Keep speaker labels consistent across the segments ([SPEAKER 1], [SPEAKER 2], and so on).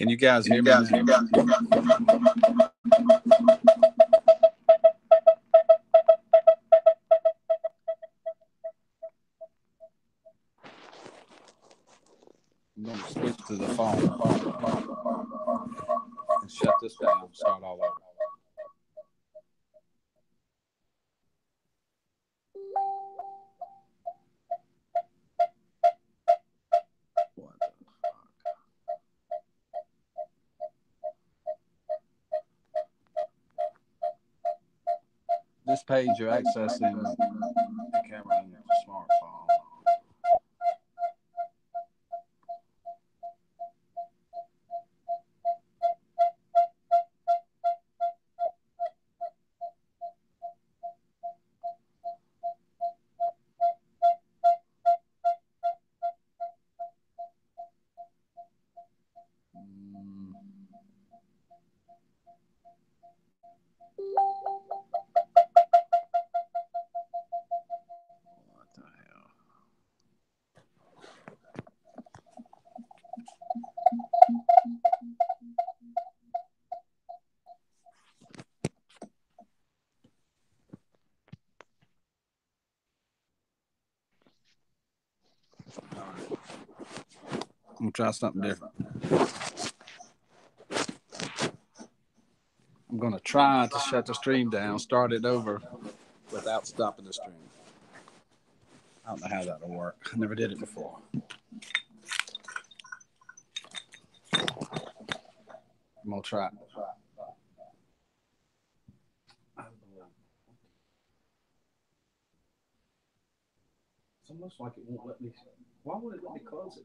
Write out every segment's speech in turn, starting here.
[SPEAKER 1] Can you guys hear me now? I'm going to switch to the phone and shut this down and start all over. What the fuck? This page you're accessing the camera on your smartphone. What the hell? All right. I'm going to try something different. I'm going to try to shut the stream down, start it over without stopping the stream. I don't know how that'll work. I never did it before. I'm going to try it. It's almost like it won't let me. Why would it let me close it?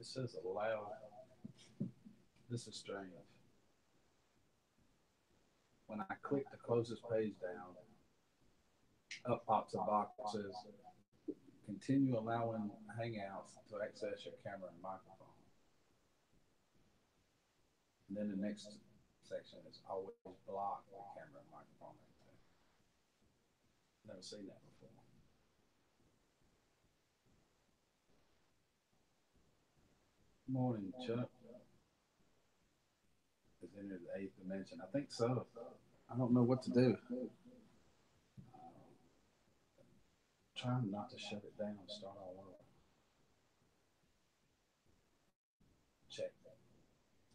[SPEAKER 1] It says allow. This is strange. When I click to close this page down, up pops a box that says continue allowing Hangouts to access your camera and microphone. And then the next section is always block the camera and microphone. Never seen that before. Morning, Chuck. Is entered the 8th dimension. I think so. I don't know what to do. Trying not to shut it down and start all over. Check.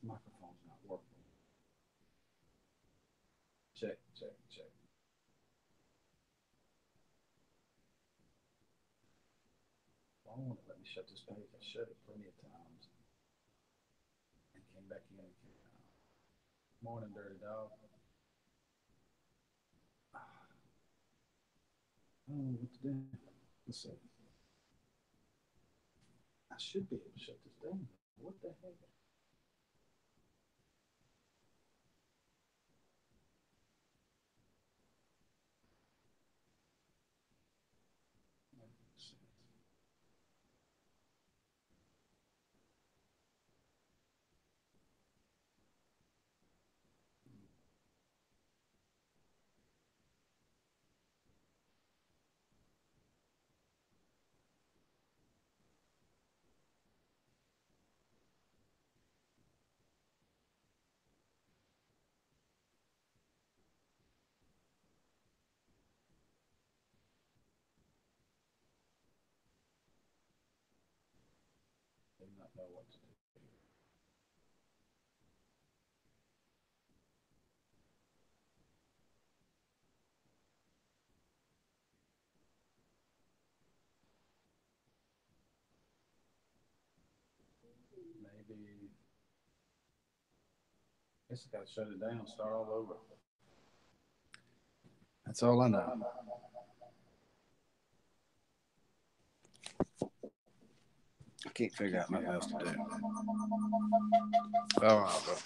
[SPEAKER 1] Microphone's not working. Check. Why won't it let me shut this page? I shut it plenty of times. And came back in and came out. Morning, dirty dog. I don't know what to do. Let's see. I should be able to shut this down. What the heck? Do not know what to do. Maybe. I guess I gotta shut it down, start all over. That's all I know. I can't figure out nothing else to do. Oh,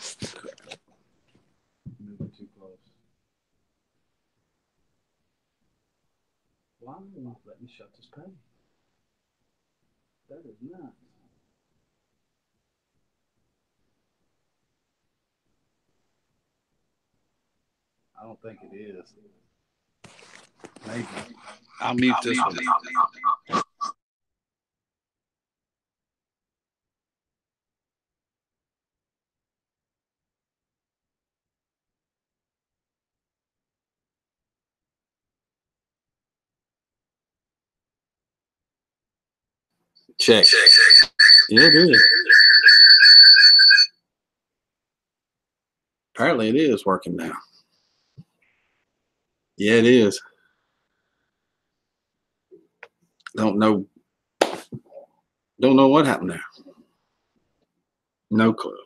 [SPEAKER 1] moving too close. Why won't let me shut this page? That is nuts. I don't think it is. Maybe. I'll mute this one. Check. Yeah, it is. Apparently it is working now. Yeah, it is. Don't know what happened there. No clue.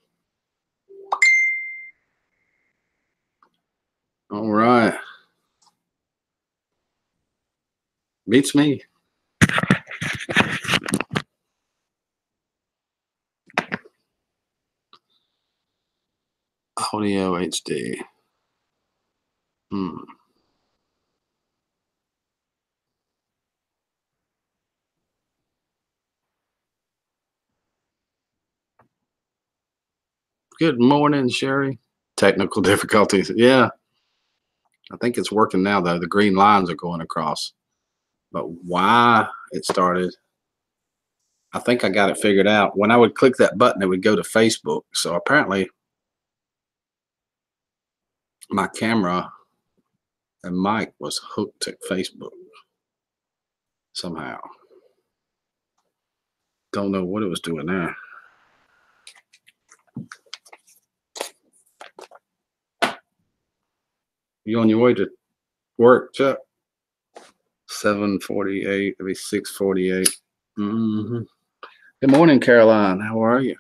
[SPEAKER 1] All right. Beats me. Audio HD. Good morning, Sherry. Technical difficulties. Yeah. I think it's working now, though. The green lines are going across. But why it started, I think I got it figured out. When I would click that button, it would go to Facebook. So apparently my camera and mic was hooked to Facebook somehow. Don't know what it was doing there. You on your way to work, Chuck? 7:48, it'll be 6:48. Good morning, Caroline. How are you?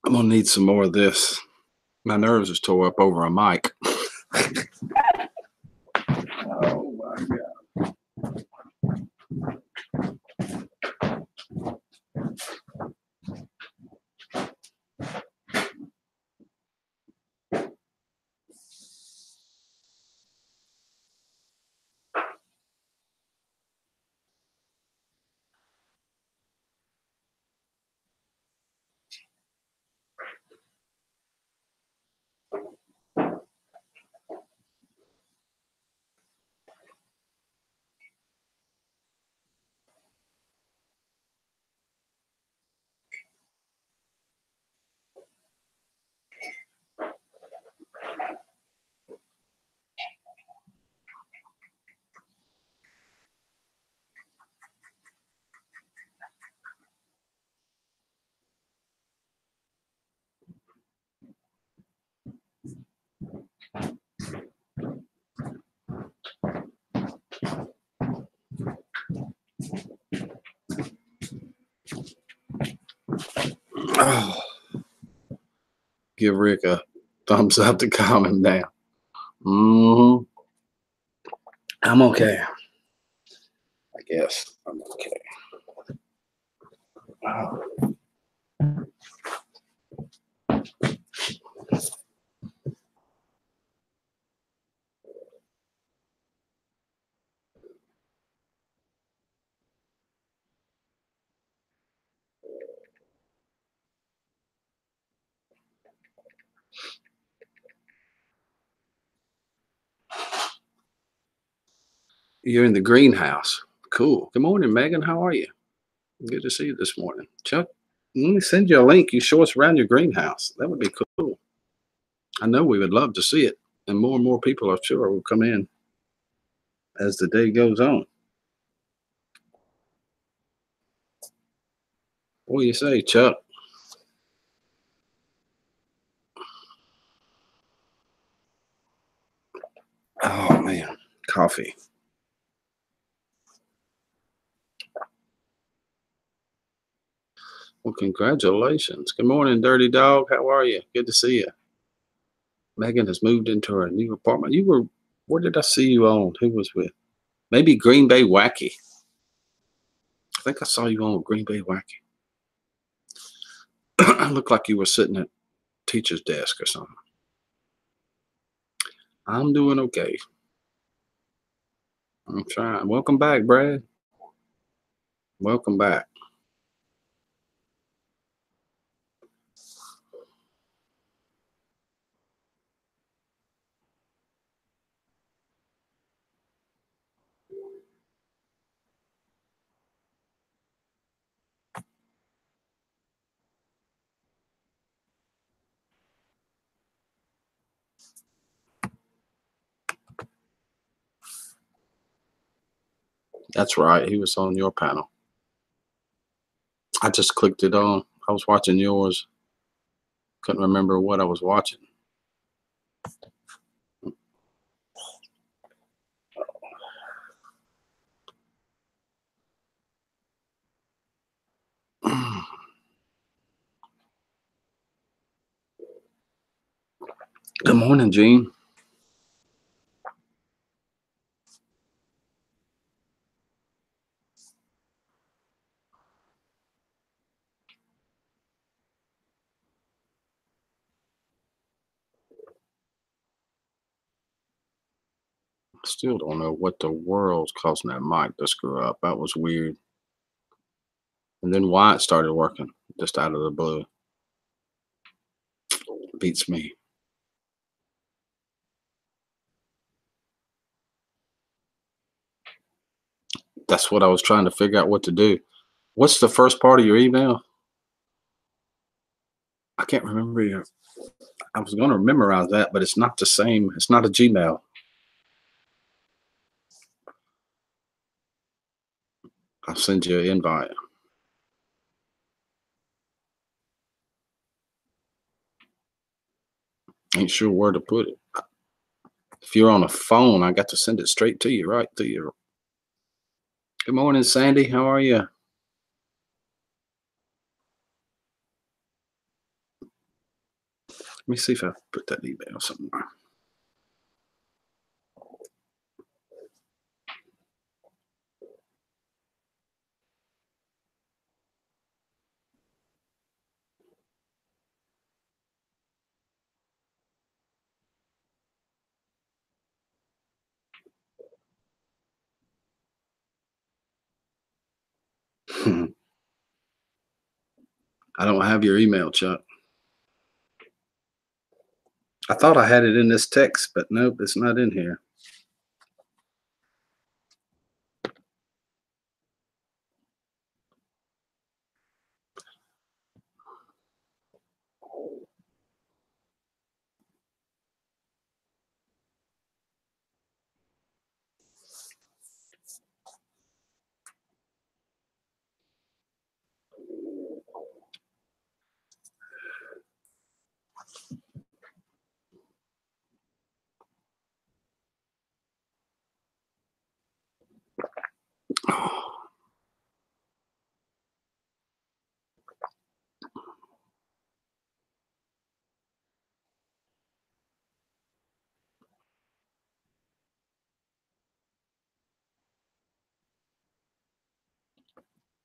[SPEAKER 1] I'm gonna need some more of this. My nerves is tore up over a mic. Oh my God. Oh. Give Rick a thumbs up to calm him down. I'm okay. I guess I'm okay. Oh. You're in the greenhouse. Cool. Good morning, Megan. How are you? Good to see you this morning. Chuck, let me send you a link. You show us around your greenhouse. That would be cool. I know we would love to see it. And more people, I'm sure, will come in as the day goes on. What do you say, Chuck? Oh, man. Coffee. Well, congratulations. Good morning, Dirty Dog. How are you? Good to see you. Megan has moved into her new apartment. Where did I see you on? Who was with? Maybe Green Bay Wacky. I think I saw you on Green Bay Wacky. Looked like you were sitting at teacher's desk or something. I'm doing okay. I'm trying. Welcome back, Brad. Welcome back. That's right. He was on your panel. I just clicked it on. I was watching yours. Couldn't remember what I was watching. Good morning, Gene. Still don't know what the world's causing that mic to screw up. That was weird. And then Wyatt started working just out of the blue. Beats me. That's what I was trying to figure out what to do. What's the first part of your email? I can't remember your. I was going to memorize that, but it's not the same. It's not a Gmail. I'll send you an invite. Ain't sure where to put it. If you're on a phone, I got to send it straight to you, right to you. Good morning, Sandy. How are you? Let me see if I put that email somewhere. I don't have your email, Chuck. I thought I had it in this text, but nope, it's not in here.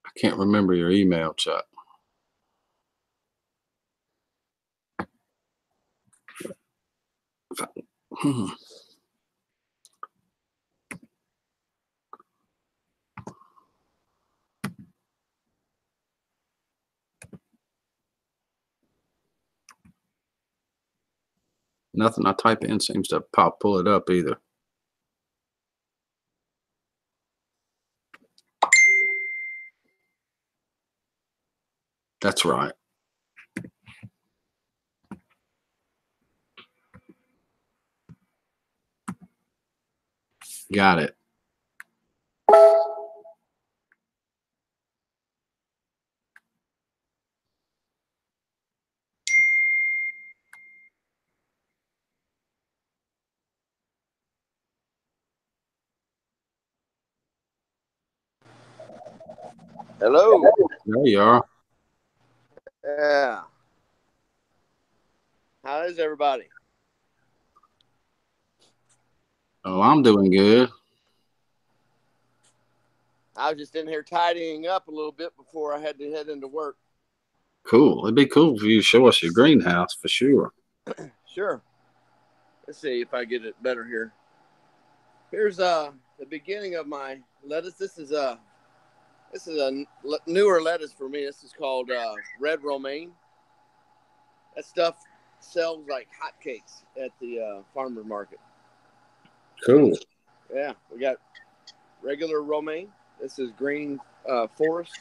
[SPEAKER 1] I can't remember your email, Chuck. Nothing I type in seems to pull it up either. That's right. Got it.
[SPEAKER 2] Hello.
[SPEAKER 1] There you are.
[SPEAKER 2] Yeah. How is everybody?
[SPEAKER 1] Oh, I'm doing good.
[SPEAKER 2] I was just in here tidying up a little bit before I had to head into work.
[SPEAKER 1] Cool. It'd be cool if you show us your greenhouse for sure.
[SPEAKER 2] Sure. Let's see if I get it better here. Here's the beginning of my lettuce. This is a newer lettuce for me. This is called red romaine. That stuff sells like hotcakes at the farmer market.
[SPEAKER 1] Cool.
[SPEAKER 2] Yeah, we got regular romaine. This is green forest.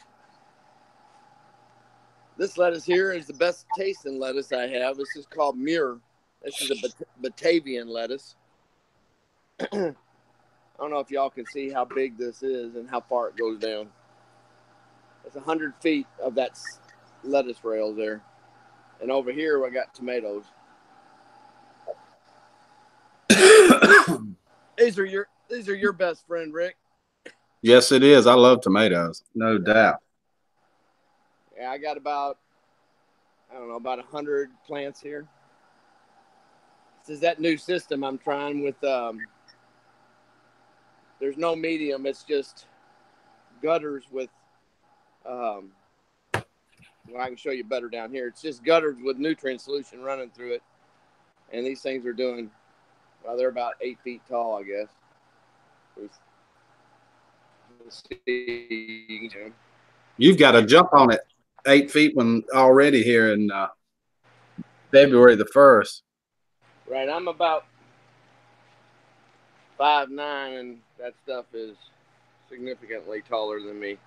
[SPEAKER 2] This lettuce here is the best tasting lettuce I have. This is called Muir. This is a Batavian lettuce. I don't know if y'all can see how big this is and how far it goes down. It's 100 feet of that lettuce rail there. And over here, I got tomatoes. These are your best friend, Rick.
[SPEAKER 1] Yes, it is. I love tomatoes, no doubt.
[SPEAKER 2] Yeah, I got about 100 plants here. This is that new system I'm trying with. There's no medium. It's just gutters with. Well, I can show you better down here. It's just gutters with nutrient solution running through it, and these things are doing. Well, they're about 8 feet tall, I guess. We'll see.
[SPEAKER 1] You've got to jump on it 8 feet when already here in February the 1st.
[SPEAKER 2] Right, I'm about 5'9", and that stuff is significantly taller than me.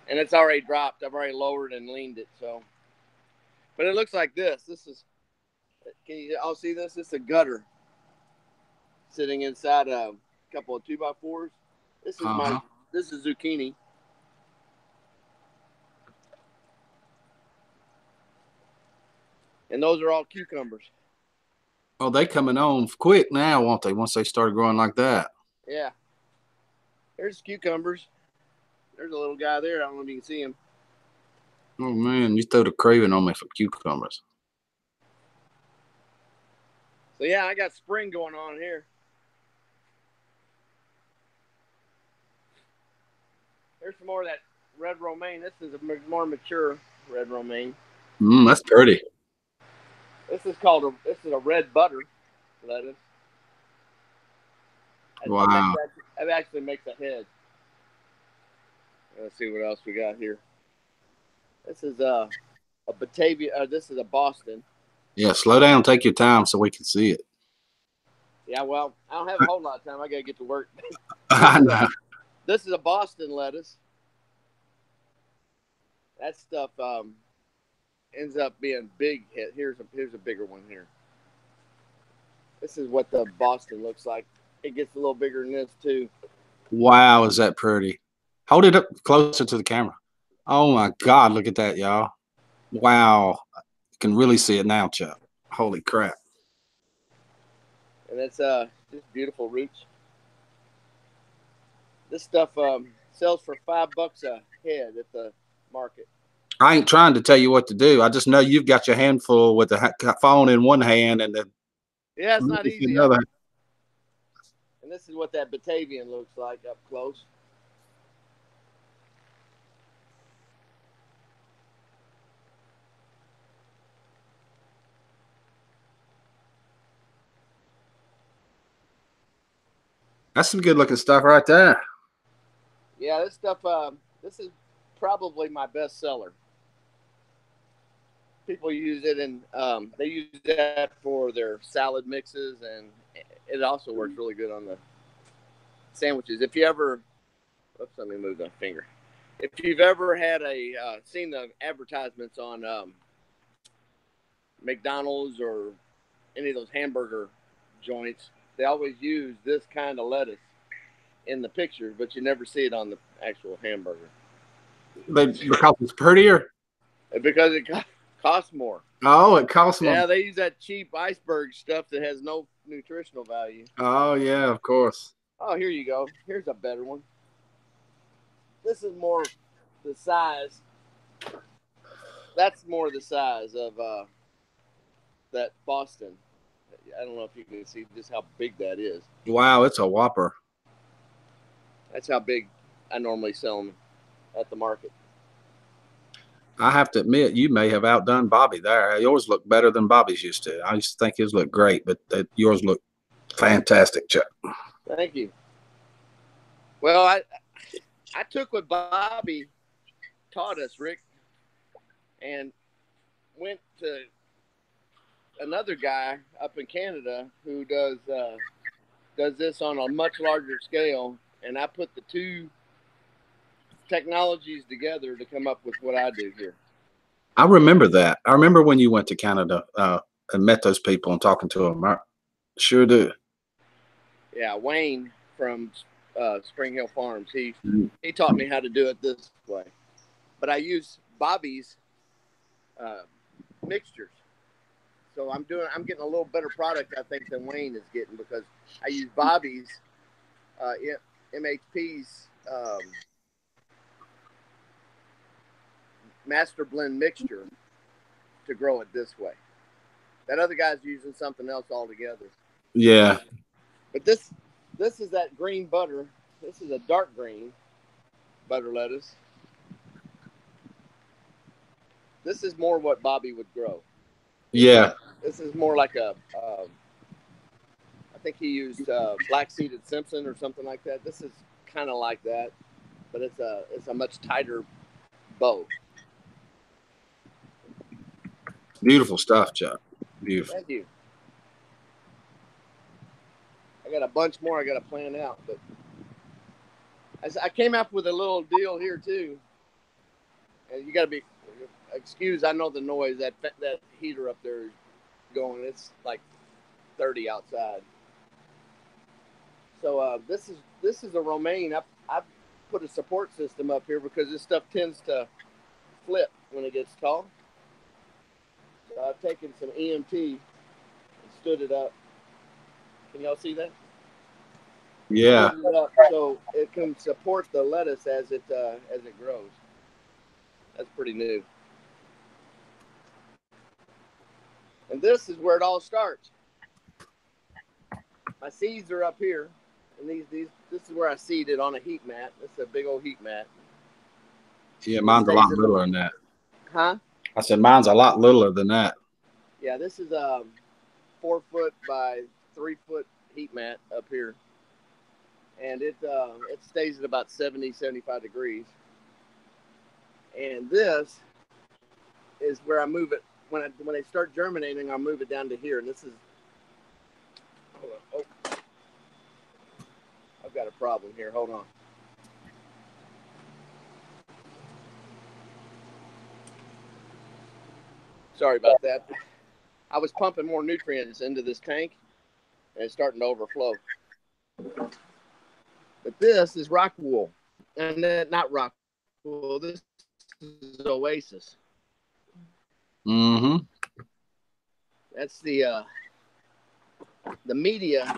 [SPEAKER 2] And it's already dropped. I've already lowered and leaned it. So, but it looks like this. This is. Can you all see this? This is a gutter sitting inside a couple of 2x4s. This is This is zucchini. And those are all cucumbers.
[SPEAKER 1] Oh, they coming on quick now, won't they? Once they start growing like that.
[SPEAKER 2] Yeah. There's cucumbers. There's a little guy there. I don't know if you can see him.
[SPEAKER 1] Oh man, you threw the craving on me for cucumbers.
[SPEAKER 2] So yeah, I got spring going on here. Here's some more of that red romaine. This is a more mature red romaine.
[SPEAKER 1] That's pretty.
[SPEAKER 2] This is a red butter lettuce.
[SPEAKER 1] Wow.
[SPEAKER 2] It actually makes a head. Let's see what else we got here. This is a Batavia. This is a Boston.
[SPEAKER 1] Yeah, slow down, take your time so we can see it.
[SPEAKER 2] Yeah, well, I don't have a whole lot of time. I gotta get to work.
[SPEAKER 1] I know.
[SPEAKER 2] This is a Boston lettuce. That stuff ends up being big. Here's a bigger one here. This is what the Boston looks like. It gets a little bigger than this too.
[SPEAKER 1] Wow, is that pretty? Hold it up closer to the camera. Oh my God, look at that, y'all. Wow. You can really see it now, Chuck. Holy crap.
[SPEAKER 2] And it's just beautiful roots. This stuff sells for $5 a head at the market.
[SPEAKER 1] I ain't trying to tell you what to do. I just know you've got your handful with the phone in one hand and the
[SPEAKER 2] yeah, it's not easy.
[SPEAKER 1] Another.
[SPEAKER 2] And this is what that Batavian looks like up close.
[SPEAKER 1] That's some good looking stuff right there.
[SPEAKER 2] Yeah, this stuff. This is probably my best seller. People use it in. They use that for their salad mixes, and it also works really good on the sandwiches. If you ever, oops, let me move the finger. If you've ever had seen the advertisements on McDonald's or any of those hamburger joints, they always use this kind of lettuce in the picture, but you never see it on the actual hamburger.
[SPEAKER 1] Because it's prettier?
[SPEAKER 2] Because it costs more.
[SPEAKER 1] Oh, it costs more.
[SPEAKER 2] Yeah, they use that cheap iceberg stuff that has no nutritional value.
[SPEAKER 1] Oh, yeah, of course.
[SPEAKER 2] Oh, here you go. Here's a better one. This is more the size. That's more the size of that Boston. I don't know if you can see just how big that is.
[SPEAKER 1] Wow, it's a whopper.
[SPEAKER 2] That's how big I normally sell them at the market.
[SPEAKER 1] I have to admit, you may have outdone Bobby there. Yours look better than Bobby's used to. I used to think his looked great, but yours look fantastic, Chuck.
[SPEAKER 2] Thank you. Well, I took what Bobby taught us, Rick, and went to another guy up in Canada who does this on a much larger scale, and I put the two technologies together to come up with what I do here.
[SPEAKER 1] I remember that. I remember when you went to Canada and met those people and talking to them. I sure do.
[SPEAKER 2] Yeah, Wayne from Spring Hill Farms. He taught me how to do it this way, but I use Bobby's mixtures. So I'm getting a little better product, I think, than Wayne is getting, because I use Bobby's MHP's master blend mixture to grow it this way. That other guy's using something else altogether.
[SPEAKER 1] Yeah.
[SPEAKER 2] But this is that green butter. This is a dark green butter lettuce. This is more what Bobby would grow.
[SPEAKER 1] Yeah.
[SPEAKER 2] This is more like a, I think he used black-seeded Simpson or something like that. This is kind of like that, but it's a much tighter bow.
[SPEAKER 1] Beautiful stuff, Chuck. Beautiful.
[SPEAKER 2] Thank you. I got a bunch more I got to plan out, but I came up with a little deal here too. And you got to be excused. I know the noise that heater up there is going. It's like 30 outside. So this is a romaine. I put a support system up here because this stuff tends to flip when it gets tall. So I've taken some EMT and stood it up. Can y'all see that?
[SPEAKER 1] Yeah.
[SPEAKER 2] Stood it up so it can support the lettuce as it grows. That's pretty new. And this is where it all starts. My seeds are up here, and this is where I seed it on a heat mat. This is a big old heat mat.
[SPEAKER 1] Yeah, mine's a lot littler than that.
[SPEAKER 2] Huh?
[SPEAKER 1] I said mine's a lot littler than that.
[SPEAKER 2] Yeah, this is a 4 foot by 3 foot heat mat up here. And it stays at about 70, 75 degrees. And this is where I move it. When they start germinating, I'll move it down to here. And this is, hold on. Oh, I've got a problem here. Hold on. Sorry about that. I was pumping more nutrients into this tank, and it's starting to overflow. But this is rock wool, and not rock wool. This is Oasis.
[SPEAKER 1] Mm-hmm.
[SPEAKER 2] That's the media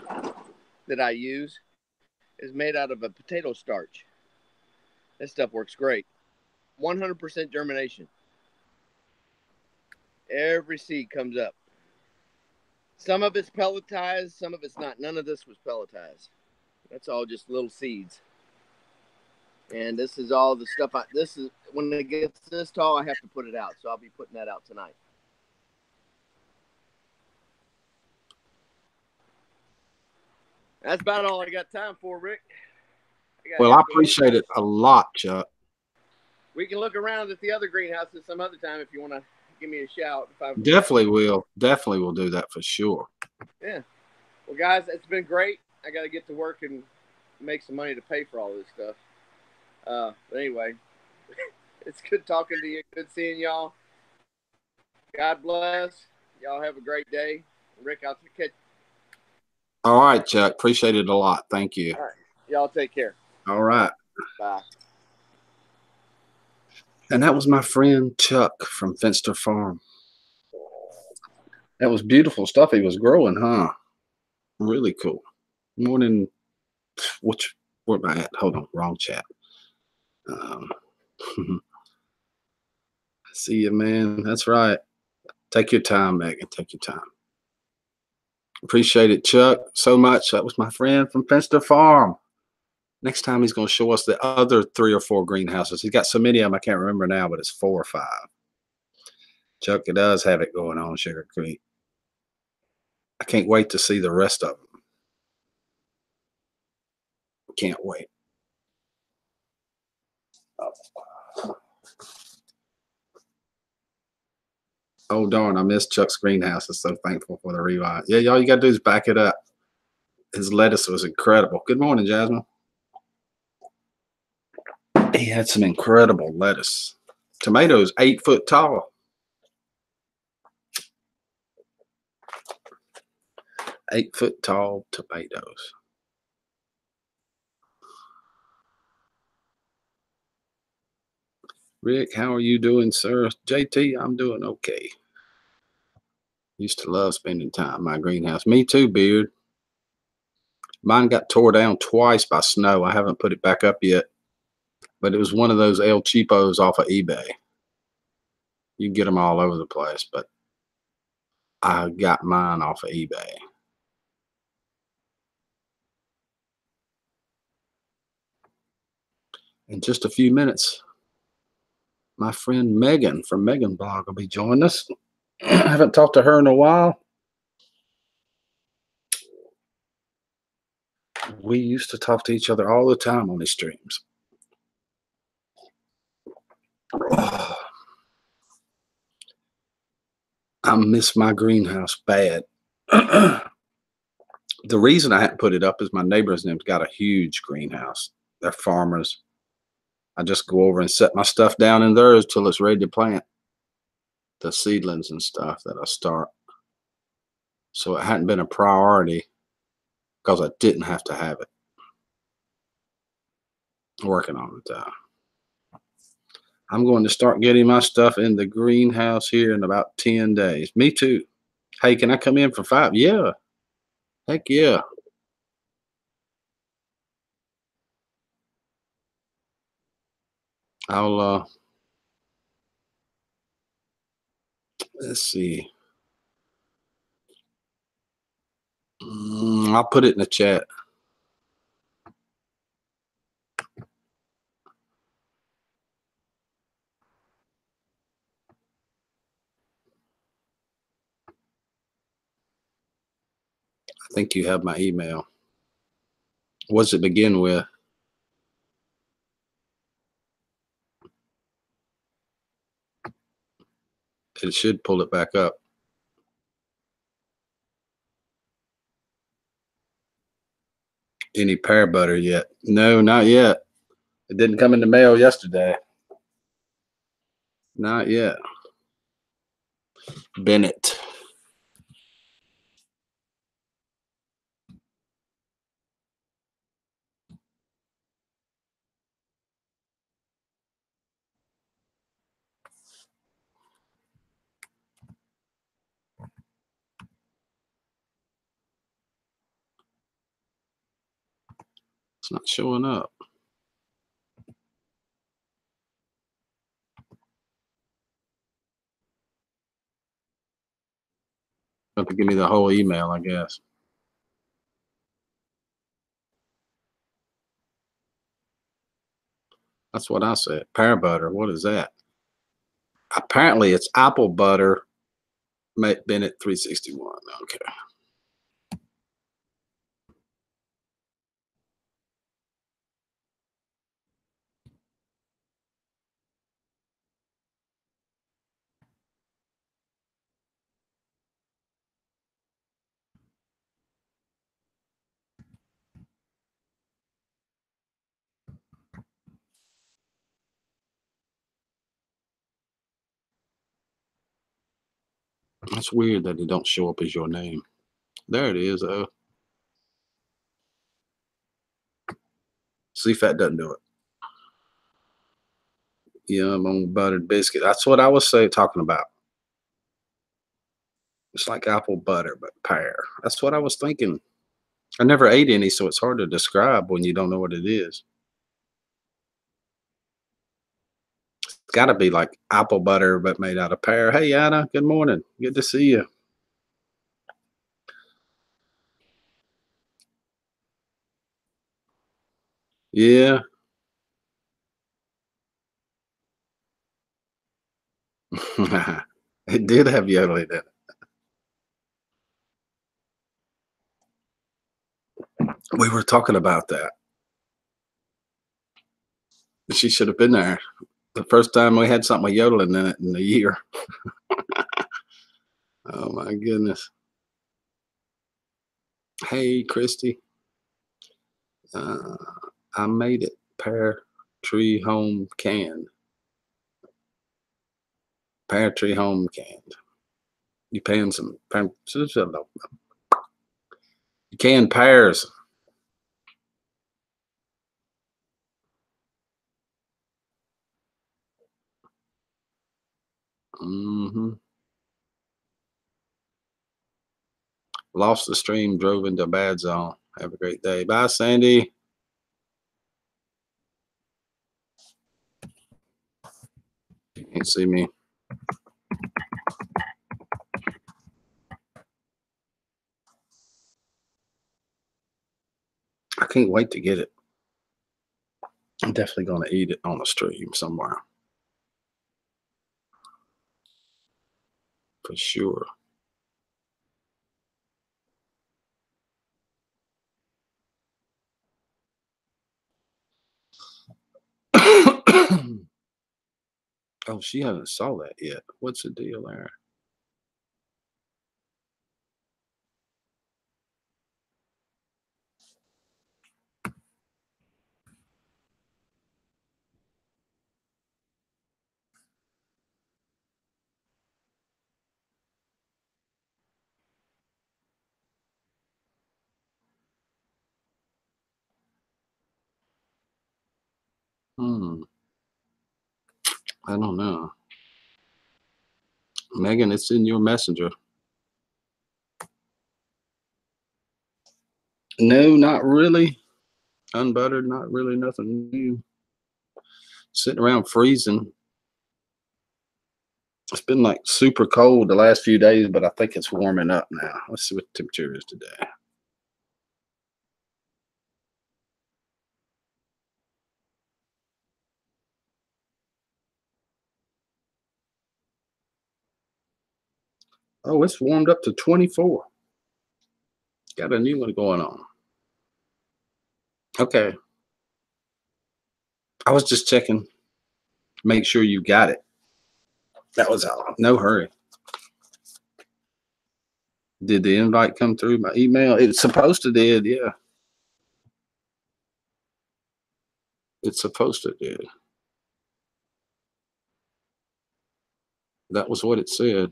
[SPEAKER 2] that I use is made out of a potato starch. This stuff works great. 100% germination. Every seed comes up. Some of it's pelletized, some of it's not. None of this was pelletized. That's all just little seeds. And this is all the stuff. This is when it gets this tall, I have to put it out. So I'll be putting that out tonight. That's about all I got time for, Rick.
[SPEAKER 1] Well, I appreciate it a lot, Chuck.
[SPEAKER 2] We can look around at the other greenhouses some other time if you want to give me a shout.
[SPEAKER 1] Definitely will. Definitely will do that for sure.
[SPEAKER 2] Yeah. Well, guys, it's been great. I got to get to work and make some money to pay for all this stuff. But anyway, it's good talking to you. Good seeing y'all. God bless. Y'all have a great day. Rick, I'll catch.
[SPEAKER 1] All right, Chuck. Appreciate it a lot. Thank you.
[SPEAKER 2] All right. Y'all take care.
[SPEAKER 1] All right.
[SPEAKER 2] Bye.
[SPEAKER 1] And that was my friend Chuck from Fenster Farm. That was beautiful stuff he was growing, huh? Really cool. Morning. Where am I at? Hold on. Wrong chat. See you, man. That's right. Take your time, Megan. Take your time. Appreciate it, Chuck, so much. That was my friend from Fenster Farm. Next time he's going to show us the other 3 or 4 greenhouses. He's got so many of them I can't remember now, but it's 4 or 5. Chuck does have it going on, Sugar Creek. I can't wait to see the rest of them. Can't wait. Oh, darn, I missed Chuck's greenhouse. I'm so thankful for the revive. Yeah, all you got to do is back it up. His lettuce was incredible. Good morning, Jasmine. He had some incredible lettuce. Tomatoes 8 foot tall. 8 foot tall tomatoes. Rick, how are you doing, sir? JT, I'm doing okay. Used to love spending time in my greenhouse. Me too, Beard. Mine got tore down twice by snow. I haven't put it back up yet. But it was one of those El Cheapos off of eBay. You can get them all over the place, but I got mine off of eBay. In just a few minutes, my friend Megan from Meggyn'S blog will be joining us. I haven't talked to her in a while. We used to talk to each other all the time on these streams. I miss my greenhouse bad. The reason I hadn't put it up is my neighbor's name's got a huge greenhouse. They're farmers. I just go over and set my stuff down in theirs till it's ready to plant. The seedlings and stuff that I start. So it hadn't been a priority because I didn't have to have it. Working on it though. I'm going to start getting my stuff in the greenhouse here in about 10 days. Me too. Hey, can I come in for 5? Yeah. Heck yeah. I'll let's see. I'll put it in the chat. I think you have my email. What's it begin with? It should pull it back up. Any pear butter yet? No, not yet. It didn't come in the mail yesterday. Not yet. Bennett. It's not showing up. Have to give me the whole email, I guess. That's what I said. Pear butter. What is that? Apparently, it's apple butter. Bennett 361. Okay. That's weird that it don't show up as your name. There it is. See if that doesn't do it. Yum on buttered biscuit. That's what I was talking about. It's like apple butter, but pear. That's what I was thinking. I never ate any, so it's hard to describe when you don't know what it is. It's got to be like apple butter, but made out of pear. Hey, Anna. Good morning. Good to see you. Yeah. It did have yodeling in it. We were talking about that. She should have been there. The first time we had something with yodeling in it in a year. Oh my goodness. Hey, Christy. Uh, I made it. Pear tree home canned. Pear tree home canned. You paying some canned pears. Mm-hmm. Lost the stream, drove into a bad zone. Have a great day. Bye, Sandy. You can't see me. I can't wait to get it. I'm definitely going to eat it on the stream somewhere. For sure. Oh, she hasn't saw that yet. What's the deal there? I don't know. Megan, it's in your messenger. No, not really. Unbuttered, not really nothing new. Sitting around freezing. It's been like super cold the last few days, but I think it's warming up now. Let's see what the temperature is today. Oh, it's warmed up to 24. Got a new one going on. Okay. I was just checking. Make sure you got it. That was all. No hurry. Did the invite come through my email? It's supposed to did, yeah. It's supposed to did. That was what it said.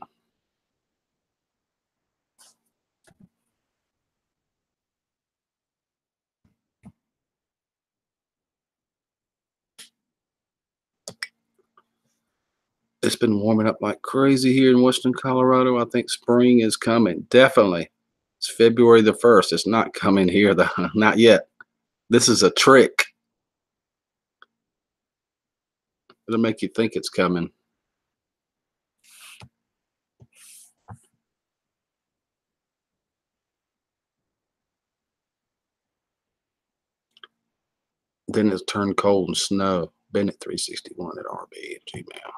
[SPEAKER 1] It's been warming up like crazy here in Western Colorado. I think spring is coming. Definitely. It's February the 1st. It's not coming here, though. Not yet. This is a trick. It'll make you think it's coming. Then it's turned cold and snow. Bennett 361 at RB at Gmail.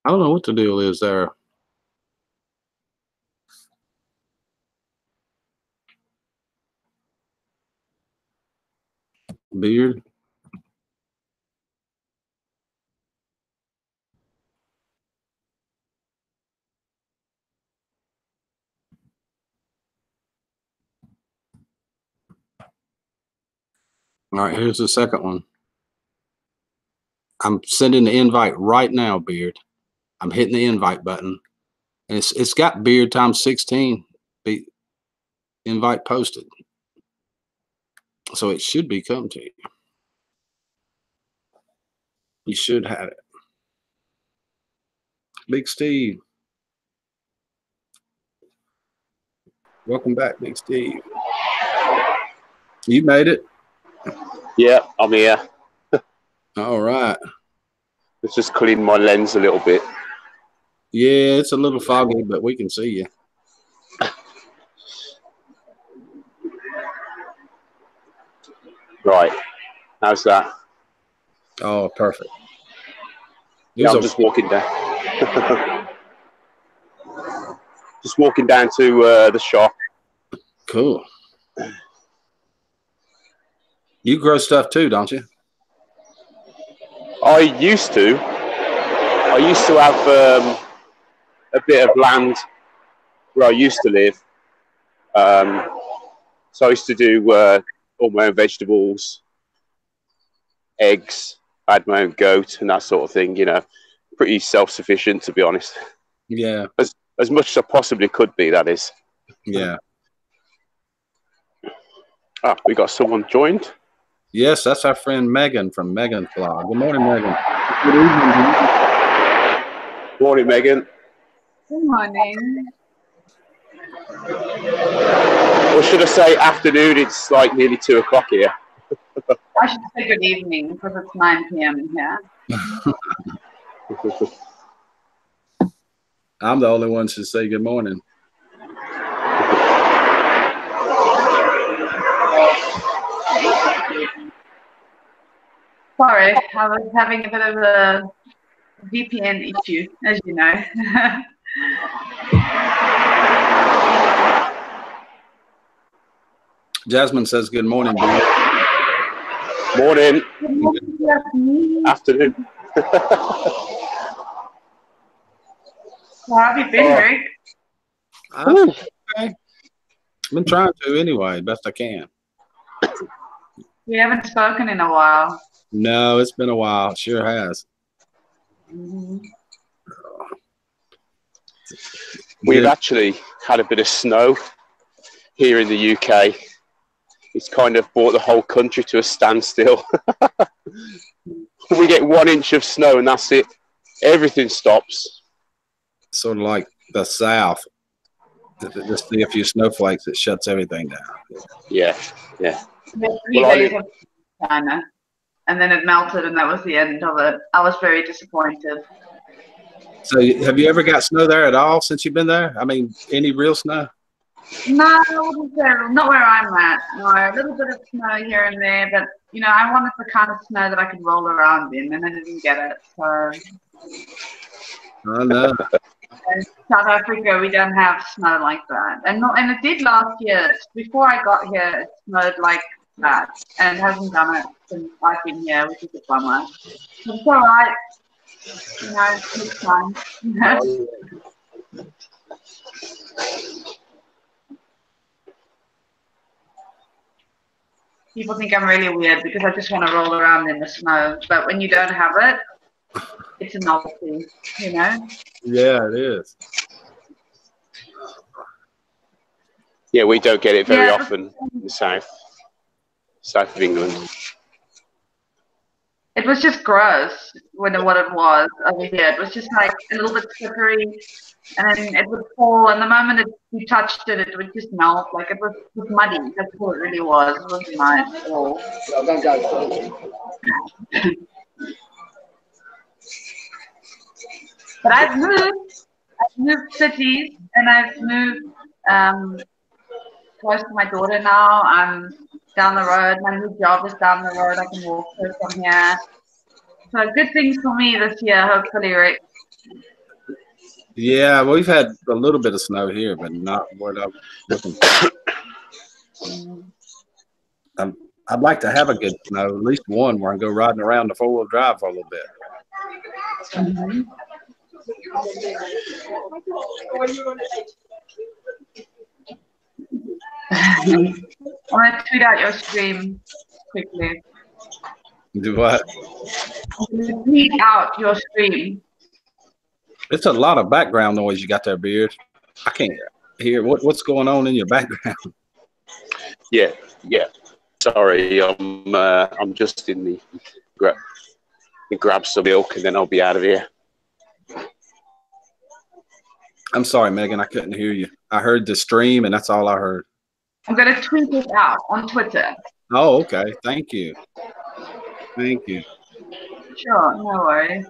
[SPEAKER 1] I don't know what the deal is there. Beard. All right, here's the second one. I'm sending the invite right now, Beard. I'm hitting the invite button. And it's got Beard times 16. invite posted. So it should be come to you. You should have it. Big Steve. Welcome back, Big Steve. You made it.
[SPEAKER 3] Yeah, I'm here.
[SPEAKER 1] All right.
[SPEAKER 3] Let's just clean my lens a little bit.
[SPEAKER 1] Yeah, it's a little foggy, but we can see you.
[SPEAKER 3] Right. How's that?
[SPEAKER 1] Oh, perfect.
[SPEAKER 3] Yeah, I'm just walking down. Just walking down to the shop.
[SPEAKER 1] Cool. You grow stuff too, don't you?
[SPEAKER 3] I used to have a bit of land where I used to live. So I used to do all my own vegetables, eggs. I had my own goat and that sort of thing, you know. Pretty self-sufficient, to be honest.
[SPEAKER 1] Yeah.
[SPEAKER 3] As much as I possibly could be, that is.
[SPEAKER 1] Yeah.
[SPEAKER 3] Ah, we got someone joined.
[SPEAKER 1] Yes, that's our friend Megan from Meggyn'S blog. Good morning, Megan. Good evening.
[SPEAKER 3] Good morning, Megan.
[SPEAKER 4] Good morning.
[SPEAKER 3] Or should I say afternoon? It's like nearly 2 o'clock here.
[SPEAKER 4] I should say good evening because it's 9 p.m. here.
[SPEAKER 1] I'm the only one to say good morning.
[SPEAKER 4] Sorry, I was having a bit of a VPN issue, as you know.
[SPEAKER 1] Jasmine says good morning.
[SPEAKER 3] Morning.
[SPEAKER 4] Good morning.
[SPEAKER 3] Afternoon.
[SPEAKER 4] How have you been, Rick?
[SPEAKER 1] I'm okay. Been trying to anyway, best I can.
[SPEAKER 4] We haven't spoken in a while.
[SPEAKER 1] No, it's been a while. It sure has.
[SPEAKER 4] Mm-hmm.
[SPEAKER 3] We've actually had a bit of snow here in the UK. It's kind of brought the whole country to a standstill. We get 1 inch of snow and that's it. Everything stops.
[SPEAKER 1] Sort of like the South. Just see a few snowflakes, it shuts everything down.
[SPEAKER 3] Yeah, yeah.
[SPEAKER 4] Well, 3 days of China, and then it melted, and that was the end of it. I was very disappointed.
[SPEAKER 1] So, have you ever got snow there at all since you've been there? I mean, any real snow?
[SPEAKER 4] No, not where I'm at. No, a little bit of snow here and there, but you know, I wanted the kind of snow that I could roll around in, and I didn't get it. So,
[SPEAKER 1] Oh no.
[SPEAKER 4] in South Africa, we don't have snow like that, and it did last year. Before I got here, it snowed like that, and it hasn't done it since I've been here, which is a bummer. It's all right. You know, it's fine. People think I'm really weird because I just want to roll around in the snow. But when you don't have it, it's a novelty, you know?
[SPEAKER 1] Yeah, it is.
[SPEAKER 3] Yeah, we don't get it very often in the south of England.
[SPEAKER 4] It was just gross what it was over here. It was just like a little bit slippery, and then it would fall. And the moment you touched it, it would just melt. Like it was muddy. That's what it really was. It wasn't nice at all. But I've moved cities, and I've moved close to my daughter now. I'm down the road. My new job is down the road. I can walk to it from here. So good things for me this year, hopefully, Rick.
[SPEAKER 1] Yeah, well, we've had a little bit of snow here, but not what I'm looking for. I'd like to have a good snow, at least one where I can go riding around the 4-wheel drive for a little bit.
[SPEAKER 4] Mm-hmm. I want to tweet out your stream quickly.
[SPEAKER 1] Do what?
[SPEAKER 4] Tweet out your stream.
[SPEAKER 1] It's a lot of background noise you got there, Beard. I can't hear what's going on in your background.
[SPEAKER 3] Yeah, yeah. Sorry, I'm just in the grab some milk and then I'll be out of here.
[SPEAKER 1] I'm sorry, Megan, I couldn't hear you. I heard the stream and that's all I heard.
[SPEAKER 4] I'm going to tweet it out on Twitter.
[SPEAKER 1] Oh, okay. Thank you. Thank you.
[SPEAKER 4] Sure, no worries.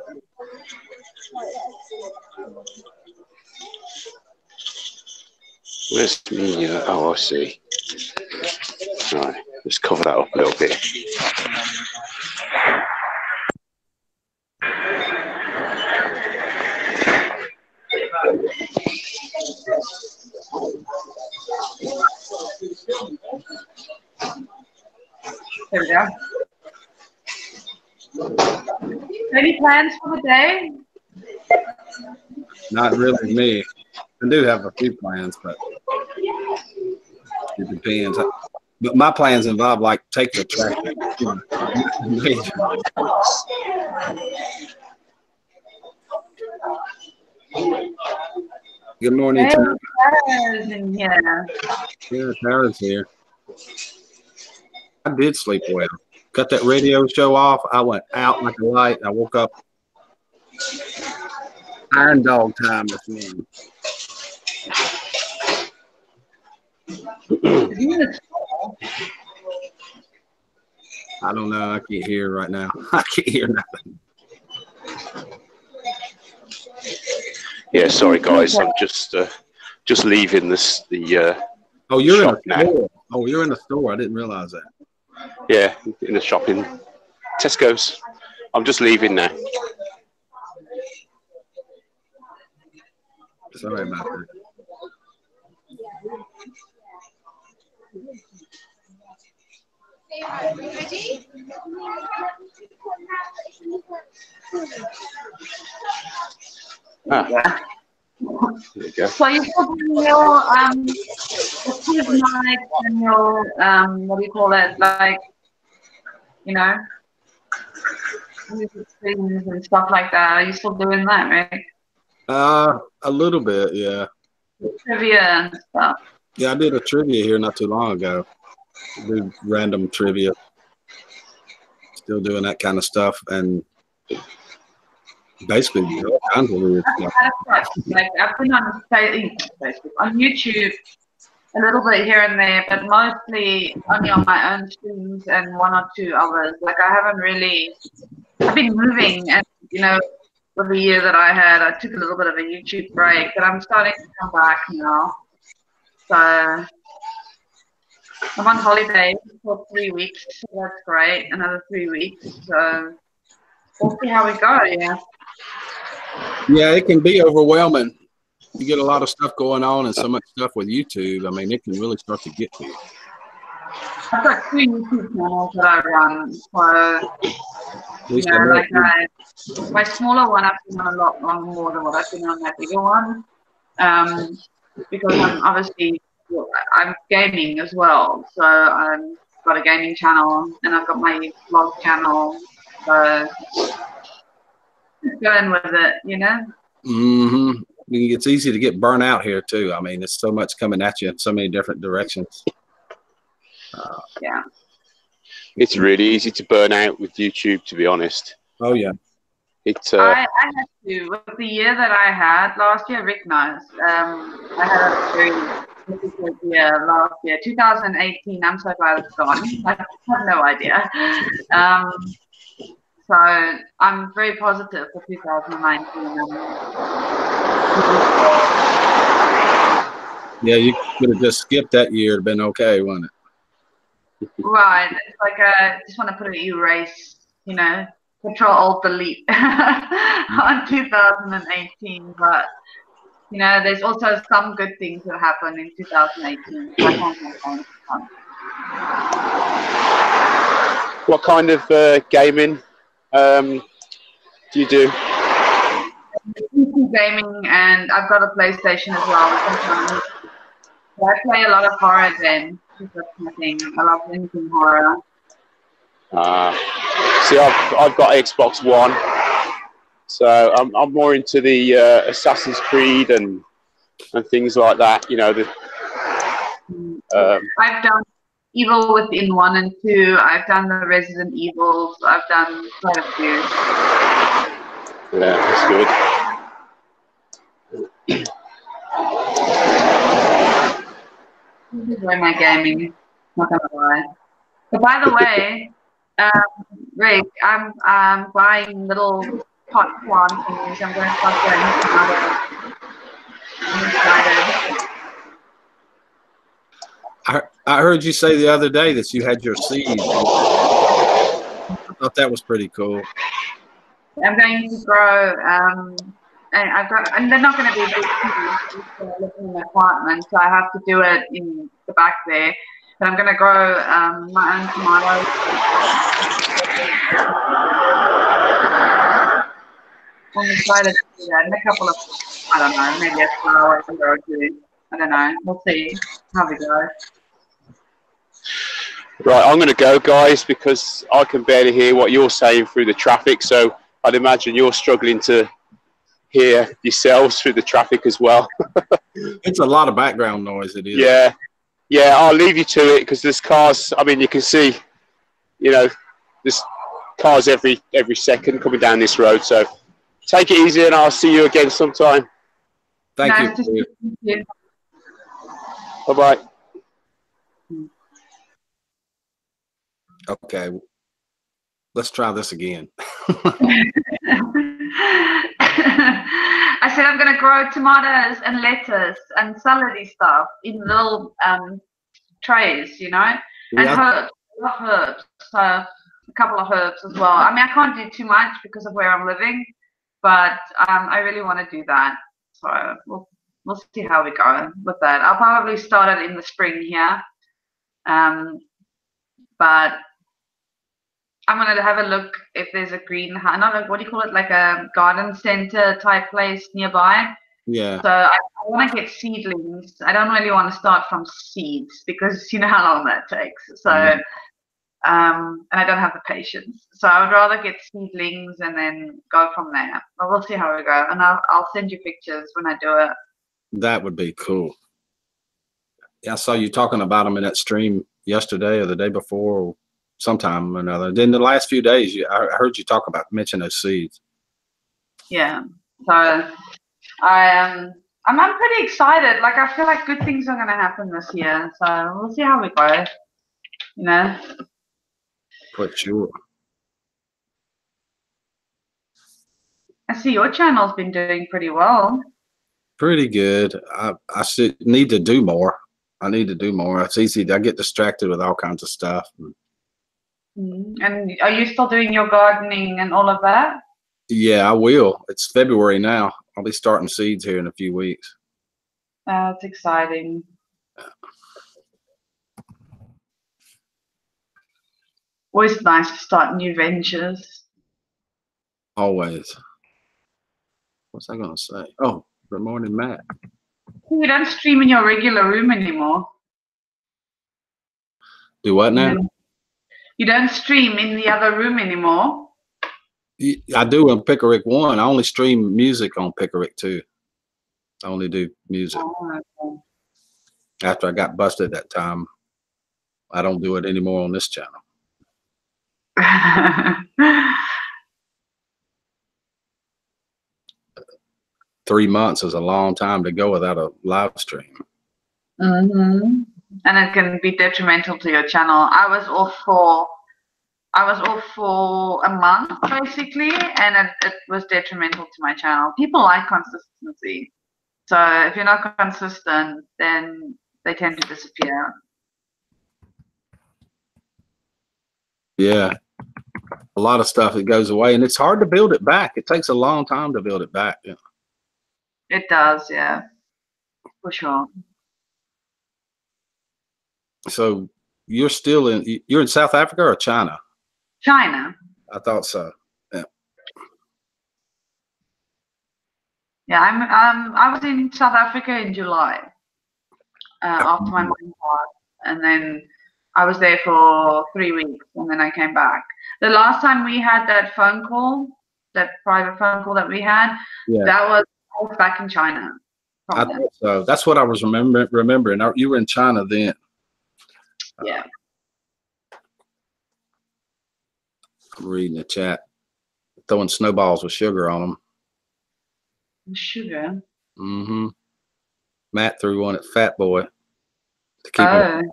[SPEAKER 3] Where's me? Oh, I see. Right, let's cover that up a little bit.
[SPEAKER 4] There we go. Any plans for the day?
[SPEAKER 1] Not really me. I do have a few plans, but it depends. But my plans involve like take the track. Good morning, Tara.
[SPEAKER 4] Tara's in here.
[SPEAKER 1] Yeah, Tara's here. I did sleep well. Cut that radio show off. I went out like a light. I woke up. Iron dog time this morning. I don't know. I can't hear right now. I can't hear nothing.
[SPEAKER 3] Yeah, sorry guys. I'm just leaving the
[SPEAKER 1] oh, you're
[SPEAKER 3] shop
[SPEAKER 1] in the store. Oh, you're in the store. I didn't realize that.
[SPEAKER 3] Yeah, in the shopping. Tesco's. I'm just leaving now.
[SPEAKER 1] Sorry about that.
[SPEAKER 5] Ready?
[SPEAKER 3] Ah. There you go.
[SPEAKER 4] So you put your quiz night and your what do you call it? Like, you know, music streams and stuff like that. Are you still doing that, right?
[SPEAKER 1] A little bit, yeah.
[SPEAKER 4] Trivia and stuff.
[SPEAKER 1] Yeah, I did a trivia here not too long ago. Do random trivia. Still doing that kind of stuff, and basically all kinds of weird stuff.
[SPEAKER 4] Like I've been on Facebook, on YouTube a little bit here and there, but mostly only on my own streams and one or two others. Like I haven't really. I've been moving, and you know, for the year that I had, I took a little bit of a YouTube break, but I'm starting to come back now. So I'm on holiday for 3 weeks, so that's great. Another 3 weeks, so we'll see how we go. Yeah.
[SPEAKER 1] Yeah, it can be overwhelming. You get a lot of stuff going on and so much stuff with YouTube. I mean, it can really start to get to you.
[SPEAKER 4] I've got 2 YouTube channels that I run. So, you know, like my smaller one, I've been on a lot more than what I've been on that bigger one. Because I'm gaming as well. So I've got a gaming channel and I've got my vlog channel. So just going with it, you know?
[SPEAKER 1] Mm-hmm. It's easy to get burnt out here too. I mean, there's so much coming at you in so many different directions.
[SPEAKER 4] Yeah.
[SPEAKER 3] It's really easy to burn out with YouTube, to be honest.
[SPEAKER 1] Oh yeah.
[SPEAKER 4] I had to. With the year that I had last year, Rick knows. I had a very difficult year last year, 2018. I'm so glad it's gone. I have no idea. So I'm very positive for 2019.
[SPEAKER 1] Yeah, you could have just skipped that year. It'd been okay, wouldn't it?
[SPEAKER 4] Right. It's like I just want to put it erase, you know, Control-Alt-Delete on 2018. But, you know, there's also some good things that happen in 2018. So I can't complain.
[SPEAKER 3] What kind of gaming do you do?
[SPEAKER 4] PC gaming, and I've got a PlayStation as well. So I play a lot of horror games. That's my thing. I love anything horror.
[SPEAKER 3] See, I've got Xbox One, so I'm more into the Assassin's Creed and things like that. You know,
[SPEAKER 4] I've done Evil Within 1 and 2. I've done the Resident Evils. I've done quite a few.
[SPEAKER 3] Yeah, that's good.
[SPEAKER 4] I enjoy my gaming, not gonna lie. But by the way, Rick, I'm buying little pot plant things. I'm going to start getting tomatoes. I'm excited.
[SPEAKER 1] I heard you say the other day that you had your seeds. I thought that was pretty cool.
[SPEAKER 4] I'm going to grow, and they're not going to be big seeds. I live in an apartment, so I have to do it in the back there. But I'm going to grow my own tomatoes. I'm excited to do that. And a couple of, I don't know, maybe a flower to grow too. I don't know. We'll see how we go.
[SPEAKER 3] Right, I'm going to go, guys, because I can barely hear what you're saying through the traffic. So I'd imagine you're struggling to hear yourselves through the traffic as well.
[SPEAKER 1] It's a lot of background noise. It is.
[SPEAKER 3] Yeah. Yeah, I'll leave you to it because there's cars. I mean, you can see, you know, there's cars every second coming down this road. So take it easy and I'll see you again sometime.
[SPEAKER 1] Thank you.
[SPEAKER 3] Bye-bye.
[SPEAKER 1] Okay, let's try this again.
[SPEAKER 4] I said I'm going to grow tomatoes and lettuce and salady stuff in little trays, you know, and herbs. I love herbs, so a couple of herbs as well. I mean, I can't do too much because of where I'm living, but I really want to do that. So we'll see how we go with that. I'll probably start it in the spring here, but I'm going to have a look if there's a greenhouse, not like, what do you call it, like a garden center type place nearby.
[SPEAKER 1] Yeah.
[SPEAKER 4] So I want to get seedlings. I don't really want to start from seeds because you know how long that takes. So, and I don't have the patience. So I would rather get seedlings and then go from there. But we'll see how we go. And I'll send you pictures when I do it.
[SPEAKER 1] That would be cool. Yeah, I saw you talking about them in that stream yesterday or the day before. Or sometime or another. Then the last few days, I heard you mention those seeds.
[SPEAKER 4] Yeah. So I'm pretty excited. Like I feel like good things are going to happen this year. So we'll see how we go. You know.
[SPEAKER 1] For sure.
[SPEAKER 4] I see your channel's been doing pretty well.
[SPEAKER 1] Pretty good. I should need to do more. I need to do more. It's easy. I get distracted with all kinds of stuff.
[SPEAKER 4] And are you still doing your gardening and all of that?
[SPEAKER 1] Yeah, I will. It's February now. I'll be starting seeds here in a few weeks.
[SPEAKER 4] It's exciting. Always nice to start new ventures.
[SPEAKER 1] Always. What's I going to say? Oh, good morning, Matt.
[SPEAKER 4] You don't stream in your regular room anymore.
[SPEAKER 1] Do what now?
[SPEAKER 4] You don't stream in the other room anymore?
[SPEAKER 1] I do on Pickerick 1. I only stream music on Pickerick 2. I only do music.
[SPEAKER 4] Oh, okay.
[SPEAKER 1] After I got busted that time, I don't do it anymore on this channel. 3 months is a long time to go without a live stream.
[SPEAKER 4] And it can be detrimental to your channel. I was off for a month basically, and it was detrimental to my channel. People like consistency, so if you're not consistent, then they tend to disappear.
[SPEAKER 1] Yeah, a lot of stuff that goes away, and it's hard to build it back. It takes a long time to build it back. Yeah.
[SPEAKER 4] It does, yeah, for sure.
[SPEAKER 1] So you're in South Africa or China?
[SPEAKER 4] China.
[SPEAKER 1] I thought so. Yeah.
[SPEAKER 4] Yeah, I was in South Africa in July after my mom passed, and then I was there for 3 weeks, and then I came back. The last time we had that phone call, that private phone call that we had, that was back in China.
[SPEAKER 1] I thought so. That's what I was remembering. You were in China then.
[SPEAKER 4] Yeah.
[SPEAKER 1] I'm reading the chat. Throwing snowballs with sugar on them.
[SPEAKER 4] Sugar?
[SPEAKER 1] Mm-hmm. Matt threw one at Fat Boy to keep him.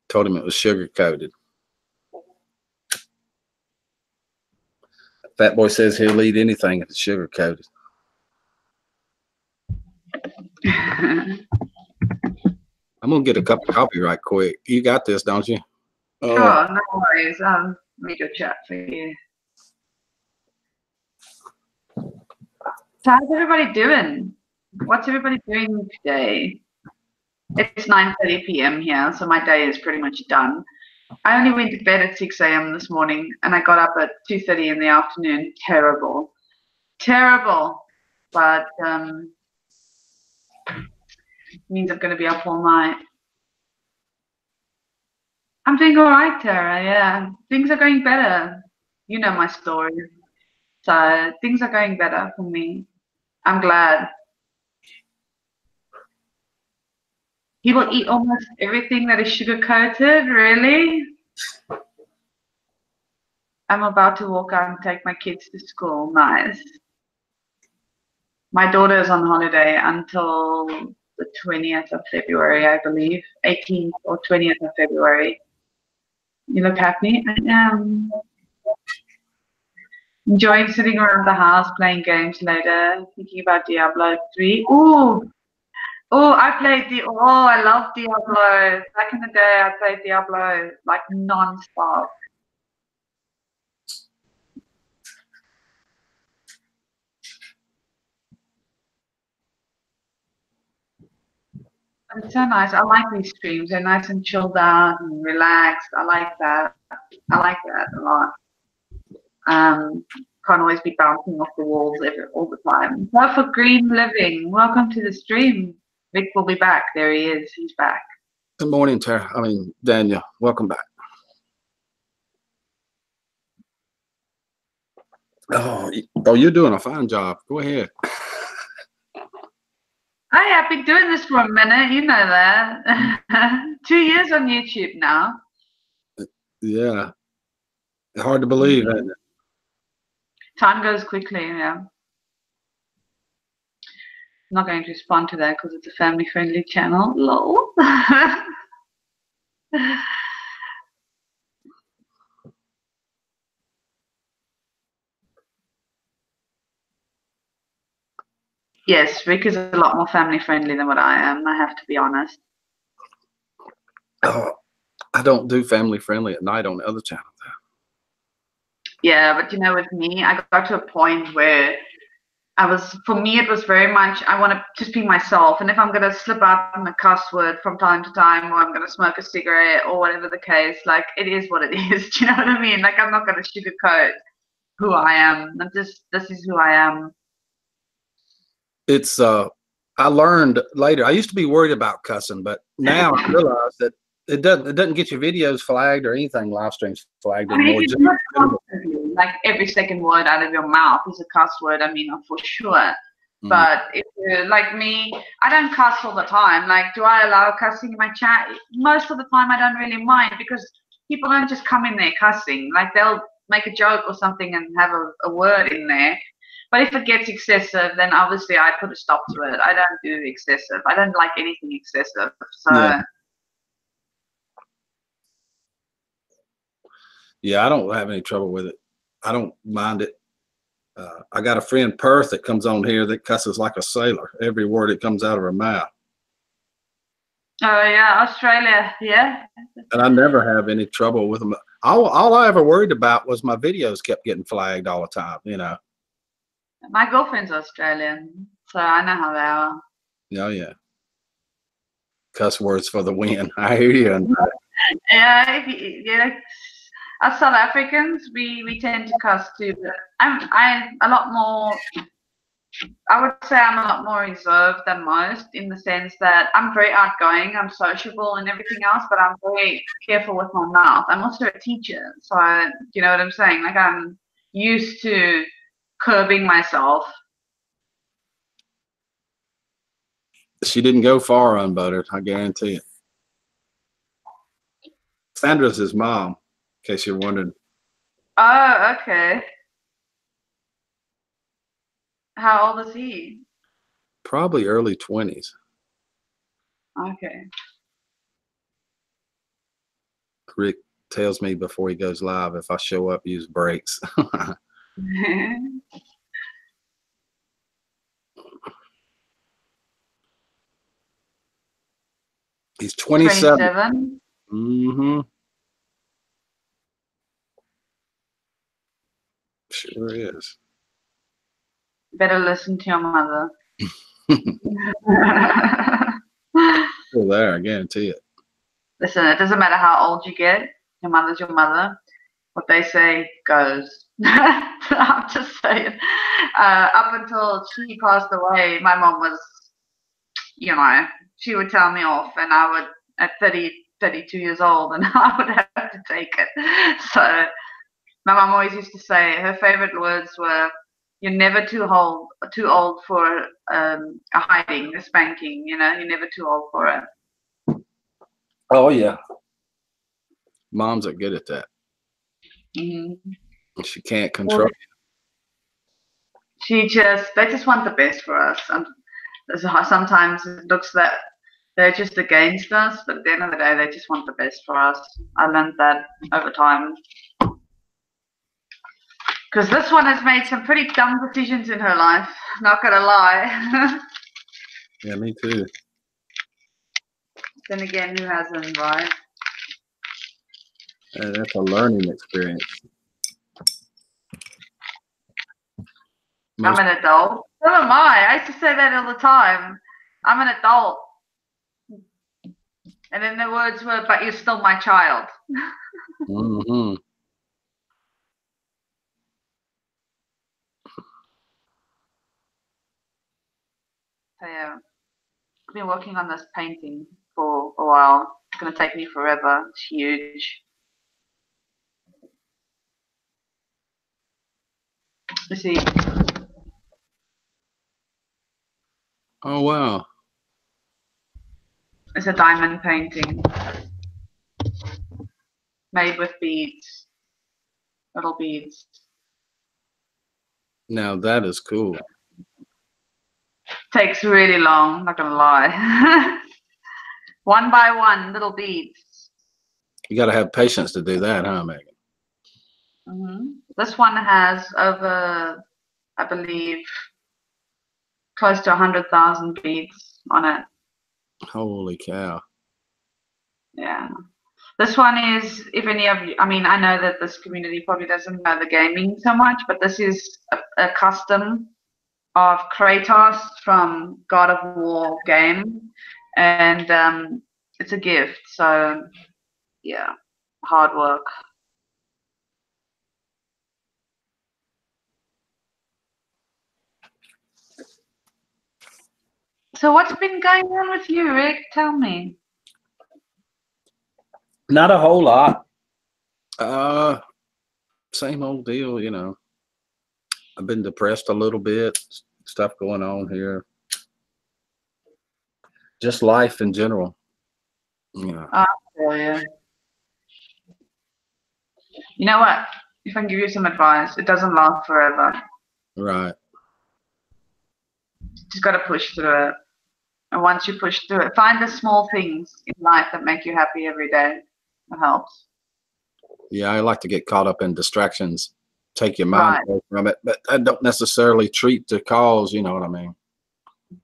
[SPEAKER 1] Told him it was sugar coated. Fat Boy says he'll eat anything if it's sugar coated. I'm gonna get a cup of coffee right quick. You got this, don't you?
[SPEAKER 4] Oh, no worries. Make a chat for you. So how's everybody doing? What's everybody doing today? It's 9:30 p.m. here, so my day is pretty much done. I only went to bed at 6 a.m. this morning, and I got up at 2:30 in the afternoon. Terrible. Terrible. But means I'm going to be up all night. I'm doing all right, Tara, yeah. Things are going better. You know my story. So things are going better for me. I'm glad. He will eat almost everything that is sugar-coated, really? I'm about to walk out and take my kids to school. Nice. My daughter is on holiday until the 20th of February, I believe. 18th or 20th of February. You look happy? I am. Enjoying sitting around the house, playing games later, thinking about Diablo 3. Ooh! Oh, I love Diablo. Back in the day, I played Diablo like non-stop. It's so nice. I like these streams. They're nice and chilled out and relaxed. I like that. I like that a lot. Can't always be bouncing off the walls all the time. So for Green Living, welcome to the stream. Vic will be back. There he is. He's back.
[SPEAKER 1] Good morning, Daniel. Welcome back. Oh, you're doing a fine job. Go ahead.
[SPEAKER 4] I've been doing this for a minute. You know that. 2 years on YouTube now.
[SPEAKER 1] Yeah. Hard to believe, isn't it?
[SPEAKER 4] Time goes quickly, yeah. I'm not going to respond to that because it's a family-friendly channel. Lol. Yes, Rick is a lot more family-friendly than what I am, I have to be honest.
[SPEAKER 1] Oh, I don't do family-friendly at night on the other channel.
[SPEAKER 4] Yeah, but you know, with me, I got to a point where for me, it was very much, I want to just be myself. And if I'm going to slip out on a cuss word from time to time, or I'm going to smoke a cigarette or whatever the case, like, it is what it is. Do you know what I mean? Like, I'm not going to sugarcoat who I am. This is who I am.
[SPEAKER 1] It's, I learned later, I used to be worried about cussing, but now I realize that it doesn't get your videos flagged or anything, live streams flagged anymore.
[SPEAKER 4] I mean, if you constantly, like every second word out of your mouth is a cuss word, I mean, for sure. But if you're like me, I don't cuss all the time. Like, do I allow cussing in my chat? Most of the time, I don't really mind because people don't just come in there cussing. Like, they'll make a joke or something and have a word in there. But if it gets excessive, then obviously I put a stop to it. I don't do excessive. I don't like anything excessive. So.
[SPEAKER 1] Yeah. Yeah, I don't have any trouble with it. I don't mind it. I got a friend, Perth, that comes on here that cusses like a sailor. Every word that comes out of her mouth.
[SPEAKER 4] Oh, yeah, Australia, yeah.
[SPEAKER 1] And I never have any trouble with them. All I ever worried about was my videos kept getting flagged all the time, you know.
[SPEAKER 4] My girlfriend's Australian, so I know how they are.
[SPEAKER 1] Oh, yeah. Cuss words for the win. I hear you.
[SPEAKER 4] Yeah. As South Africans, we tend to cuss too, but I would say I'm a lot more reserved than most, in the sense that I'm very outgoing, I'm sociable and everything else, but I'm very careful with my mouth. I'm also a teacher, so you know what I'm saying? Like, I'm used to curbing myself.
[SPEAKER 1] She didn't go far unbuttered, I guarantee it. Sandra's his mom, in case you're wondering.
[SPEAKER 4] Oh, okay. How old is he?
[SPEAKER 1] Probably early 20s.
[SPEAKER 4] Okay.
[SPEAKER 1] Rick tells me before he goes live if I show up, use brakes. He's 27.
[SPEAKER 4] 27.
[SPEAKER 1] Mm-hmm. Sure is.
[SPEAKER 4] Better listen to your mother.
[SPEAKER 1] Still there, I guarantee it.
[SPEAKER 4] Listen, it doesn't matter how old you get. Your mother's your mother. What they say goes. I'm just saying. Up until she passed away, my mom was, you know, she would tell me off, and I would, at 32 years old, and I would have to take it. So my mom always used to say her favorite words were, "You're never too old for a hiding, a spanking. You know, you're never too old for it."
[SPEAKER 1] Oh, yeah. Moms are good at that.
[SPEAKER 4] Mm-hmm.
[SPEAKER 1] She can't control.
[SPEAKER 4] They just want the best for us. And sometimes it looks that they're just against us, but at the end of the day, they just want the best for us. I learned that over time. Because this one has made some pretty dumb decisions in her life, not gonna lie.
[SPEAKER 1] Yeah, me too.
[SPEAKER 4] Then again, who hasn't, right?
[SPEAKER 1] That's a learning experience.
[SPEAKER 4] I'm an adult. So am I. I used to say that all the time. I'm an adult. And then the words were, "But you're still my child."
[SPEAKER 1] Mm-hmm.
[SPEAKER 4] So yeah, I've been working on this painting for a while. It's gonna take me forever. It's huge. Let's see.
[SPEAKER 1] Oh, wow.
[SPEAKER 4] It's a diamond painting made with beads, little beads.
[SPEAKER 1] Now that is cool.
[SPEAKER 4] Takes really long, not gonna lie. One by one, little beads.
[SPEAKER 1] You got to have patience to do that, huh, Megan?
[SPEAKER 4] Mm-hmm. This one has over, I believe, close to 100,000 beads on it.
[SPEAKER 1] Holy cow.
[SPEAKER 4] Yeah. This one is, if any of you, I mean, I know that this community probably doesn't know the gaming so much, but this is a custom of Kratos from God of War game, and it's a gift. So, yeah, hard work. So, what's been going on with you, Rick? Tell me.
[SPEAKER 1] Not a whole lot. Same old deal, you know. I've been depressed a little bit. Stuff going on here. Just life in general. Yeah.
[SPEAKER 4] I feel you. You know what? If I can give you some advice, it doesn't last forever.
[SPEAKER 1] Right.
[SPEAKER 4] Just got to push through it. And once you push through it, find the small things in life that make you happy every day. It helps.
[SPEAKER 1] Yeah, I like to get caught up in distractions, take your mind away from it, but I don't necessarily treat the cause, you know what I mean?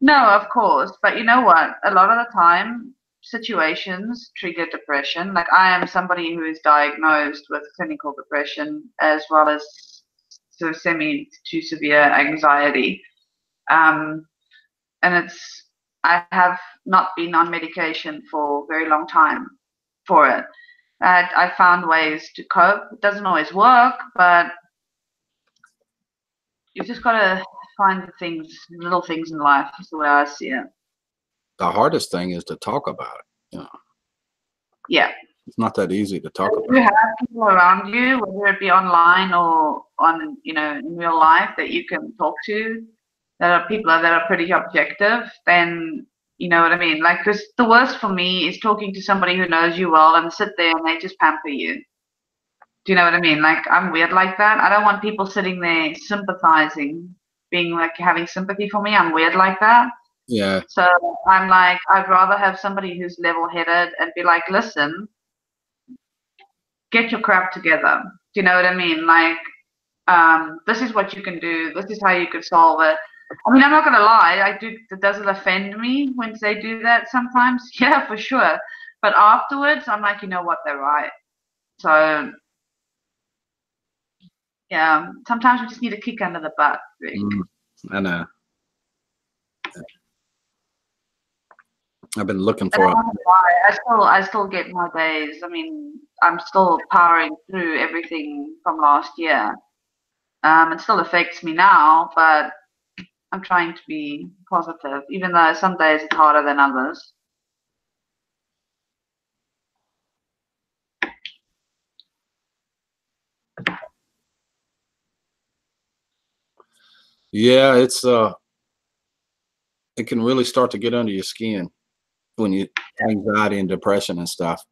[SPEAKER 4] No, of course. But you know what? A lot of the time, situations trigger depression. Like I am somebody who is diagnosed with clinical depression as well as sort of semi to severe anxiety. And I have not been on medication for a very long time for it. I found ways to cope. It doesn't always work, but you've just got to find the things, little things in life. Is the way I see it.
[SPEAKER 1] The hardest thing is to talk about it. You know?
[SPEAKER 4] Yeah.
[SPEAKER 1] It's not that easy to talk about.
[SPEAKER 4] You have people around you, whether it be online or on, in real life, that you can talk to, that are people that are pretty objective, then you know what I mean? Like, because the worst for me is talking to somebody who knows you well and sit there and they just pamper you. Do you know what I mean? Like, I'm weird like that. I don't want people sitting there sympathizing, being like having sympathy for me. I'm weird like that.
[SPEAKER 1] Yeah.
[SPEAKER 4] So I'm like, I'd rather have somebody who's level-headed and be like, listen, get your crap together. Do you know what I mean? Like, this is what you can do. This is how you could solve it. I mean, I'm not gonna lie. Does it offend me when they do that sometimes? Yeah, for sure. But afterwards, I'm like, you know what? They're right. So yeah, sometimes we just need a kick under the butt.
[SPEAKER 1] I know. I've been looking for.
[SPEAKER 4] I still get my days. I mean, I'm still powering through everything from last year. It still affects me now, but I'm trying to be positive, even though some days it's harder than others.
[SPEAKER 1] Yeah, it's it can really start to get under your skin when you anxiety and depression and stuff.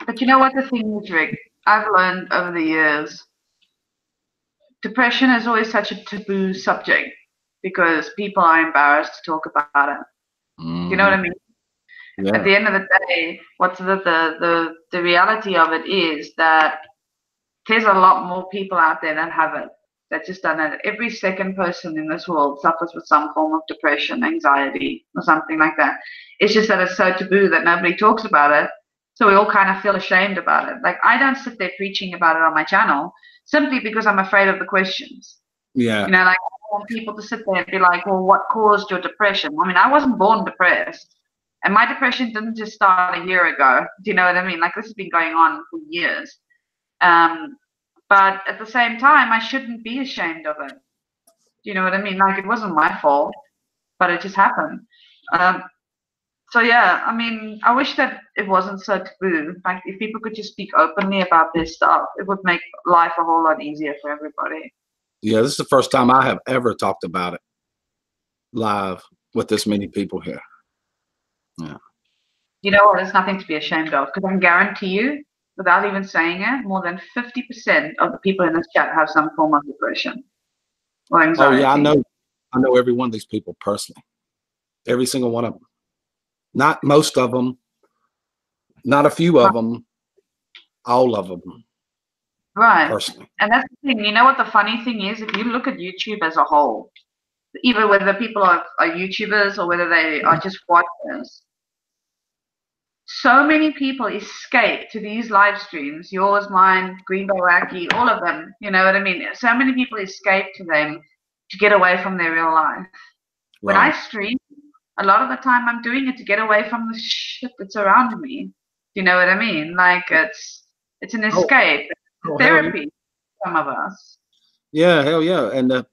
[SPEAKER 4] But you know what the thing is, Rick? I've learned over the years, depression is always such a taboo subject because people are embarrassed to talk about it. You know what I mean?
[SPEAKER 1] Yeah.
[SPEAKER 4] At the end of the day, what's the reality of it is that there's a lot more people out there that have it. That just don't know that every second person in this world suffers with some form of depression, anxiety, or something like that. It's just that it's so taboo that nobody talks about it. So we all kind of feel ashamed about it. Like, I don't sit there preaching about it on my channel simply because I'm afraid of the questions.
[SPEAKER 1] Yeah.
[SPEAKER 4] You know, like, I want people to sit there and be like, well, what caused your depression? I mean, I wasn't born depressed. And my depression didn't just start a year ago. Do you know what I mean? Like, this has been going on for years. But at the same time, I shouldn't be ashamed of it. Do you know what I mean? Like, it wasn't my fault, but it just happened. So yeah, I mean, I wish that it wasn't so taboo. Like, if people could just speak openly about this stuff, it would make life a whole lot easier for everybody.
[SPEAKER 1] Yeah, this is the first time I have ever talked about it live with this many people here. Yeah.
[SPEAKER 4] You know what? There's nothing to be ashamed of, because I can guarantee you, without even saying it, more than 50% of the people in this chat have some form of depression or anxiety.
[SPEAKER 1] Oh yeah, I know every one of these people personally. Every single one of them. Not most of them, not a few of them, all of them.
[SPEAKER 4] Right.
[SPEAKER 1] Personally.
[SPEAKER 4] And that's the thing. You know what the funny thing is? If you look at YouTube as a whole, even whether people are YouTubers or whether they are just watchers, so many people escape to these live streams, yours, mine, Greenbow Wacky, all of them, you know what I mean? So many people escape to them to get away from their real life. When I stream, a lot of the time I'm doing it to get away from the shit that's around me. You know what I mean? Like, it's an escape. It's therapy for some of us.
[SPEAKER 1] Yeah, hell yeah. And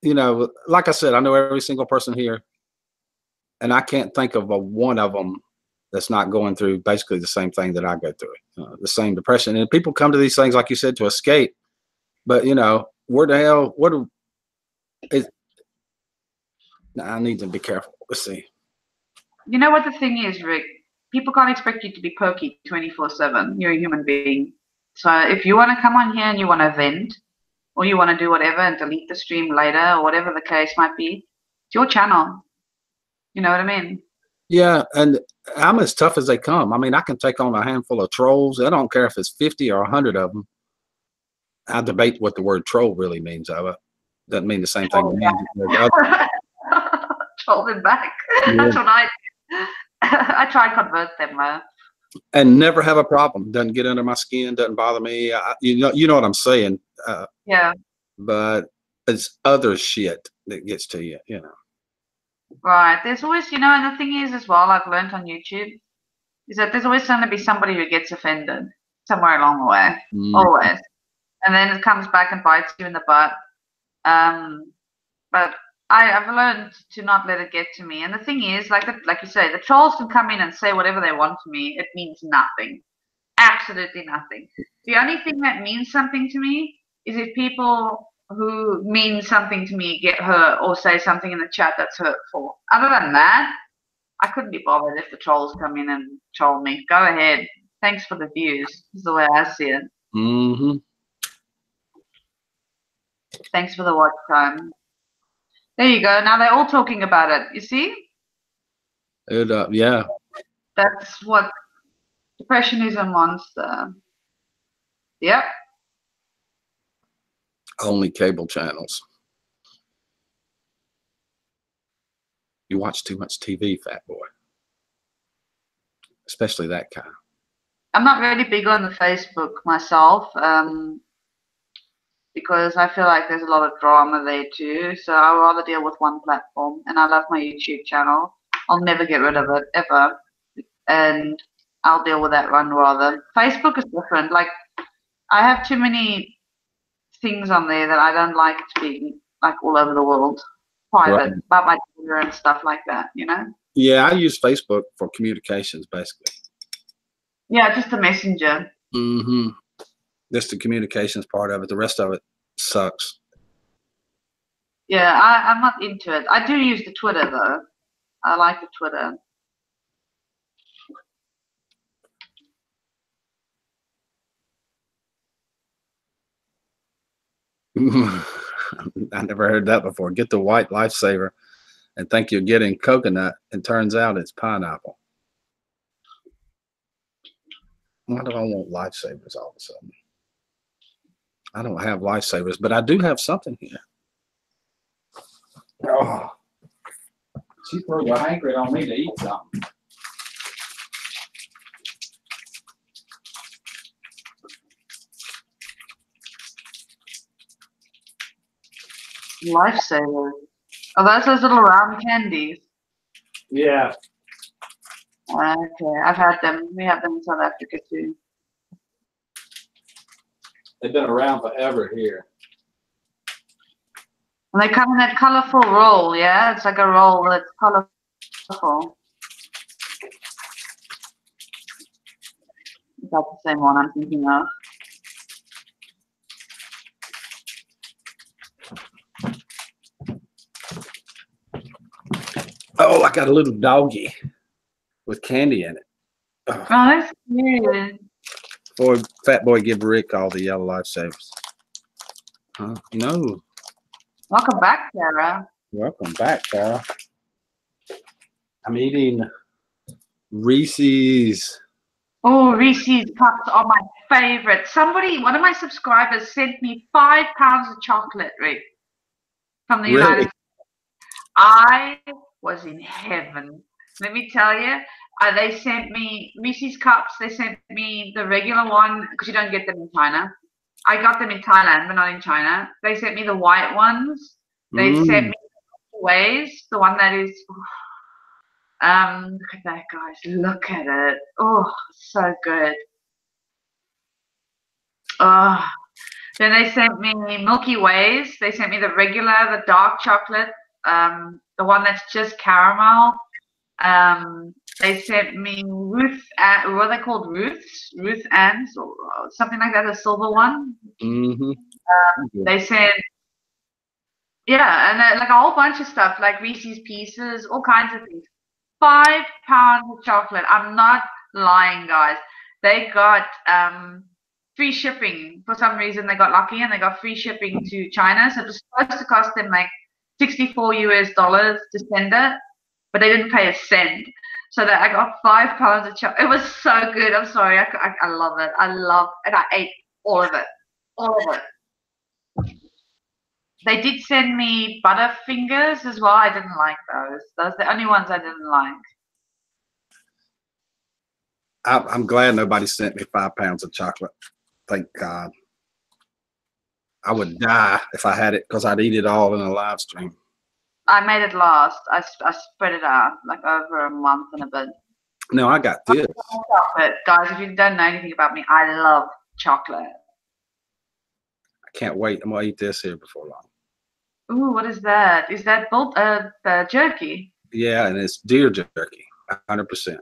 [SPEAKER 1] you know, like I said, I know every single person here, and I can't think of one of them that's not going through basically the same thing that I go through, the same depression. And people come to these things, like you said, to escape. But you know, where the hell? I need to be careful. Let's see.
[SPEAKER 4] You know what the thing is, Rick? People can't expect you to be perky 24/7. You're a human being. So if you want to come on here and you want to vent, or you want to do whatever and delete the stream later, or whatever the case might be, it's your channel. You know what I mean? Yeah,
[SPEAKER 1] and I'm as tough as they come. I mean, I can take on a handful of trolls. I don't care if it's 50 or 100 of them. I debate what the word troll really means. It doesn't mean the same thing to me.
[SPEAKER 4] Troll them back. Yeah. That's what I try and convert them, man.
[SPEAKER 1] And never have a problem. Doesn't get under my skin. Doesn't bother me. You know what I'm saying.
[SPEAKER 4] Yeah.
[SPEAKER 1] But it's other shit that gets to you. You know.
[SPEAKER 4] Right. There's always, you know, and the thing is as well, I've learned on YouTube, is that there's always going to be somebody who gets offended somewhere along the way. Always. And then it comes back and bites you in the butt. But I've learned to not let it get to me. And the thing is, like you say, the trolls can come in and say whatever they want to me. It means nothing. Absolutely nothing. The only thing that means something to me is if people who mean something to me get hurt or say something in the chat that's hurtful. Other than that, I couldn't be bothered if the trolls come in and troll me. Go ahead. Thanks for the views. Is the way I see it.
[SPEAKER 1] Mm-hmm.
[SPEAKER 4] Thanks for the watch time. There you go. Now they're all talking about it. You see?
[SPEAKER 1] Yeah.
[SPEAKER 4] That's what depression is a monster. Yep.
[SPEAKER 1] Only cable channels. You watch too much TV, fat boy. Especially that kind.
[SPEAKER 4] I'm not really big on the Facebook myself, because I feel like there's a lot of drama there too. So I'd rather deal with one platform. And I love my YouTube channel. I'll never get rid of it, ever. And I'll deal with that one rather. Facebook is different. Like, I have too many things on there that I don't like to be like all over the world, private,
[SPEAKER 1] Right.
[SPEAKER 4] about my Twitter and stuff like that, you know?
[SPEAKER 1] Yeah, I use Facebook for communications, basically.
[SPEAKER 4] Yeah, just a messenger.
[SPEAKER 1] Mm-hmm. Just the communications part of it. The rest of it sucks.
[SPEAKER 4] Yeah, I'm not into it. I do use the Twitter though. I like the Twitter.
[SPEAKER 1] I never heard that before. Get the white lifesaver and think you're getting coconut, and turns out it's pineapple. Why do I want lifesavers all of a sudden? I don't have lifesavers, but I do have something here. Oh, she threw a hankering on me to eat something.
[SPEAKER 4] Lifesaver. Oh, that's those little round candies.
[SPEAKER 1] Yeah.
[SPEAKER 4] Okay, I've had them. We have them in South Africa too.
[SPEAKER 1] They've been around forever here.
[SPEAKER 4] And they come in that colorful roll, yeah? It's like a roll that's colorful. Is that the same one I'm thinking of?
[SPEAKER 1] Oh, I got a little doggy with candy in it.
[SPEAKER 4] Oh, that's cute.
[SPEAKER 1] Boy, fat boy, give Rick all the yellow lifesavers. Huh? No.
[SPEAKER 4] Welcome back, Sarah.
[SPEAKER 1] Welcome back, Sarah. I'm eating Reese's.
[SPEAKER 4] Oh, Reese's cups are my favorite. One of my subscribers sent me 5 pounds of chocolate, Rick, from the United States. I was in heaven. Let me tell you, they sent me Reese's cups. They sent me the regular one because you don't get them in China. I got them in Thailand, but not in China. They sent me the white ones. They sent me the ways, the one that is. Look at that, guys. Look at it. Oh, so good. Oh. Then they sent me Milky Ways. They sent me the regular, the dark chocolate, the one that's just caramel. They sent me what are they called? Ruth Ann's or something like that, a silver one.
[SPEAKER 1] Mm-hmm.
[SPEAKER 4] They sent, yeah, and like a whole bunch of stuff, like Reese's Pieces, all kinds of things. 5 pounds of chocolate. I'm not lying, guys. They got free shipping. For some reason, they got lucky and they got free shipping to China. So it was supposed to cost them like $64 to send it, but they didn't pay a cent. So that I got 5 pounds of chocolate. It was so good. I'm sorry. I love it. And I ate all of it. All of it. They did send me Butterfingers as well. I didn't like those. Those are the only ones I didn't like.
[SPEAKER 1] I'm glad nobody sent me 5 pounds of chocolate. Thank God. I would die if I had it because I'd eat it all in a live stream.
[SPEAKER 4] I made it last. I spread it out like over a month and a bit.
[SPEAKER 1] No, I got this.
[SPEAKER 4] Chocolate. Guys, if you don't know anything about me, I love chocolate.
[SPEAKER 1] I can't wait. I'm going to eat this here before long.
[SPEAKER 4] Ooh, what is that? Is that jerky?
[SPEAKER 1] Yeah, and it's deer jerky, 100%.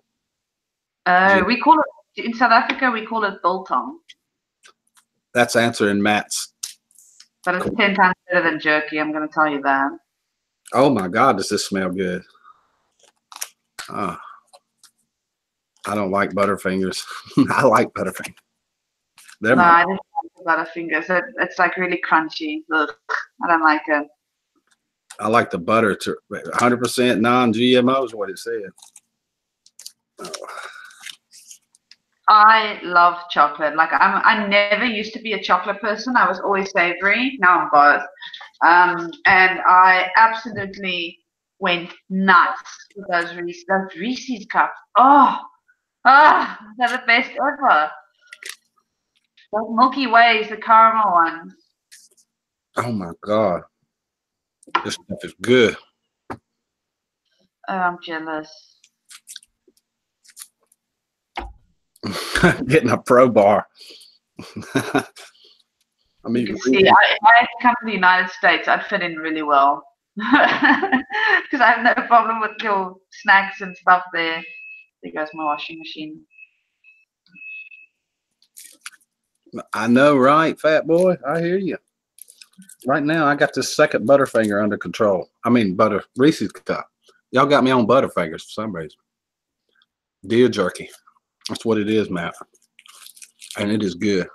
[SPEAKER 4] We call it, in South Africa, we call it biltong.
[SPEAKER 1] That's answering Matt's.
[SPEAKER 4] But it's 10 times better than jerky, I'm going to tell you that.
[SPEAKER 1] Oh my God, does this smell good? Oh. I don't like Butterfingers. I like Butterfingers.
[SPEAKER 4] No, I just like Butterfingers. It's like really crunchy. Ugh, I don't like it.
[SPEAKER 1] I like the butter to 100% non-GMO is what it said. Oh.
[SPEAKER 4] I love chocolate. Like I never used to be a chocolate person. I was always savory. Now I'm both. And I absolutely went nuts with those Reese's cups. Oh, they're the best ever. Those Milky Ways, the caramel ones.
[SPEAKER 1] Oh my God. This stuff is good.
[SPEAKER 4] Oh, I'm jealous.
[SPEAKER 1] Getting a pro bar. I mean,
[SPEAKER 4] you can see, if I had to come to the United States, I'd fit in really well. Because I have no problem with your snacks and stuff there. There goes my washing machine.
[SPEAKER 1] I know, right, fat boy? I hear you. Right now, I got this second Butterfinger under control. I mean, Reese's cup. Y'all got me on Butterfingers for some reason. Deer jerky. That's what it is, Matt. And it is good.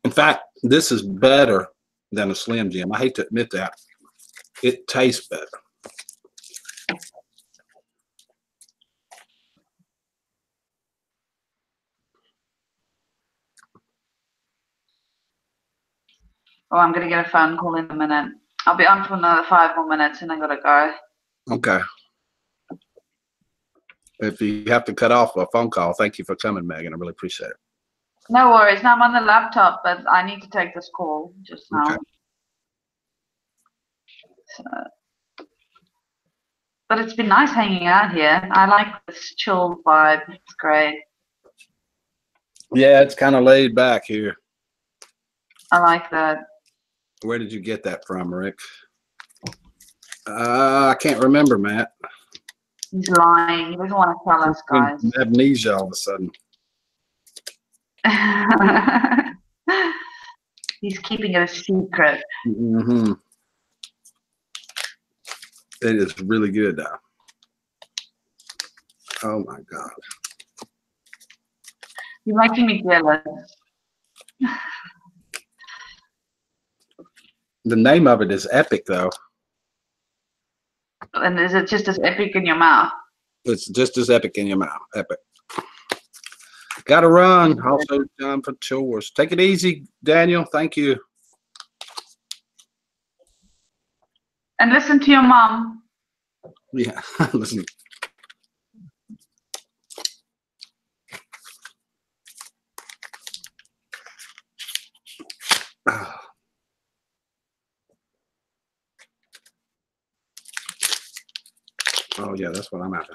[SPEAKER 1] In fact, this is better than a Slim Jim. I hate to admit that. It tastes better.
[SPEAKER 4] Oh, I'm going to get a phone call in a minute. I'll be on for another 5 more minutes and I got to go.
[SPEAKER 1] Okay. If you have to cut off a phone call, thank you for coming, Megan. I really appreciate it.
[SPEAKER 4] No worries. Now I'm on the laptop, but I need to take this call just now.
[SPEAKER 1] Okay.
[SPEAKER 4] So, but it's been nice hanging out here. I like this chill vibe. It's great.
[SPEAKER 1] Yeah, it's kind of laid back here.
[SPEAKER 4] I like that.
[SPEAKER 1] Where did you get that from, Rick? I can't remember, Matt.
[SPEAKER 4] He's lying. He doesn't want to tell us, guys.
[SPEAKER 1] Amnesia all of a sudden.
[SPEAKER 4] He's keeping it a secret.
[SPEAKER 1] Mm-hmm. It is really good, though. Oh, my God.
[SPEAKER 4] You're making me jealous.
[SPEAKER 1] The name of it is Epic, though.
[SPEAKER 4] And is it just as epic in your mouth?
[SPEAKER 1] It's just as epic in your mouth. Epic. Gotta run. Also done for chores. Take it easy, Daniel. Thank you.
[SPEAKER 4] And listen to your mom.
[SPEAKER 1] Yeah, listen. Oh, yeah, that's what I'm after.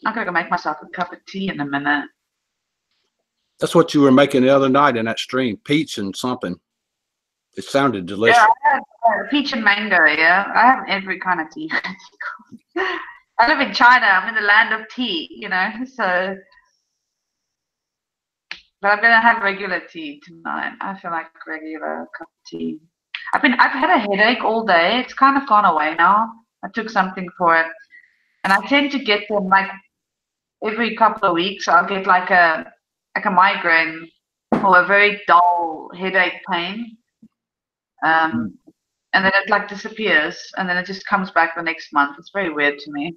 [SPEAKER 4] I'm going to go make myself a cup of tea in a minute.
[SPEAKER 1] That's what you were making the other night in that stream. Peach and something. It sounded delicious.
[SPEAKER 4] Yeah, I had peach and mango, yeah. I have every kind of tea. I live in China. I'm in the land of tea, you know, so. But I'm going to have regular tea tonight. I feel like regular cup of tea. I've had a headache all day. It's kind of gone away now. I took something for it. And I tend to get them like every couple of weeks. I'll get like a migraine or a very dull headache pain. And then it like disappears and then it just comes back the next month. It's very weird to me.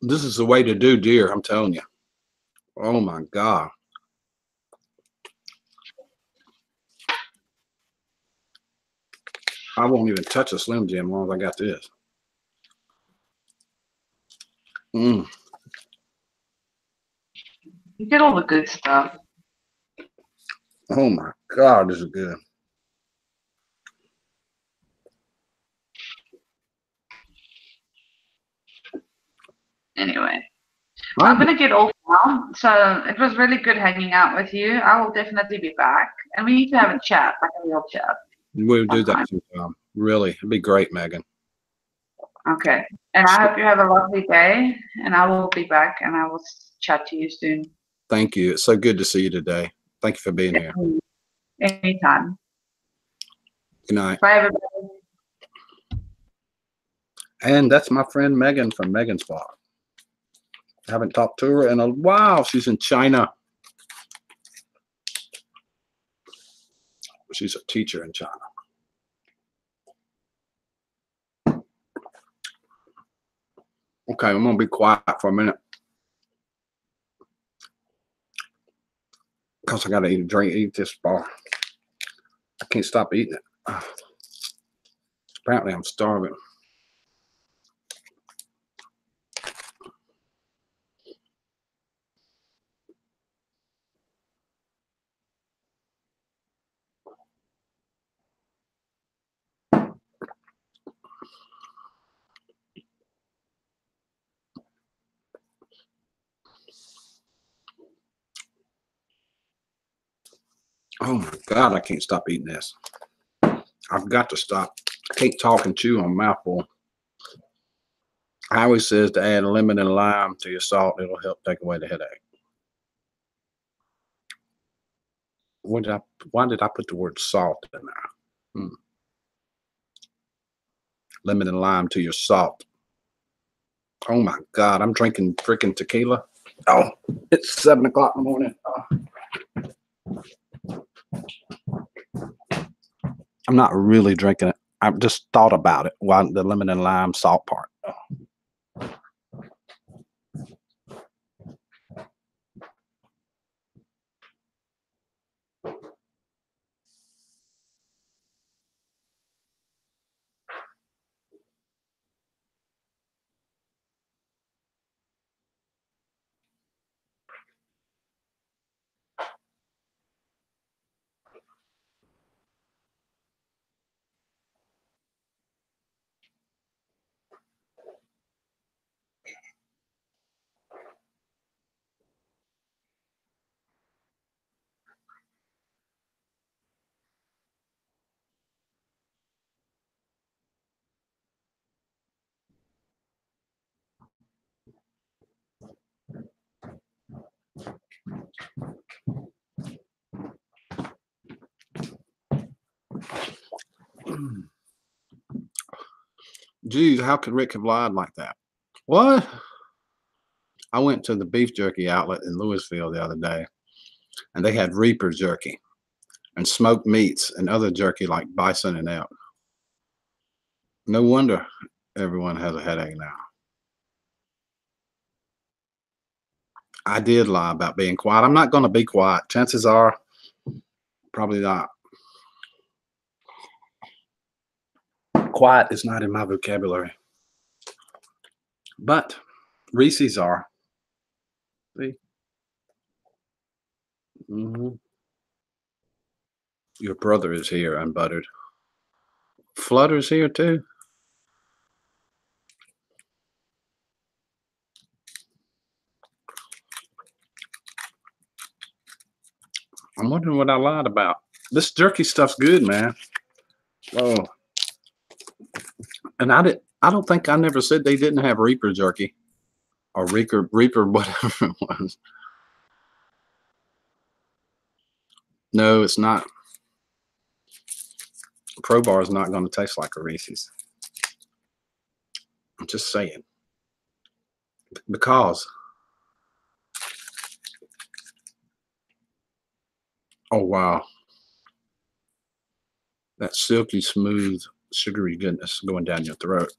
[SPEAKER 1] This is the way to do deer, I'm telling you. Oh my God. I won't even touch a Slim Jim as long as I got this.
[SPEAKER 4] You get all the good stuff.
[SPEAKER 1] Oh my God, this is good.
[SPEAKER 4] Anyway, I'm going to get off now. So it was really good hanging out with you. I will definitely be back. And we need to have a chat, like a real chat.
[SPEAKER 1] We'll do that sometime. Really, it'd be great, Megan.
[SPEAKER 4] Okay. And I hope you have a lovely day. And I will be back and I will chat to you soon.
[SPEAKER 1] Thank you. It's so good to see you today. Thank you for being here.
[SPEAKER 4] Anytime.
[SPEAKER 1] Good night.
[SPEAKER 4] Bye, everybody.
[SPEAKER 1] And that's my friend Megan from Meggyn'S blog. I haven't talked to her in a while. She's in China. She's a teacher in China. Okay, I'm going to be quiet for a minute. Because I got to eat this bar. I can't stop eating it. Apparently, I'm starving. Oh my God, I can't stop eating this. I've got to stop. I can't talk and chew on a mouthful. Howie says to add lemon and lime to your salt. It'll help take away the headache. Why did I put the word salt in there? Lemon and lime to your salt. Oh my God, I'm drinking freaking tequila. Oh, it's 7 o'clock in the morning. I'm not really drinking it. I've just thought about it while the lemon and lime salt part. Geez, how could Rick have lied like that? What? I went to the beef jerky outlet in Louisville the other day, and they had Reaper jerky and smoked meats and other jerky like bison and elk. No wonder everyone has a headache now. I did lie about being quiet. I'm not going to be quiet. Chances are, probably not. Quiet is not in my vocabulary. But Reese's are. See? Your brother is here, unbuttered. Flutter's here too. I'm wondering what I lied about. This jerky stuff's good, man. Oh. And I don't think I never said they didn't have Reaper jerky. Or Reaper, whatever it was. No, it's not. Pro Bar is not going to taste like a Reese's. I'm just saying. Because. Oh, wow. That silky smooth, sugary goodness going down your throat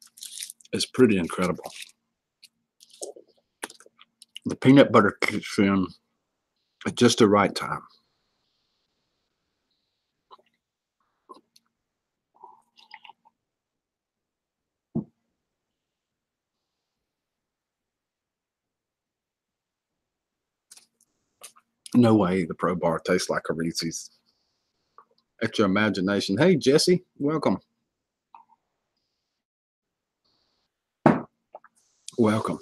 [SPEAKER 1] is pretty incredible. The peanut butter kicks in at just the right time. No way the Pro Bar tastes like a Reese's. It's your imagination. Hey, Jesse, welcome. Welcome.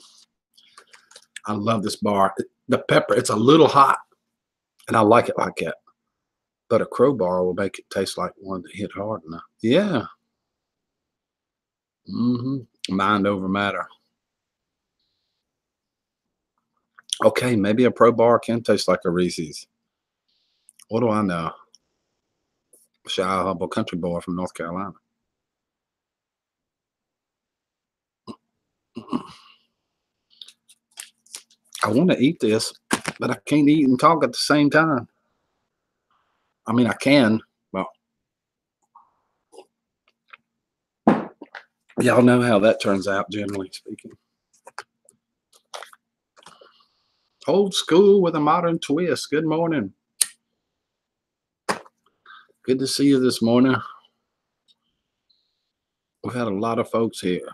[SPEAKER 1] I love this bar. The pepper, it's a little hot, and I like it like that. But a crowbar will make it taste like one that hit hard enough. Yeah. Mind over matter. Okay, maybe a Pro Bar can taste like a Reese's. What do I know? Shy humble country boy from North Carolina. I want to eat this, but I can't eat and talk at the same time. I mean, I can, but y'all know how that turns out, generally speaking. Old school with a modern twist. Good morning. Good to see you this morning. We've had a lot of folks here.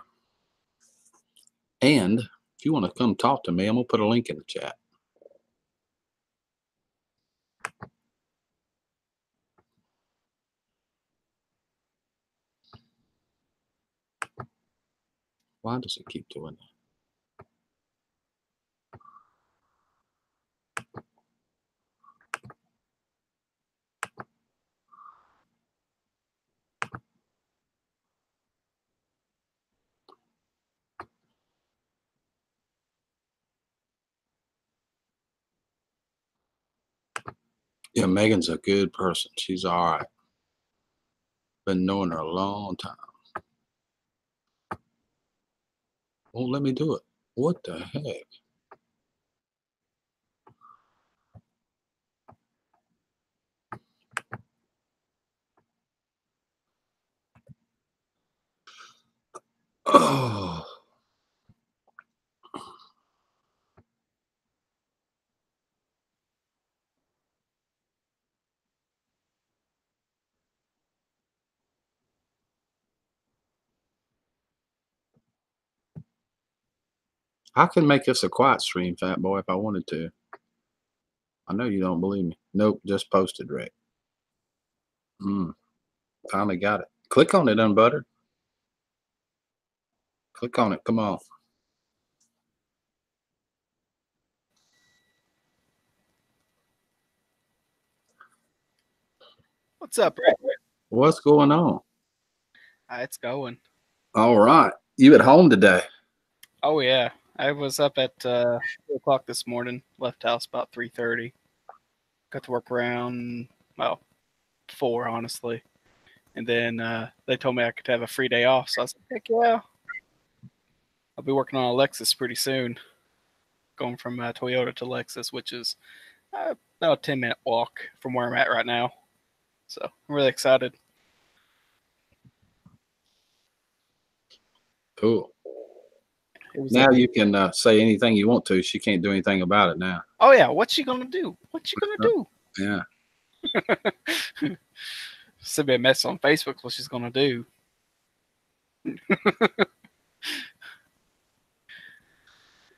[SPEAKER 1] And if you want to come talk to me, I'm going to put a link in the chat. Why does it keep doing that? Yeah, Megan's a good person. She's all right. Been knowing her a long time. Won't let me do it. What the heck? Oh. I can make this a quiet stream, fat boy, if I wanted to. I know you don't believe me. Nope, just posted, Rick. Finally got it. Click on it, Unbuttered. Click on it. Come on.
[SPEAKER 5] What's up, Rick?
[SPEAKER 1] What's going on?
[SPEAKER 5] It's going.
[SPEAKER 1] All right. You at home today?
[SPEAKER 5] Oh, yeah. I was up at 2 o'clock this morning. Left house about 3:30. Got to work around, 4, honestly. And then they told me I could have a free day off. So I was like, heck yeah. I'll be working on a Lexus pretty soon. Going from Toyota to Lexus, which is about a 10-minute walk from where I'm at right now. So I'm really excited.
[SPEAKER 1] Cool. Now you can say anything you want to. She can't do anything about it now.
[SPEAKER 5] Oh, yeah. What's she going to do? What's she going to do?
[SPEAKER 1] Yeah.
[SPEAKER 5] Send me a message on Facebook what she's going to do.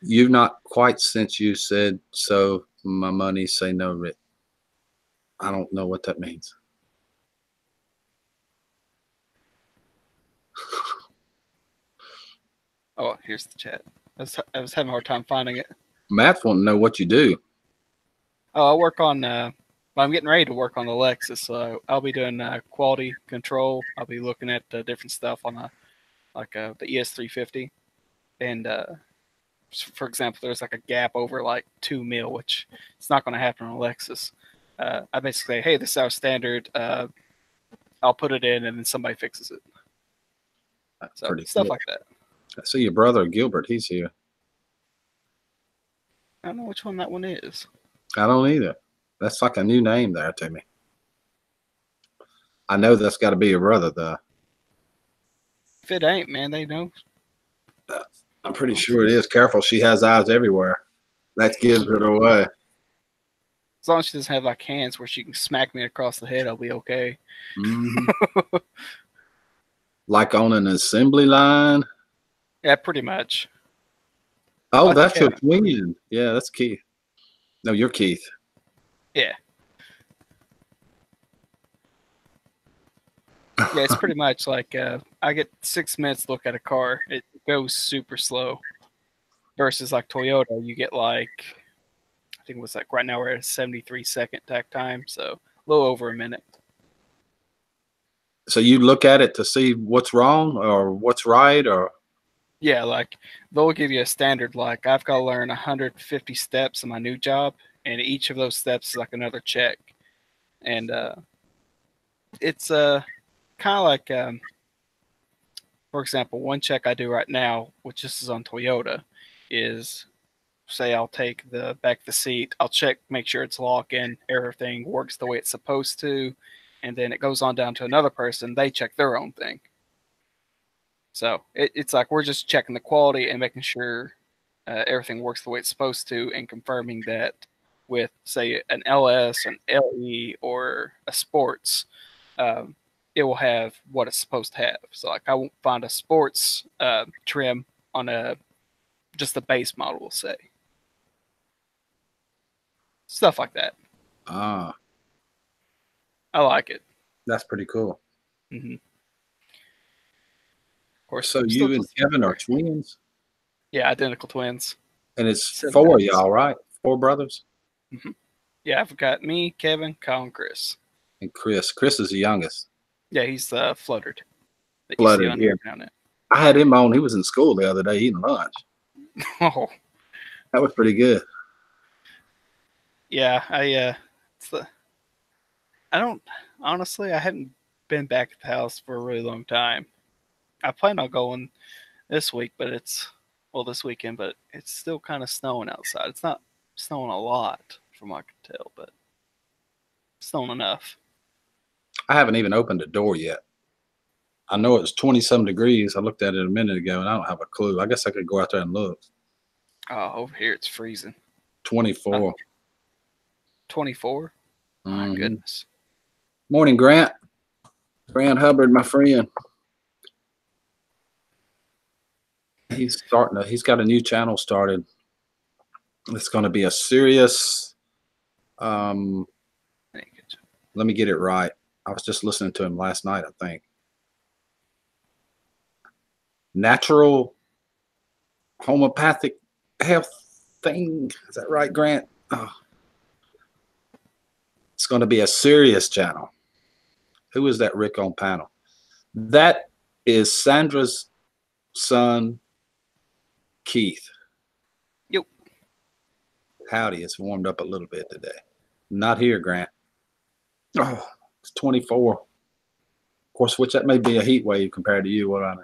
[SPEAKER 1] You've not quite since you said so. My money say no, Rick. I don't know what that means.
[SPEAKER 5] Oh, here's the chat. I was having a hard time finding it.
[SPEAKER 1] Matt's wanting to know what you do.
[SPEAKER 5] Oh, I work on. I'm getting ready to work on the Lexus. So I'll be doing quality control. I'll be looking at different stuff on the ES350, and for example, there's like a gap over like 2 mil, which it's not going to happen on a Lexus. I basically say, hey, this is our standard. I'll put it in, and then somebody fixes it. So
[SPEAKER 1] Pretty
[SPEAKER 5] stuff
[SPEAKER 1] cool.
[SPEAKER 5] like that.
[SPEAKER 1] I see your brother Gilbert. He's here.
[SPEAKER 5] I don't know which one that one is.
[SPEAKER 1] I don't either. That's like a new name there to me. I know that's got to be your brother, though.
[SPEAKER 5] If it ain't, man, they know.
[SPEAKER 1] I'm pretty sure it is. Careful, she has eyes everywhere. That gives it away.
[SPEAKER 5] As long as she doesn't have like hands where she can smack me across the head, I'll be okay.
[SPEAKER 1] Mm-hmm. Like on an assembly line?
[SPEAKER 5] Yeah, pretty much.
[SPEAKER 1] Oh,
[SPEAKER 5] Like
[SPEAKER 1] that's your
[SPEAKER 5] Kevin.
[SPEAKER 1] twin. Yeah, that's Keith. No, you're Keith.
[SPEAKER 5] Yeah. Yeah, it's pretty much like I get 6 minutes to look at a car. It goes super slow. Versus like Toyota, you get like, I think it was like right now we're at a 73-second takt time, so a little over a minute.
[SPEAKER 1] So you look at it to see what's wrong or what's right, or?
[SPEAKER 5] Yeah, like they'll give you a standard, like I've got to learn 150 steps in my new job, and each of those steps is like another check. And it's kind of like, for example, one check I do right now, which this is on Toyota, is say I'll take the back of the seat, I'll check, make sure it's locking, everything works the way it's supposed to, and then it goes on down to another person. They check their own thing. So it's like we're just checking the quality and making sure everything works the way it's supposed to, and confirming that with, say, an LS, an LE, or a Sports, it will have what it's supposed to have. So, like, I won't find a Sports trim on just the base model, we'll say. Stuff like that.
[SPEAKER 1] Ah,
[SPEAKER 5] I like it.
[SPEAKER 1] that's pretty cool.
[SPEAKER 5] Mm-hmm. Of course.
[SPEAKER 1] So you and Kevin are twins?
[SPEAKER 5] Yeah, identical twins.
[SPEAKER 1] And it's 4 of y'all, right? 4 brothers?
[SPEAKER 5] Mm-hmm. Yeah, I've got me, Kevin, Kyle, and Chris.
[SPEAKER 1] And Chris. Chris is the youngest.
[SPEAKER 5] Yeah, he's fluttered.
[SPEAKER 1] Fluttered, yeah. I had him on. He was in school the other day eating lunch.
[SPEAKER 5] Oh.
[SPEAKER 1] That was pretty good.
[SPEAKER 5] Yeah, I haven't been back at the house for a really long time. I plan on going this week, but this weekend, but it's still kind of snowing outside. It's not snowing a lot from what I can tell, but it's snowing enough.
[SPEAKER 1] I haven't even opened the door yet. I know it's 20-some degrees. I looked at it a minute ago, and I don't have a clue. I guess I could go out there and look.
[SPEAKER 5] Oh, over here it's freezing.
[SPEAKER 1] 24.
[SPEAKER 5] 24? My goodness.
[SPEAKER 1] Morning, Grant. Grant Hubbard, my friend. He's got a new channel started. It's going to be a serious, let me get it right. I was just listening to him last night, I think. Natural homeopathic health thing. Is that right, Grant? Oh. It's going to be a serious channel. Who is that Rick on panel? That is Sandra's son, Keith.
[SPEAKER 5] Yep.
[SPEAKER 1] Howdy, it's warmed up a little bit today. Not here, Grant. Oh, it's 24. Of course, which that may be a heat wave compared to you. What I know.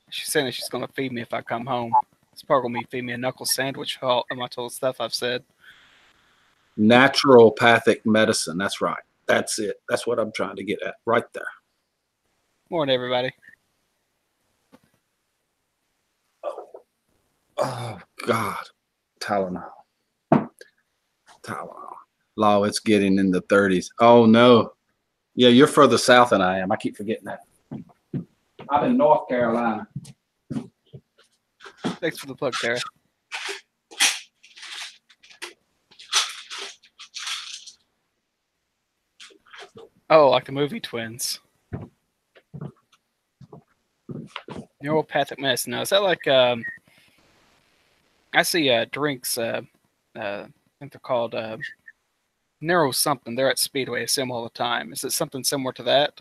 [SPEAKER 5] She's saying that she's going to feed me if I come home. It's probably going to be feed me a knuckle sandwich for all my total stuff I've said.
[SPEAKER 1] Naturopathic medicine. That's right. That's it. That's what I'm trying to get at right there.
[SPEAKER 5] Morning, everybody.
[SPEAKER 1] Oh, God. Tylenol. Law, it's getting in the 30s. Oh, no. Yeah, you're further south than I am. I keep forgetting that. I'm in North Carolina.
[SPEAKER 5] Thanks for the plug, Tara. Oh, like the movie Twins. Neuropathic medicine. Now, is that like I see drinks? I think they're called Neuro something. They're at Speedway. I see them all the time. Is it something similar to that?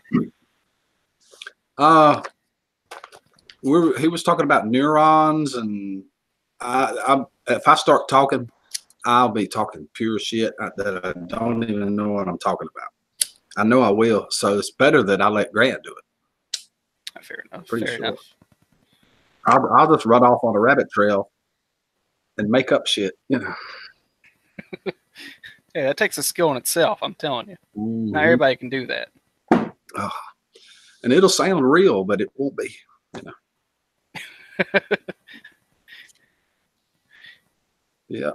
[SPEAKER 1] He was talking about neurons, and if I start talking, I'll be talking pure shit that I don't even know what I'm talking about. I know I will, so it's better that I let Grant do it.
[SPEAKER 5] Fair enough.
[SPEAKER 1] Fair enough. I'll just run off on a rabbit trail and make up shit, you know.
[SPEAKER 5] Yeah, that takes a skill in itself. I'm telling you.
[SPEAKER 1] Mm-hmm.
[SPEAKER 5] Not everybody can do that.
[SPEAKER 1] Oh, and it'll sound real, but it won't be, you know. Yeah.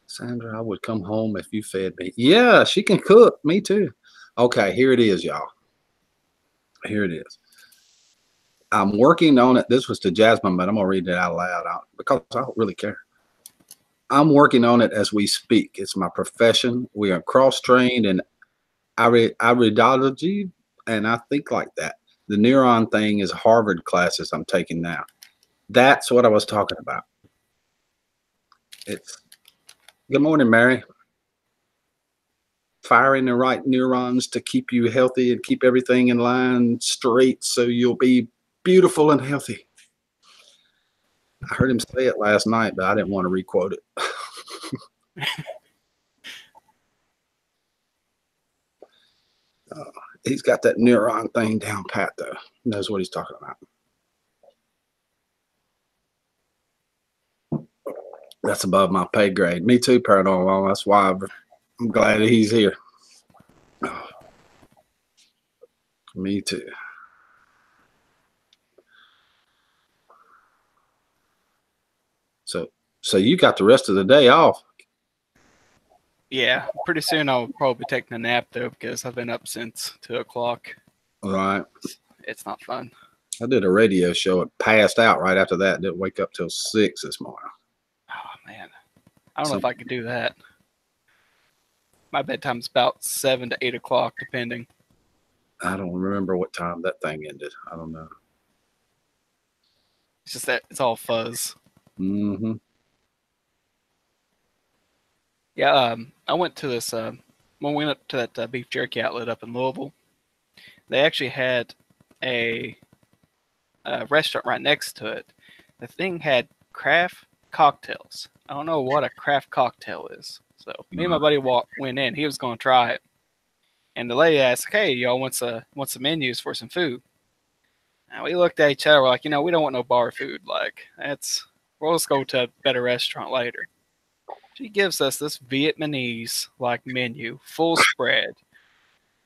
[SPEAKER 1] Sandra, I would come home if you fed me. Yeah, she can cook. Me too. Okay, here it is, y'all. Here it is. I'm working on it. This was to Jasmine, but I'm going to read it out loud because I don't really care. I'm working on it as we speak. It's my profession. We are cross-trained in iridology, and I think like that. The neuron thing is Harvard classes I'm taking now. That's what I was talking about. It's good morning, Mary. Firing the right neurons to keep you healthy and keep everything in line straight so you'll be beautiful and healthy. I heard him say it last night, but I didn't want to requote it. He's got that neuron thing down pat, though. He knows what he's talking about. That's above my pay grade. Me too, Paranormal. That's why I'm glad that he's here. Oh, me too. So you got the rest of the day off.
[SPEAKER 5] Yeah, pretty soon I'll probably be taking a nap though because I've been up since 2 o'clock.
[SPEAKER 1] All right.
[SPEAKER 5] It's not fun.
[SPEAKER 1] I did a radio show. It passed out right after that. Didn't wake up till 6 this morning.
[SPEAKER 5] Oh man, I don't know if I could do that. My bedtime's about 7 to 8 o'clock, depending.
[SPEAKER 1] I don't remember what time that thing ended. I don't know.
[SPEAKER 5] It's just that it's all fuzz.
[SPEAKER 1] Mm-hmm.
[SPEAKER 5] Yeah, I went to this when we went up to that beef jerky outlet up in Louisville. They actually had a restaurant right next to it. The thing had craft cocktails. I don't know what a craft cocktail is. So me and my buddy went in. He was going to try it, and the lady asked, "Hey, y'all want some menus for some food?" And we looked at each other. We're like, we don't want no bar food. Like we'll just go to a better restaurant later. She gives us this Vietnamese like menu, full spread.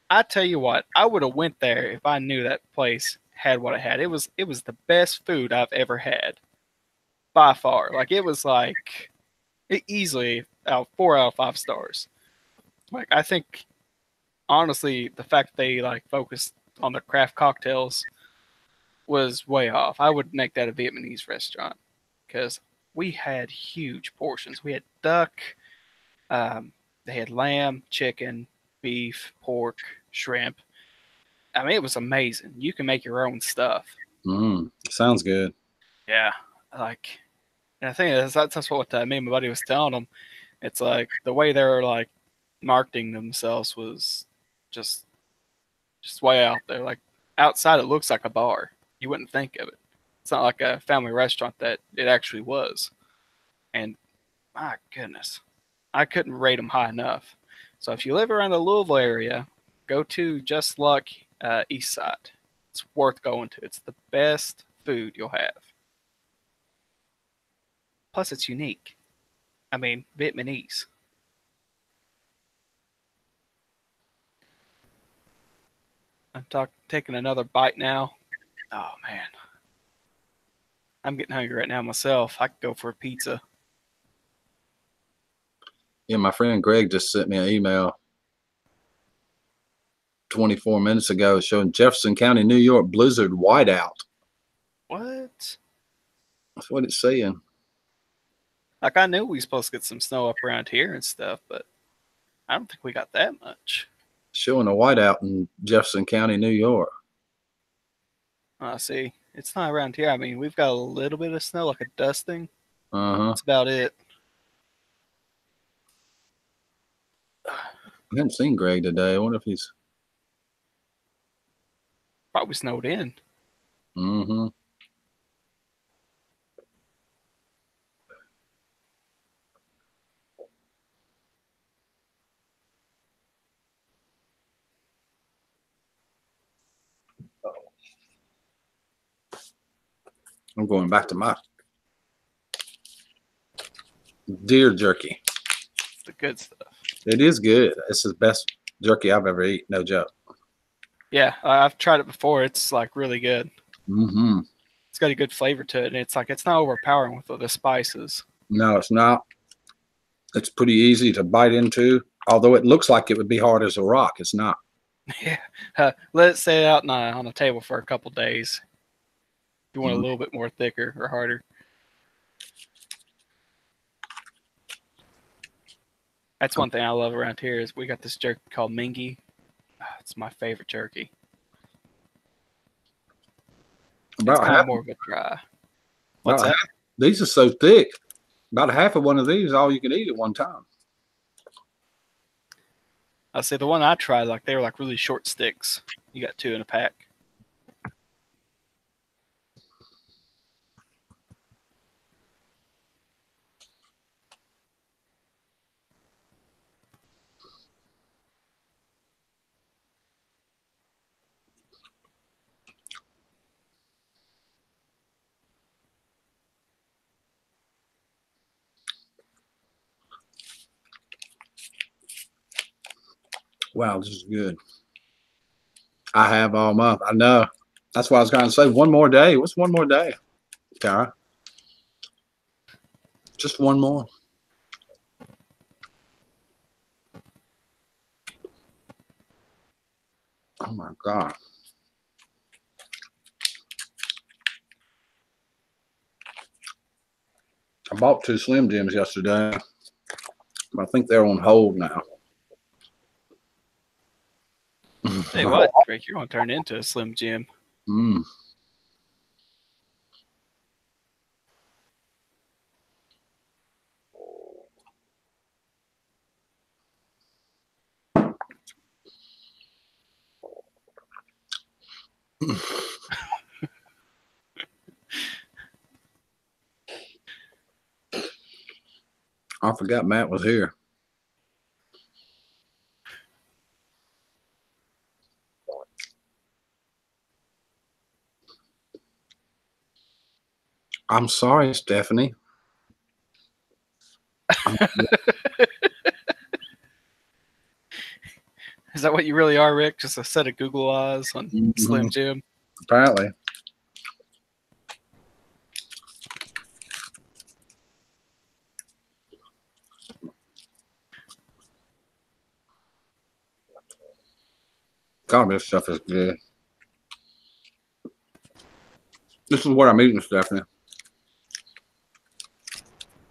[SPEAKER 5] I tell you what, I would have went there if I knew that place had what it had. It was the best food I've ever had, by far. Like it was like easily 4 out of 5 stars. Like I think honestly, the fact they like focused on the craft cocktails was way off. I would make that a Vietnamese restaurant because we had huge portions. We had duck, they had lamb, chicken, beef, pork, shrimp. I mean, it was amazing. You can make your own stuff.
[SPEAKER 1] Sounds good.
[SPEAKER 5] Yeah, like, and I think that's what me and my buddy was telling them. It's like the way they're like marketing themselves was just way out there. Like outside, it looks like a bar. You wouldn't think of it. It's not like a family restaurant that it actually was. And my goodness, I couldn't rate them high enough. So if you live around the Louisville area, go to Just Luck East Side. It's worth going to. It's the best food you'll have. Plus, it's unique. I mean, Vietnamese. I'm taking another bite now. Oh, man. I'm getting hungry right now myself. I could go for a pizza.
[SPEAKER 1] Yeah, my friend Greg just sent me an email 24 minutes ago showing Jefferson County, New York blizzard whiteout.
[SPEAKER 5] What?
[SPEAKER 1] That's what it's saying.
[SPEAKER 5] Like, I knew we were supposed to get some snow up around here and stuff, but I don't think we got that much.
[SPEAKER 1] Showing a whiteout in Jefferson County, New York.
[SPEAKER 5] See, it's not around here. I mean, we've got a little bit of snow, like a dusting. That's about it.
[SPEAKER 1] I haven't seen Greg today. I wonder if he's
[SPEAKER 5] probably snowed in.
[SPEAKER 1] Mm-hmm. I'm going back to my deer jerky.
[SPEAKER 5] The good stuff.
[SPEAKER 1] It is good. It's the best jerky I've ever eaten. No joke.
[SPEAKER 5] Yeah, I've tried it before. It's like really good.
[SPEAKER 1] Mm-hmm.
[SPEAKER 5] It's got a good flavor to it, and it's like it's not overpowering with the spices.
[SPEAKER 1] No, it's not. It's pretty easy to bite into, although it looks like it would be hard as a rock. It's not.
[SPEAKER 5] Yeah, let it sit out on a table for a couple days. You want a little bit more thicker or harder. That's one thing I love around here is we got this jerky called Meggyn'S. It's my favorite jerky. It's kind of more of a dry. What's that?
[SPEAKER 1] These are so thick. About half of one of these, all you can eat at one time.
[SPEAKER 5] I say the one I tried, like they were like really short sticks. You got 2 in a pack.
[SPEAKER 1] Wow, this is good. I have all month. I know. That's why I was going to say one more day. What's one more day, Tara? Just one more. Oh my God. I bought 2 Slim Jims yesterday, but I think they're on hold now.
[SPEAKER 5] Hey, what, Rick? You're going to turn into a Slim Jim.
[SPEAKER 1] Mm. I forgot Matt was here. I'm sorry, Stephanie.
[SPEAKER 5] Is that what you really are, Rick? Just a set of Google eyes on Slim Jim?
[SPEAKER 1] Apparently. God, this stuff is good. This is what I'm eating, Stephanie.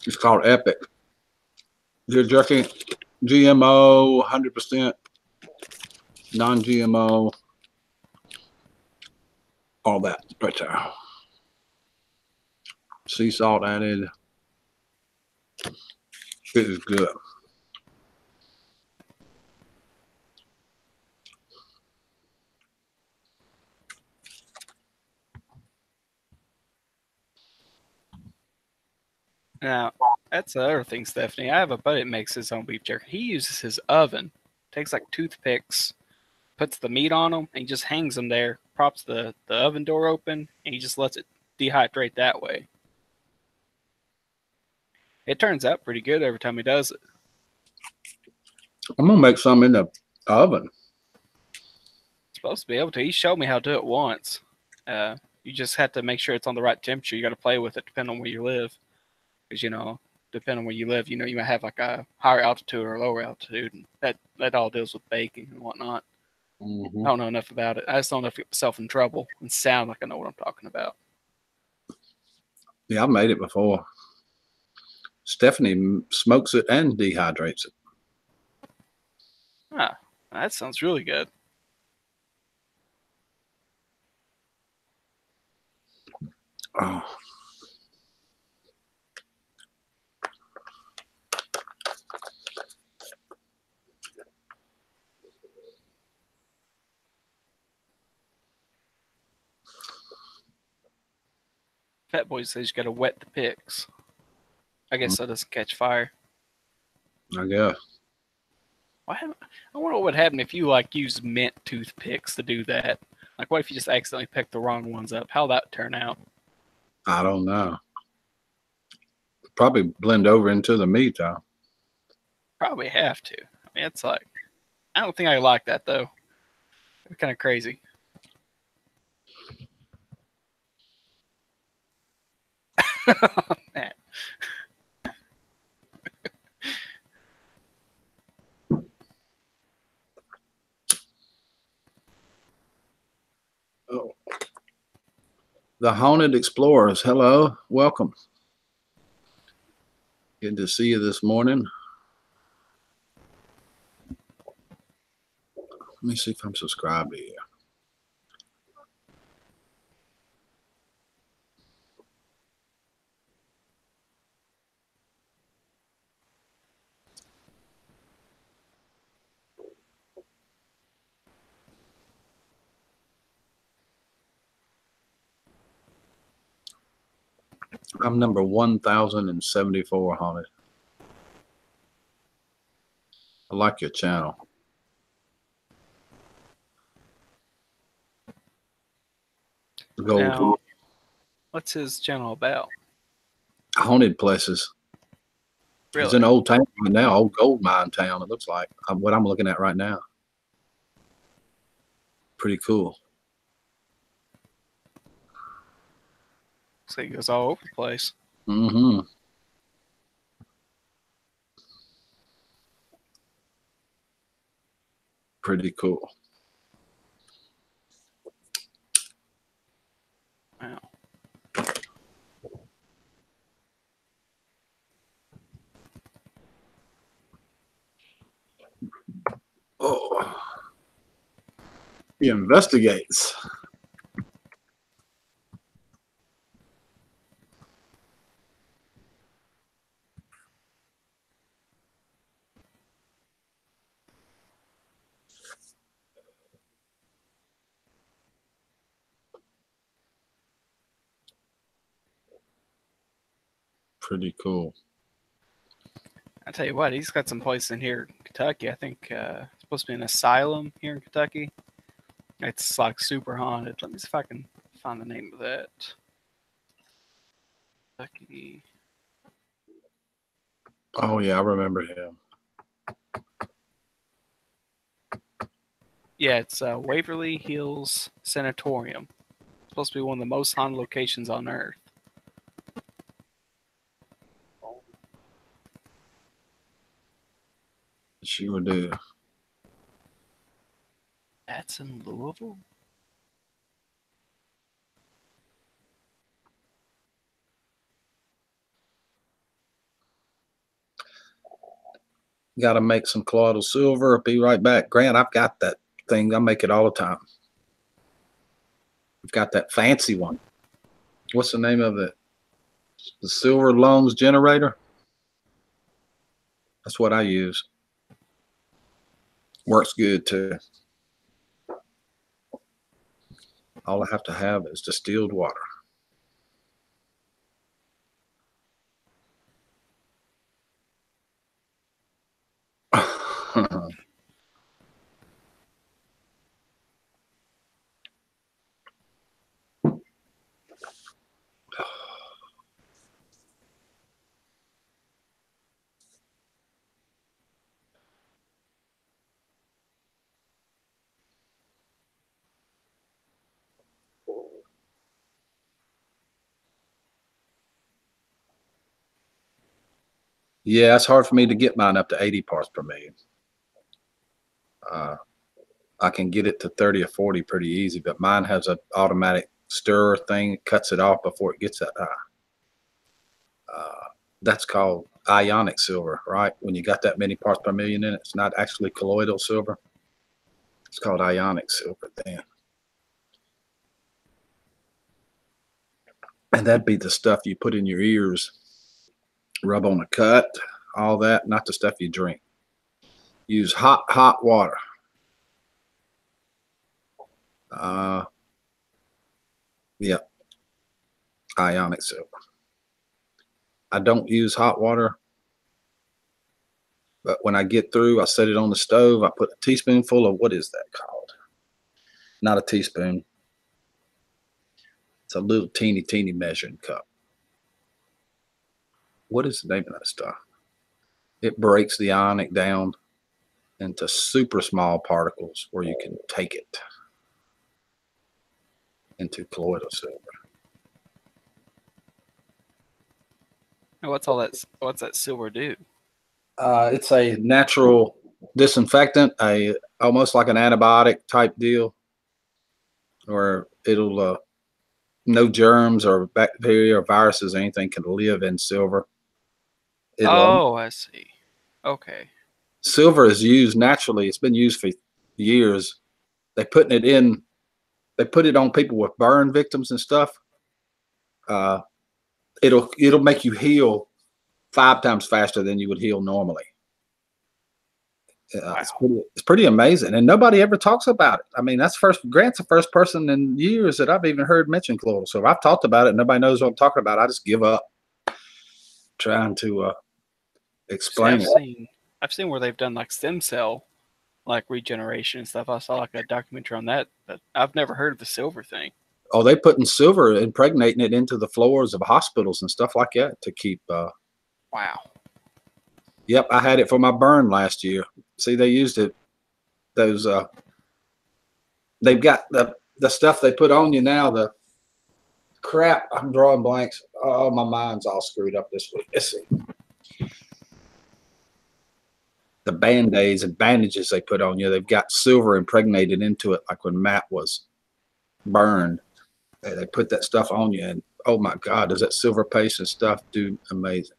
[SPEAKER 1] It's called Epic. You're jerky, GMO, 100%, non-GMO, all that right there. Sea salt added. It is good.
[SPEAKER 5] Now, that's the other thing, Stephanie. I have a buddy that makes his own beef jerky. He uses his oven, takes like toothpicks, puts the meat on them, and he just hangs them there, props the oven door open, and he just lets it dehydrate that way. It turns out pretty good every time he does it.
[SPEAKER 1] I'm going to make some in the oven.
[SPEAKER 5] Supposed to be able to. He showed me how to do it once. You just have to make sure it's on the right temperature. You got to play with it depending on where you live. Because, you know, depending on where you live, you know, you might have like a higher altitude or lower altitude. And that all deals with baking and whatnot.
[SPEAKER 1] Mm-hmm.
[SPEAKER 5] I don't know enough about it. I just don't know if get myself in trouble and sound like I know what I'm talking about.
[SPEAKER 1] Yeah, I've made it before. Stephanie smokes it and dehydrates it.
[SPEAKER 5] Ah, that sounds really good.
[SPEAKER 1] Oh.
[SPEAKER 5] Fat Boy says you got to wet the picks. I guess so it doesn't catch fire.
[SPEAKER 1] I guess.
[SPEAKER 5] I wonder what would happen if you like use mint toothpicks to do that. Like, what if you just accidentally picked the wrong ones up? How'd that turn out?
[SPEAKER 1] I don't know. Probably blend over into the meat, though.
[SPEAKER 5] Probably have to. I mean, it's like, I don't think I like that though. It's kind of crazy. Man.
[SPEAKER 1] Oh. The Haunted Explorers, hello, welcome. Good to see you this morning. Let me see if I'm subscribed to you. I'm number 1074 haunted. I like your channel. Gold.
[SPEAKER 5] Now, what's his channel about?
[SPEAKER 1] Haunted places.
[SPEAKER 5] Really?
[SPEAKER 1] It's an old town right now, old gold mine town. It looks like what I'm looking at right now. Pretty cool.
[SPEAKER 5] So he goes all over the place.
[SPEAKER 1] Mm-hmm. Pretty cool.
[SPEAKER 5] Wow.
[SPEAKER 1] Oh. He investigates. Pretty cool.
[SPEAKER 5] I tell you what, he's got some place in here in Kentucky. I think it's supposed to be an asylum here in Kentucky. It's like super haunted. Let me see if I can find the name of that. Kentucky.
[SPEAKER 1] Oh yeah, I remember him.
[SPEAKER 5] Yeah, it's Waverly Hills Sanatorium. It's supposed to be one of the most haunted locations on Earth.
[SPEAKER 1] Sure do.
[SPEAKER 5] That's in Louisville?
[SPEAKER 1] Got to make some colloidal silver. I'll be right back. Grant, I've got that thing. I make it all the time. I've got that fancy one. What's the name of it? The silver lungs generator. That's what I use. Works good too. All I have to have is distilled water. Yeah, it's hard for me to get mine up to 80 parts per million. I can get it to 30 or 40 pretty easy, but mine has an automatic stir thing. It cuts it off before it gets that high. That's called ionic silver, right? When you got that many parts per million in it, it's not actually colloidal silver. It's called ionic silver then. And that'd be the stuff you put in your ears, rub on a cut, all that, not the stuff you drink. Use hot water. Yeah, ionic silver. I don't use hot water, but when I get through, I set it on the stove. I put a teaspoonful of, what is that called? Not a teaspoon. It's a little teeny measuring cup. What is the name of that stuff? It breaks the ionic down into super small particles where you can take it into colloidal silver.
[SPEAKER 5] What's all that? What's that silver do?
[SPEAKER 1] It's a natural disinfectant, almost like an antibiotic type deal, where it'll no germs or bacteria or viruses or anything can live in silver.
[SPEAKER 5] Oh, I see. Okay.
[SPEAKER 1] Silver is used naturally. It's been used for years. They put it on people with burn victims and stuff. It'll make you heal 5 times faster than you would heal normally.
[SPEAKER 5] Wow.
[SPEAKER 1] It's pretty amazing, and nobody ever talks about it. I mean, Grant's the first person in years that I've even heard mention colloidal silver. I've talked about it, nobody knows what I'm talking about. I just give up trying to explain it.
[SPEAKER 5] I've seen where they've done like stem cell, like regeneration and stuff. I saw like a documentary on that, but I've never heard of the silver thing.
[SPEAKER 1] Oh, they putting silver, impregnating it into the floors of hospitals and stuff like that to keep.
[SPEAKER 5] Wow.
[SPEAKER 1] Yep, I had it for my burn last year. See, they used it. Those they've got the stuff they put on you now. The crap, I'm drawing blanks. Oh, my mind's all screwed up this week. Let's see. The band-aids and bandages they put on you, they've got silver impregnated into it, like when Matt was burned. They put that stuff on you, and oh my God, does that silver paste and stuff do amazing.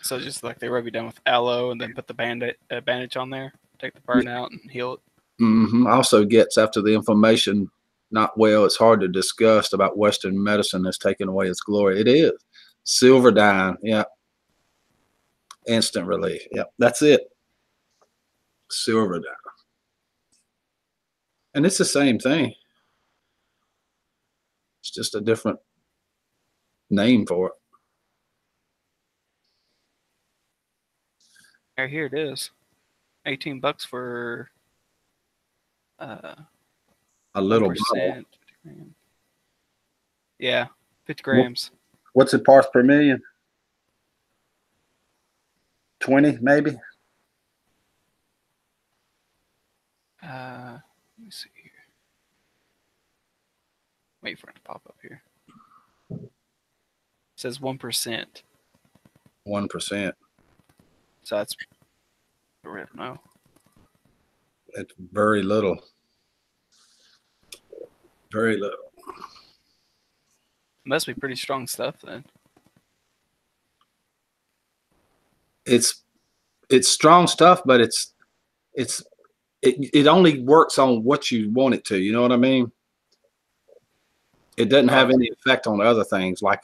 [SPEAKER 5] So just like they rub you down with aloe and then put the bandage on there, take the burn out and heal it.
[SPEAKER 1] Also gets, after the inflammation not well, it's hard to discuss about Western medicine that's taken away its glory. It is. Silver dye, yeah. Instant relief. Yep, that's it. Silver dye. And it's the same thing. It's just a different name for it.
[SPEAKER 5] Right here it is. $18 for
[SPEAKER 1] a little bottle.
[SPEAKER 5] Yeah, 50 grams.
[SPEAKER 1] What's it parts per million? 20 maybe?
[SPEAKER 5] Let me see here. Wait for it to pop up here. It says 1%.
[SPEAKER 1] 1%.
[SPEAKER 5] So that's, I don't know.
[SPEAKER 1] It's very little. Very little.
[SPEAKER 5] Must be pretty strong stuff then.
[SPEAKER 1] It's strong stuff, but it only works on what you want it to. You know what I mean? It doesn't have any effect on other things like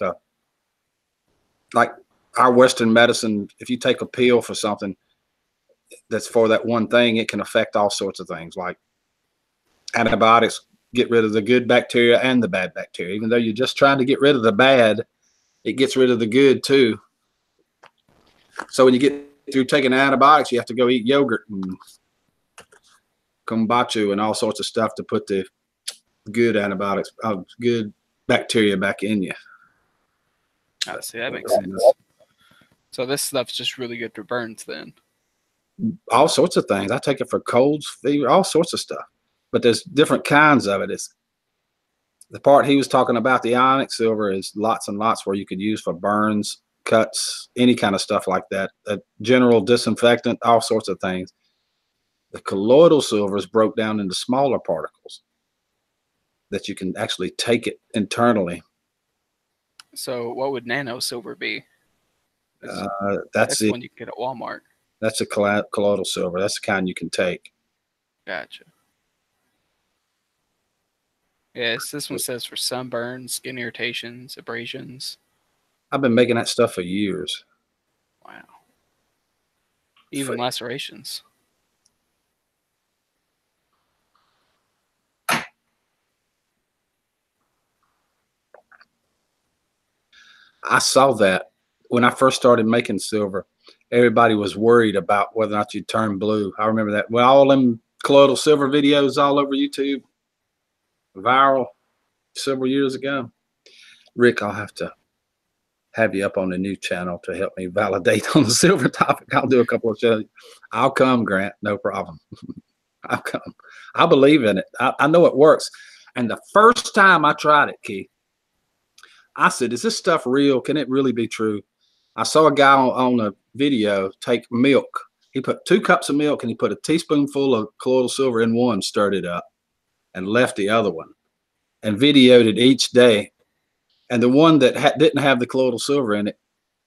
[SPEAKER 1] our Western medicine. If you take a pill for something that's for that one thing, it can affect all sorts of things. Like antibiotics get rid of the good bacteria and the bad bacteria. Even though you're just trying to get rid of the bad, it gets rid of the good too. So when you get through taking antibiotics, you have to go eat yogurt and kombucha and all sorts of stuff to put the good antibiotics, good bacteria back in you.
[SPEAKER 5] I see, that makes sense. So this stuff's just really good for burns then?
[SPEAKER 1] All sorts of things. I take it for colds, fever, all sorts of stuff. But there's different kinds of it. It's the part he was talking about, the ionic silver, is lots and lots where you could use for burns, cuts, any kind of stuff like that. A general disinfectant, all sorts of things. The colloidal silver is broke down into smaller particles that you can actually take it internally.
[SPEAKER 5] So what would nano silver be?
[SPEAKER 1] That's
[SPEAKER 5] one you can get at Walmart.
[SPEAKER 1] That's a colloidal silver. That's the kind you can take.
[SPEAKER 5] Gotcha. Yes, this one says for sunburn, skin irritations, abrasions.
[SPEAKER 1] I've been making that stuff for years.
[SPEAKER 5] Wow. Even lacerations.
[SPEAKER 1] I saw that when I first started making silver. Everybody was worried about whether or not you'd turn blue. I remember that. Well, all them colloidal silver videos all over YouTube, viral several years ago. Rick, I'll have to have you up on the new channel to help me validate on the silver topic. I'll do a couple of shows. I'll come, Grant. No problem. I'll come. I believe in it. I know it works. And the first time I tried it, Keith, I said, is this stuff real? Can it really be true? I saw a guy on a video take milk. He put 2 cups of milk and he put a teaspoonful of colloidal silver in one, stirred it up, and left the other one, and videoed it each day. And the one that didn't have the colloidal silver in it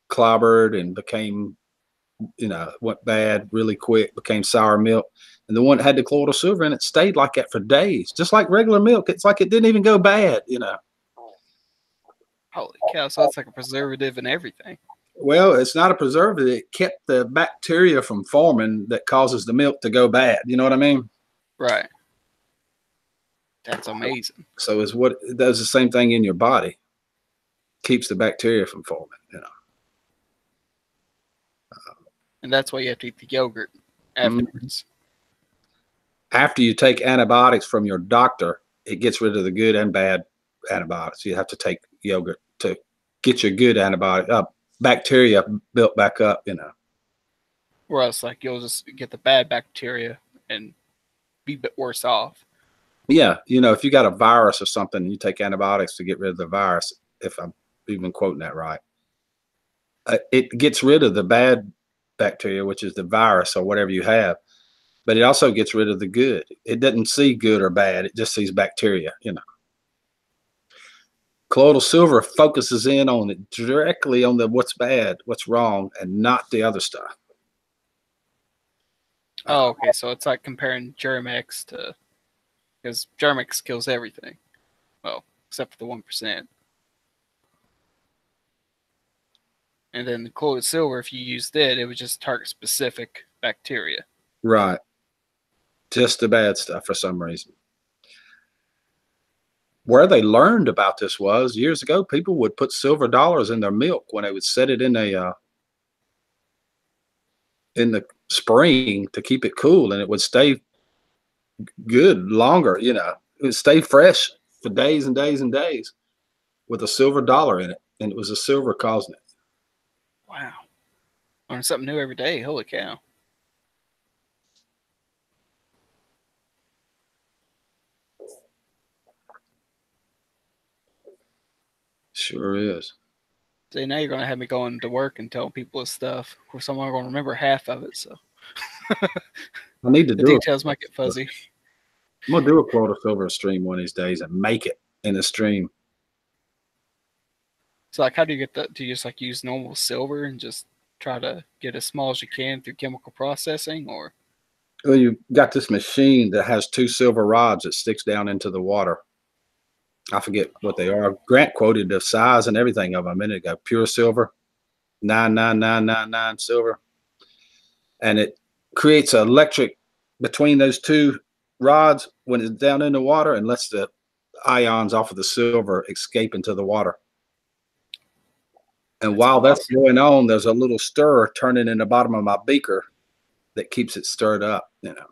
[SPEAKER 1] clobbered and became, went bad really quick, became sour milk. And the one that had the colloidal silver in it stayed like that for days, just like regular milk. It's like it didn't even go bad,
[SPEAKER 5] Holy cow, so that's like a preservative and everything.
[SPEAKER 1] Well, it's not a preservative. It kept the bacteria from forming that causes the milk to go bad. You know what I mean?
[SPEAKER 5] Right. That's amazing.
[SPEAKER 1] So it's what it does the same thing in your body. Keeps the bacteria from forming,
[SPEAKER 5] And that's why you have to eat the yogurt afterwards.
[SPEAKER 1] After you take antibiotics from your doctor, it gets rid of the good and bad antibiotics. You have to take yogurt to get your good antibiotic bacteria built back up,
[SPEAKER 5] Or else, like, you'll just get the bad bacteria and be a bit worse off.
[SPEAKER 1] Yeah, you know, if you got a virus or something, you take antibiotics to get rid of the virus. If I'm even quoting that right, it gets rid of the bad bacteria, which is the virus or whatever you have. But it also gets rid of the good. It doesn't see good or bad. It just sees bacteria, you know. Colloidal silver focuses in on it directly on the what's bad, what's wrong, and not the other stuff.
[SPEAKER 5] Oh, okay. So it's like comparing Germ-X to, because Germ-X kills everything. Well, except for the 1%. And then the colloidal silver, if you used it, it would just target specific bacteria.
[SPEAKER 1] Right. Just the bad stuff for some reason. Where they learned about this was years ago, people would put silver dollars in their milk when they would set it in the spring to keep it cool, and it would stay good longer, you know. It would stay fresh for days and days and days with a silver dollar in it, and it was a silver causing it.
[SPEAKER 5] Wow. Learn something new every day. Holy cow.
[SPEAKER 1] Sure is.
[SPEAKER 5] See, now you're going to have me going to work and telling people this stuff. Of course, I'm only going to remember half of it, so.
[SPEAKER 1] I need to
[SPEAKER 5] The
[SPEAKER 1] do
[SPEAKER 5] details might get fuzzy.
[SPEAKER 1] I'm gonna do a colloidal silver stream one of these days and make it in a stream.
[SPEAKER 5] So, like, how do you get that? Do you just, like, use normal silver and just try to get as small as you can through chemical processing, or?
[SPEAKER 1] Well, you got this machine that has 2 silver rods that sticks down into the water. I forget what they are. Grant quoted the size and everything of them a minute ago. Pure silver, 99999 silver, and it creates an electric between those 2 rods when it's down in the water and lets the ions off of the silver escape into the water. And while that's going on, there's a little stirrer turning in the bottom of my beaker that keeps it stirred up, you know.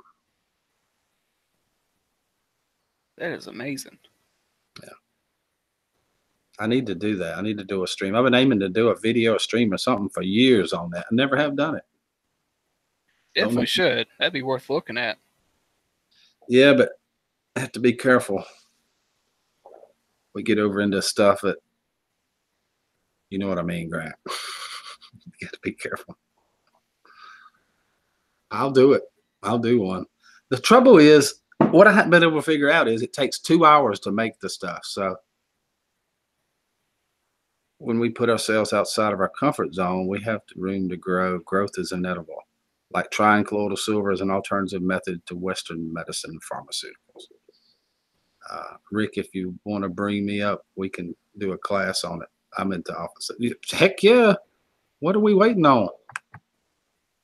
[SPEAKER 5] That is amazing.
[SPEAKER 1] Yeah. I need to do that. I need to do a stream. I've been aiming to do a video, a stream or something for years on that. I never have done it.
[SPEAKER 5] Definitely should. That'd be worth looking at.
[SPEAKER 1] Yeah, but I have to be careful. We get over into stuff that, you know what I mean, Grant. You got to be careful. I'll do it. I'll do one. The trouble is, what I haven't been able to figure out is it takes 2 hours to make the stuff. So when we put ourselves outside of our comfort zone, we have room to grow. Growth is inevitable. Like trying colloidal silver as an alternative method to Western medicine and pharmaceuticals. Rick, if you want to bring me up, we can do a class on it. I'm in the office. Heck yeah. What are we waiting on?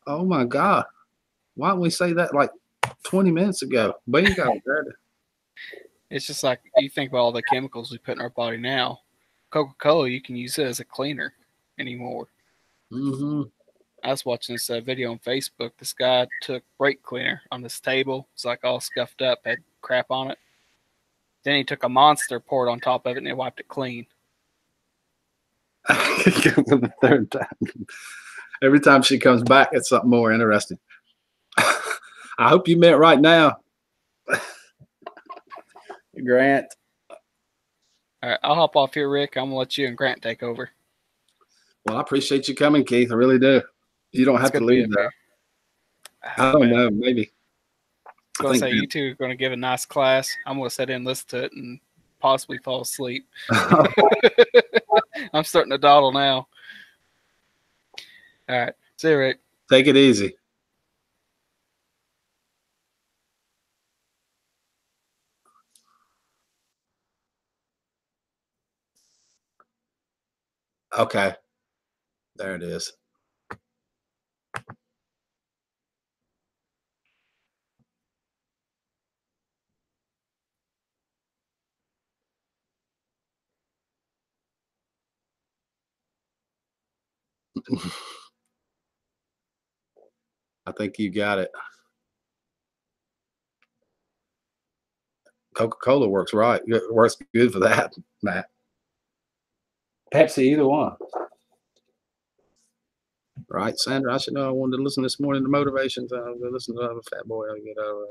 [SPEAKER 1] Oh my God. Why didn't we say that like 20 minutes ago? Bingo.
[SPEAKER 5] It's just like you think about all the chemicals we put in our body now. Coca-Cola, you can use it as a cleaner anymore.
[SPEAKER 1] Mm-hmm.
[SPEAKER 5] I was watching this video on Facebook. This guy took brake cleaner on this table. It's like all scuffed up, had crap on it. Then he took a Monster, poured on top of it, and he wiped it clean.
[SPEAKER 1] For the 3rd time. Every time she comes back, it's something more interesting. I hope you meant right now. Grant.
[SPEAKER 5] All right, I'll hop off here, Rick. I'm going to let you and Grant take over.
[SPEAKER 1] Well, I appreciate you coming, Keith. I really do. You don't have to leave there. I don't know. Maybe.
[SPEAKER 5] I was going to say, you two are going to give a nice class. I'm going to sit in and listen to it and possibly fall asleep. I'm starting to dawdle now. All right. See you, Rick.
[SPEAKER 1] Take it easy. Okay. There it is. I think you got it. Coca-Cola works right. It works good for that, Matt. Pepsi, either one. Right, Sandra? I should know. I wanted to listen this morning to motivations. I was listening to Fat Boy. I get out of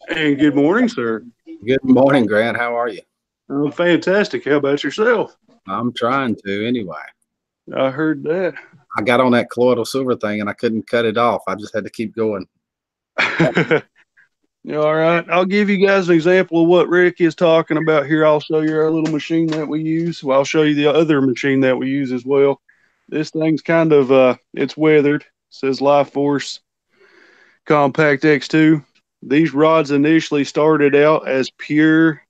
[SPEAKER 6] And good morning, sir.
[SPEAKER 1] Good morning, Grant. How are you?
[SPEAKER 6] Oh, fantastic. How about yourself?
[SPEAKER 1] I'm trying to anyway.
[SPEAKER 6] I heard that.
[SPEAKER 1] I got on that colloidal silver thing and I couldn't cut it off. I just had to keep going.
[SPEAKER 6] All right. I'll give you guys an example of what Rick is talking about here. I'll show you our little machine that we use. Well, I'll show you the other machine that we use as well. This thing's kind of, it's weathered. It says Life Force Compact X2. These rods initially started out as pure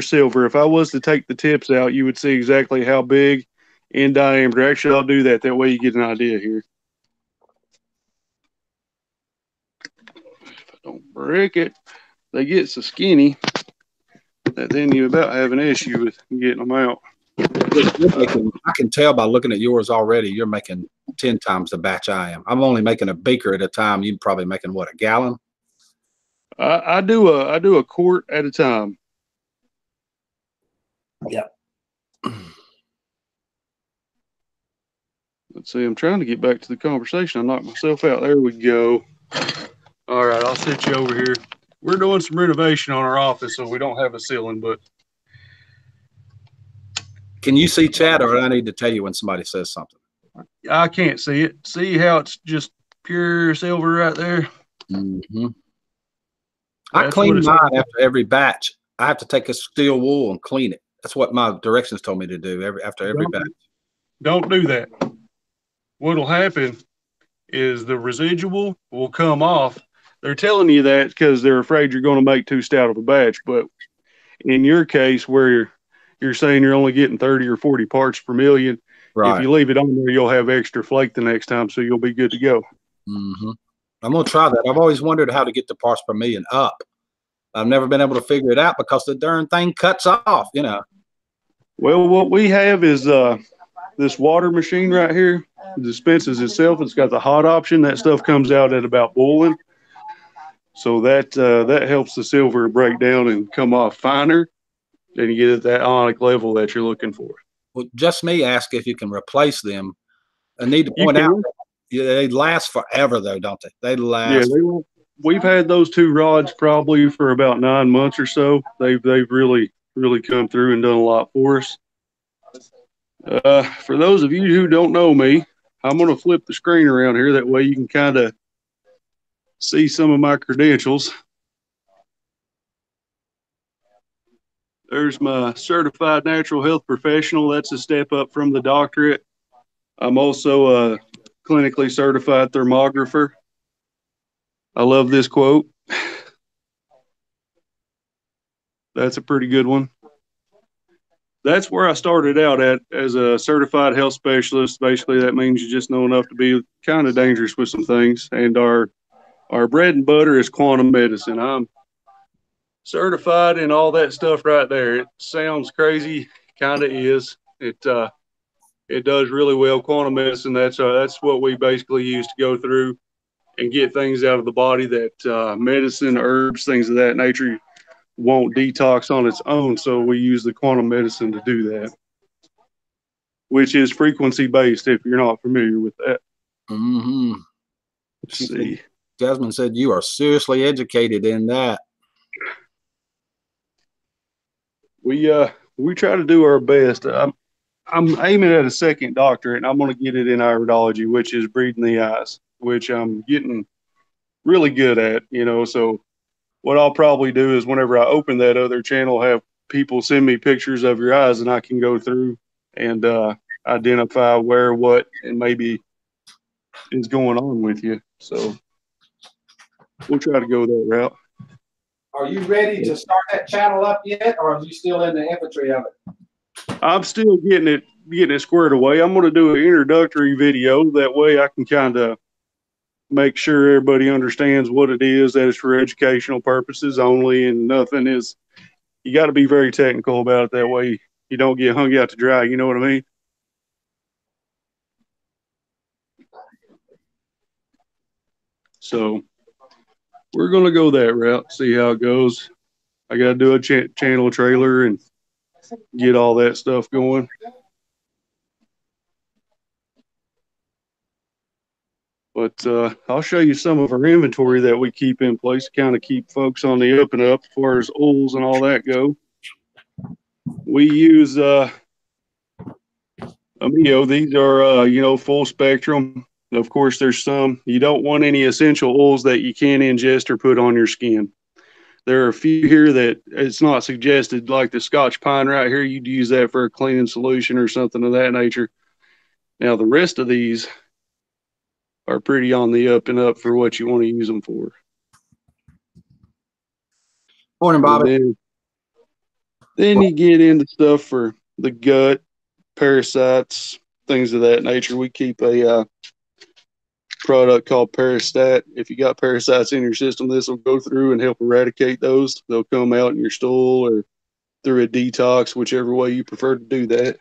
[SPEAKER 6] silver. If I was to take the tips out, you would see exactly how big in diameter. Actually, I'll do that. That way you get an idea here. If I don't break it, they get so skinny that then you about have an issue with getting them out.
[SPEAKER 1] I can tell by looking at yours already, you're making 10 times the batch I am. I'm only making a beaker at a time. You're probably making, what, a gallon?
[SPEAKER 6] I do a quart at a time.
[SPEAKER 1] Yeah.
[SPEAKER 6] Let's see. I'm trying to get back to the conversation. I knocked myself out. There we go. All right. I'll sit you over here. We're doing some renovation on our office, so we don't have a ceiling, but.
[SPEAKER 1] Can you see chat, or I need to tell you when somebody says something?
[SPEAKER 6] I can't see it. See how it's just pure silver right there?
[SPEAKER 1] Mm-hmm. I clean mine after every batch. I have to take a steel wool and clean it. That's what my directions told me to do after every batch.
[SPEAKER 6] Don't do that. What'll happen is the residual will come off. They're telling you that because they're afraid you're going to make too stout of a batch. But in your case, where you're saying you're only getting 30 or 40 parts per million, right. If you leave it on there, you'll have extra flake the next time, so you'll be good to go.
[SPEAKER 1] Mm-hmm. I'm going to try that. I've always wondered how to get the parts per million up. I've never been able to figure it out because the darn thing cuts off, you know.
[SPEAKER 6] Well, what we have is this water machine right here. It dispenses itself. It's got the hot option. That stuff comes out at about boiling. So that helps the silver break down and come off finer. Then you get at that ionic level that you're looking for.
[SPEAKER 1] Well, just me ask if you can replace them. I need to point out they last forever, though, don't they? They last.
[SPEAKER 6] Yeah, we've had those two rods probably for about 9 months or so. They've really come through and done a lot for us. For those of you who don't know me, I'm going to flip the screen around here. That way you can kind of see some of my credentials. There's my certified natural health professional. That's a step up from the doctorate. I'm also a clinically certified thermographer. I love this quote. That's a pretty good one. That's where I started out at as a certified health specialist. Basically, that means you just know enough to be kind of dangerous with some things. And our bread and butter is quantum medicine. I'm certified in all that stuff right there. It sounds crazy, kind of is. It does really well. Quantum medicine, that's what we basically use to go through and get things out of the body that medicine, herbs, things of that nature won't detox on its own. So we use the quantum medicine to do that, which is frequency based if you're not familiar with that.
[SPEAKER 1] Mm-hmm.
[SPEAKER 6] Let's see.
[SPEAKER 1] Jasmine said you are seriously educated in that.
[SPEAKER 6] We try to do our best. I'm aiming at a second doctorate, and I'm going to get it in iridology, which is breathing the eyes, which I'm getting really good at, you know. So what I'll probably do is whenever I open that other channel, have people send me pictures of your eyes, and I can go through and identify where, what, and maybe is going on with you. So we'll try to go that route.
[SPEAKER 1] Are you ready to start that channel up yet, or are you still in the infantry of it?
[SPEAKER 6] I'm still getting it squared away. I'm going to do an introductory video. That way I can kind of make sure everybody understands what it is, that it's for educational purposes only, and nothing is, you got to be very technical about it. That way you don't get hung out to dry. You know what I mean? So we're going to go that route, see how it goes. I got to do a channel trailer and get all that stuff going. But I'll show you some of our inventory that we keep in place to kind of keep folks on the up and up as far as oils and all that go. We use Amigo. These are, you know, full spectrum. Of course, there's some. You don't want any essential oils that you can't ingest or put on your skin. There are a few here that it's not suggested, like the Scotch pine right here. You'd use that for a cleaning solution or something of that nature. Now, the rest of these are pretty on the up and up for what you want to use them for.
[SPEAKER 1] Morning, Bobby.
[SPEAKER 6] Then you get into stuff for the gut, parasites, things of that nature. We keep a product called Peristat. If you got parasites in your system, this will go through and help eradicate those. They'll come out in your stool or through a detox, whichever way you prefer to do that.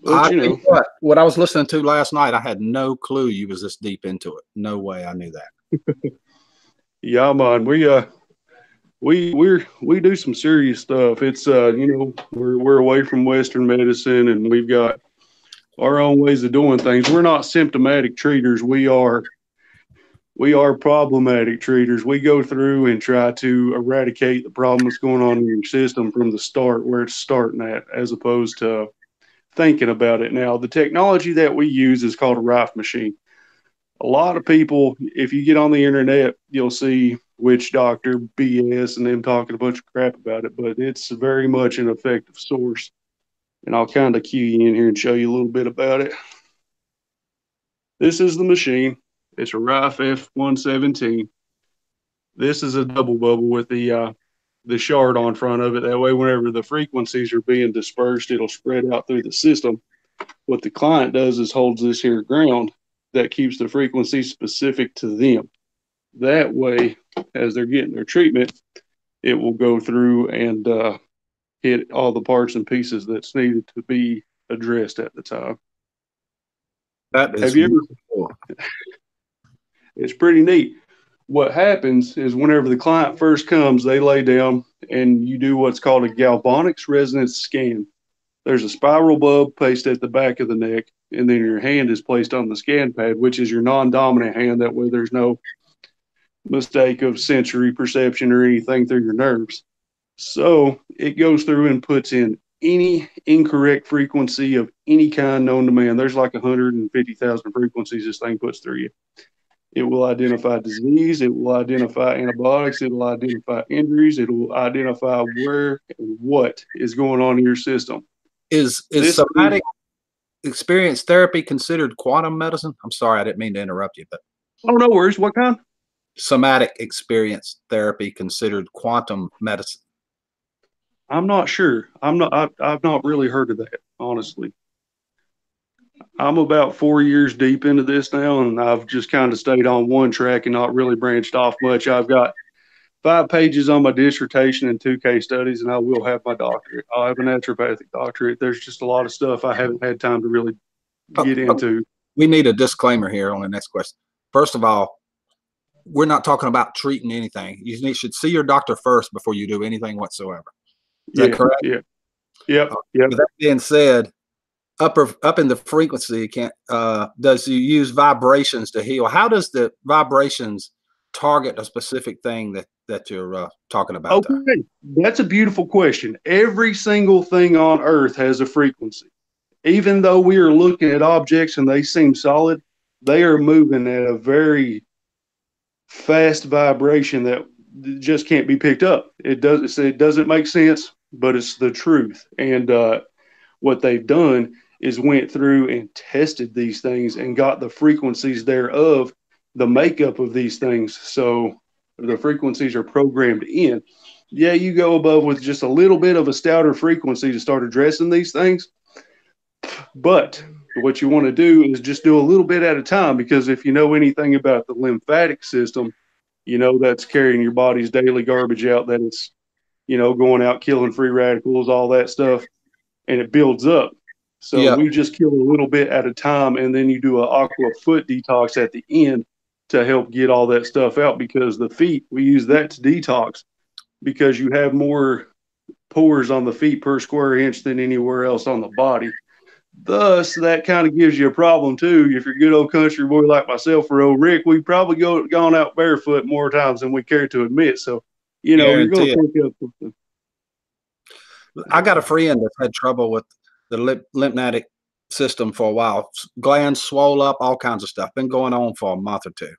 [SPEAKER 6] But, you know,
[SPEAKER 1] what I was listening to last night, I had no clue you was this deep into it. No way I knew that.
[SPEAKER 6] Yeah, man, we do some serious stuff. It's you know, we're away from Western medicine, and we've got our own ways of doing things. We're not symptomatic treaters. We are problematic treaters. We go through and try to eradicate the problem that's going on in your system from the start, where it's starting at, as opposed to thinking about it. Now, the technology that we use is called a Rife machine. A lot of people, if you get on the internet, you'll see witch doctor BS and them talking a bunch of crap about it, but it's very much an effective source. And I'll kind of cue you in here and show you a little bit about it. This is the machine. It's a Rife F117. This is a double bubble with the shard on front of it. That way, whenever the frequencies are being dispersed, it'll spread out through the system. What the client does is holds this here ground that keeps the frequency specific to them. That way, as they're getting their treatment, it will go through and hit all the parts and pieces that's needed to be addressed at the time.
[SPEAKER 1] That is
[SPEAKER 6] Have you
[SPEAKER 1] cool.
[SPEAKER 6] It's pretty neat. What happens is whenever the client first comes, they lay down and you do what's called a galvanics resonance scan. There's a spiral bulb placed at the back of the neck, and then your hand is placed on the scan pad, which is your non-dominant hand. That way there's no mistake of sensory perception or anything through your nerves. So it goes through and puts in any incorrect frequency of any kind known to man. There's like 150,000 frequencies this thing puts through you. It will identify disease. It will identify antibiotics. It will identify injuries. It will identify where and what is going on in your system.
[SPEAKER 1] Is somatic experience therapy considered quantum medicine? I'm sorry, I didn't mean to interrupt you, but
[SPEAKER 6] oh, no worries. What kind?
[SPEAKER 1] Somatic experience therapy considered quantum medicine?
[SPEAKER 6] I'm not sure. I've not really heard of that, honestly. I'm about 4 years deep into this now, and I've just kind of stayed on one track and not really branched off much. I've got 5 pages on my dissertation and 2 case studies, and I will have my doctorate. I'll have a naturopathic doctorate. There's just a lot of stuff I haven't had time to really get into.
[SPEAKER 1] We need a disclaimer here on the next question. First of all, we're not talking about treating anything. You should see your doctor first before you do anything whatsoever. Is that correct?
[SPEAKER 6] Yeah. Yep.
[SPEAKER 1] With that being said, up in the frequency, does you use vibrations to heal? How does the vibrations target a specific thing that you're talking about?
[SPEAKER 6] Okay, that's a beautiful question. Every single thing on Earth has a frequency. Even though we are looking at objects and they seem solid, they are moving at a very fast vibration that just can't be picked up. It doesn't make sense, but it's the truth. And what they've done is went through and tested these things and got the frequencies thereof, the makeup of these things. So the frequencies are programmed in. Yeah, you go above with just a little bit of a stouter frequency to start addressing these things. But what you want to do is just do a little bit at a time, because if you know anything about the lymphatic system, you know that's carrying your body's daily garbage out, that it's, you know, going out, killing free radicals, all that stuff, and it builds up. So we just kill a little bit at a time, and then you do an aqua foot detox at the end to help get all that stuff out, because the feet, we use that to detox because you have more pores on the feet per square inch than anywhere else on the body. Thus, that kind of gives you a problem too. If you're a good old country boy like myself or old Rick, we probably gone out barefoot more times than we care to admit. So, you know, you're going
[SPEAKER 1] Guarantee
[SPEAKER 6] to
[SPEAKER 1] it.
[SPEAKER 6] pick up something.
[SPEAKER 1] I got a friend that's had trouble with the lymphatic system for a while. Glands swole up, all kinds of stuff. Been going on for a month or two.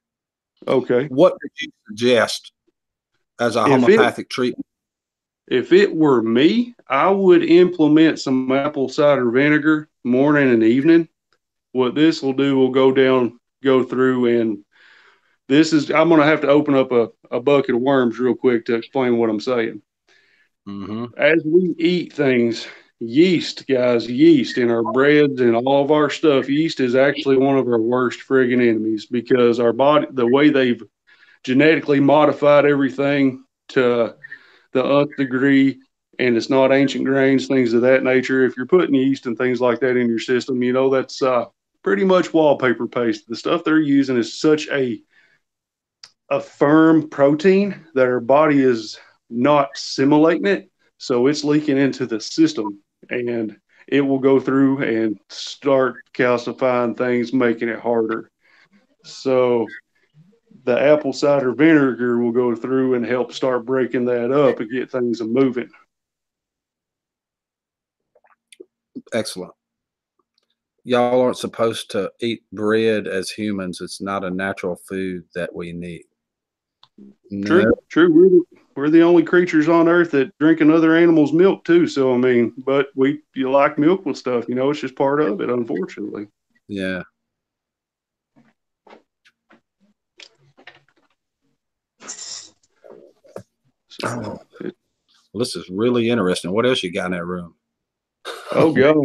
[SPEAKER 6] Okay.
[SPEAKER 1] What would you suggest as a homeopathic treatment?
[SPEAKER 6] If it were me, I would implement some apple cider vinegar morning and evening. What this will do will go through, and I'm going to have to open up a bucket of worms real quick to explain what I'm saying.
[SPEAKER 1] Mm-hmm.
[SPEAKER 6] As we eat things, yeast, guys, yeast in our breads and all of our stuff, yeast is actually one of our worst friggin' enemies because our body, the way they've genetically modified everything to the nth degree, and it's not ancient grains, things of that nature. If you're putting yeast and things like that in your system, you know, that's pretty much wallpaper paste. The stuff they're using is such a firm protein that our body is not assimilating it. So it's leaking into the system, and it will go through and start calcifying things, making it harder. So the apple cider vinegar will go through and help start breaking that up and get things moving.
[SPEAKER 1] Excellent. Y'all aren't supposed to eat bread as humans. It's not a natural food that we need.
[SPEAKER 6] True, true. We're the only creatures on earth that drink another animal's milk too. So I mean, but you like milk with stuff, you know, it's just part of it, unfortunately.
[SPEAKER 1] Yeah.
[SPEAKER 6] So,
[SPEAKER 1] well, this is really interesting. What else you got in that room?
[SPEAKER 6] Oh gosh.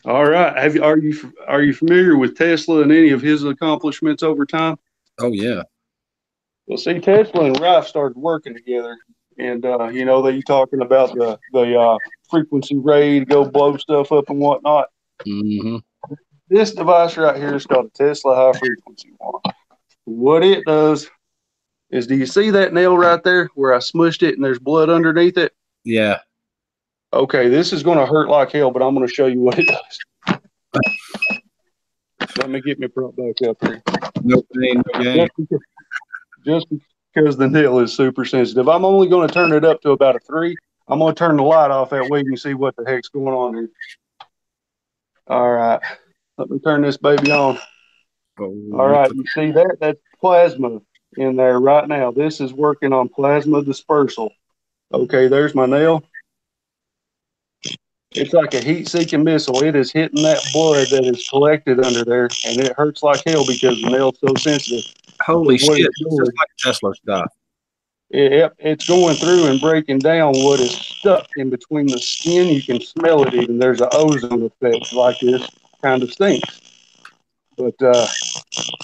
[SPEAKER 6] All right. Are you familiar with Tesla and any of his accomplishments over time?
[SPEAKER 1] Oh yeah.
[SPEAKER 6] Well, see, Tesla and Rife started working together, and you know, they talking about the frequency ray to go blow stuff up and whatnot.
[SPEAKER 1] Mm-hmm.
[SPEAKER 6] This device right here is called a Tesla high frequency one. What it does is, do you see that nail right there where I smushed it and there's blood underneath it?
[SPEAKER 1] Yeah.
[SPEAKER 6] Okay, this is going to hurt like hell, but I'm going to show you what it does. Let me get me brought back up here.
[SPEAKER 1] No pain, no gain.
[SPEAKER 6] Just because the nail is super sensitive. I'm only going to turn it up to about a 3. I'm going to turn the light off, that way you can see what the heck's going on here. All right. Let me turn this baby on. All right. You see that? That's plasma in there right now. This is working on plasma dispersal. Okay, there's my nail. It's like a heat-seeking missile. It is hitting that blood that is collected under there, and it hurts like hell because the nail's so sensitive.
[SPEAKER 1] Holy shit. It's just like Tesla stuff.
[SPEAKER 6] It's going through and breaking down what is stuck in between the skin. You can smell it even. There's an ozone effect like this kind of stinks. But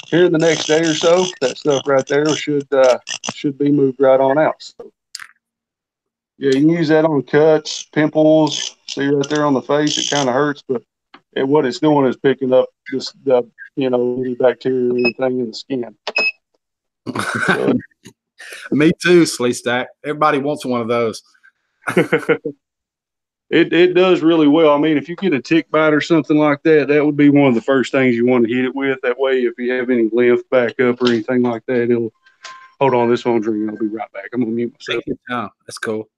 [SPEAKER 6] here in the next day or so, that stuff right there should be moved right on out. So, yeah, you can use that on cuts, pimples. See right there on the face, it kind of hurts, but what it's doing is picking up any bacteria or anything in the skin. So,
[SPEAKER 1] me too, Slee Stack. Everybody wants one of those.
[SPEAKER 6] It does really well. I mean, if you get a tick bite or something like that, that would be one of the first things you want to hit it with. That way, if you have any lymph back up or anything like that, it'll hold on. This phone's ringing. I'll be right back. I'm gonna mute myself.
[SPEAKER 1] Take your time. That's cool.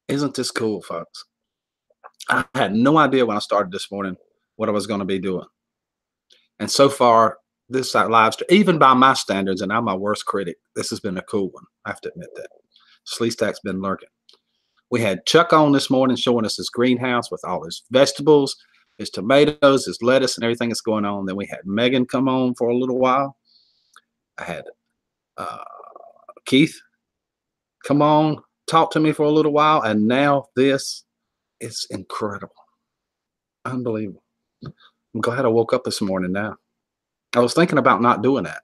[SPEAKER 1] Isn't this cool, folks? I had no idea when I started this morning what I was going to be doing, and so far, this live stream, even by my standards, and I'm my worst critic, this has been a cool one. I have to admit that. Slee Stack's been lurking. We had Chuck on this morning showing us his greenhouse with all his vegetables, his tomatoes, his lettuce, and everything that's going on. Then we had Megan come on for a little while. I had Keith come on, talk to me for a little while, and now this is incredible. Unbelievable. I'm glad I woke up this morning now. I was thinking about not doing that.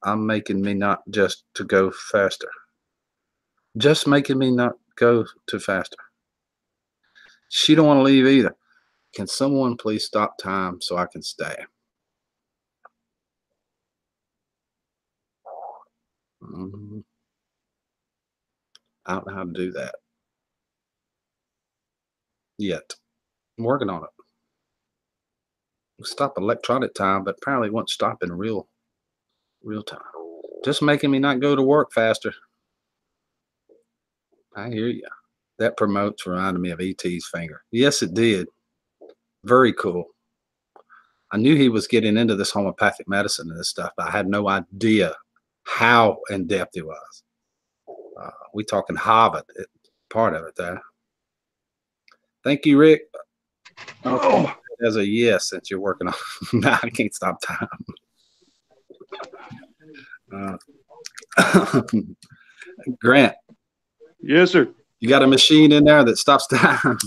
[SPEAKER 1] I'm making me not just to go faster. Just making me not go too faster. She don't want to leave either. Can someone please stop time so I can stay? I don't know how to do that yet. I'm working on it. Stop electronic time, but apparently it won't stop in real time. Just making me not go to work faster. I hear you. That promotes reminded me of E.T.'s finger. Yes, it did. Very cool. I knew he was getting into this homeopathic medicine and this stuff, but I had no idea how in depth it was. We talking Hubbard, part of it there. Thank you, Rick. Oh, as a yes, since you're working on. Nah, I can't stop time. Grant.
[SPEAKER 6] Yes, sir.
[SPEAKER 1] You got a machine in there that stops time.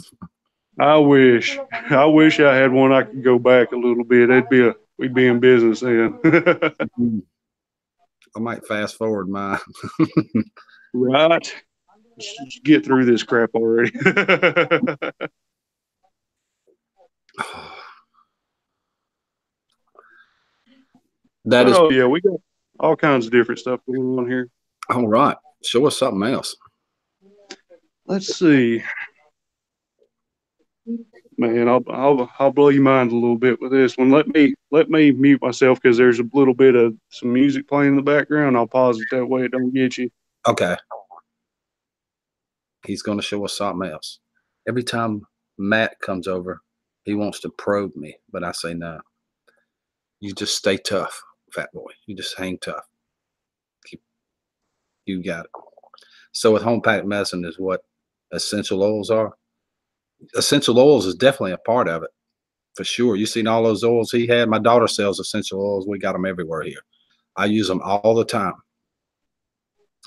[SPEAKER 6] I wish I had one. I could go back a little bit. We'd be in business then.
[SPEAKER 1] I might fast forward mine.
[SPEAKER 6] Right. Let's get through this crap already. Yeah, we got all kinds of different stuff going on here.
[SPEAKER 1] All right. Show us something else.
[SPEAKER 6] Let's see. Man, I'll blow your mind a little bit with this one. Let me mute myself because there's a little bit of some music playing in the background. I'll pause it that way it don't get you.
[SPEAKER 1] Okay. He's going to show us something else. Every time Matt comes over, he wants to probe me, but I say no. You just stay tough, fat boy. You just hang tough. You got it. So with homeopathic medicine is what essential oils are. Essential oils is definitely a part of it, for sure. You seen all those oils he had? My daughter sells essential oils. We got them everywhere here. I use them all the time.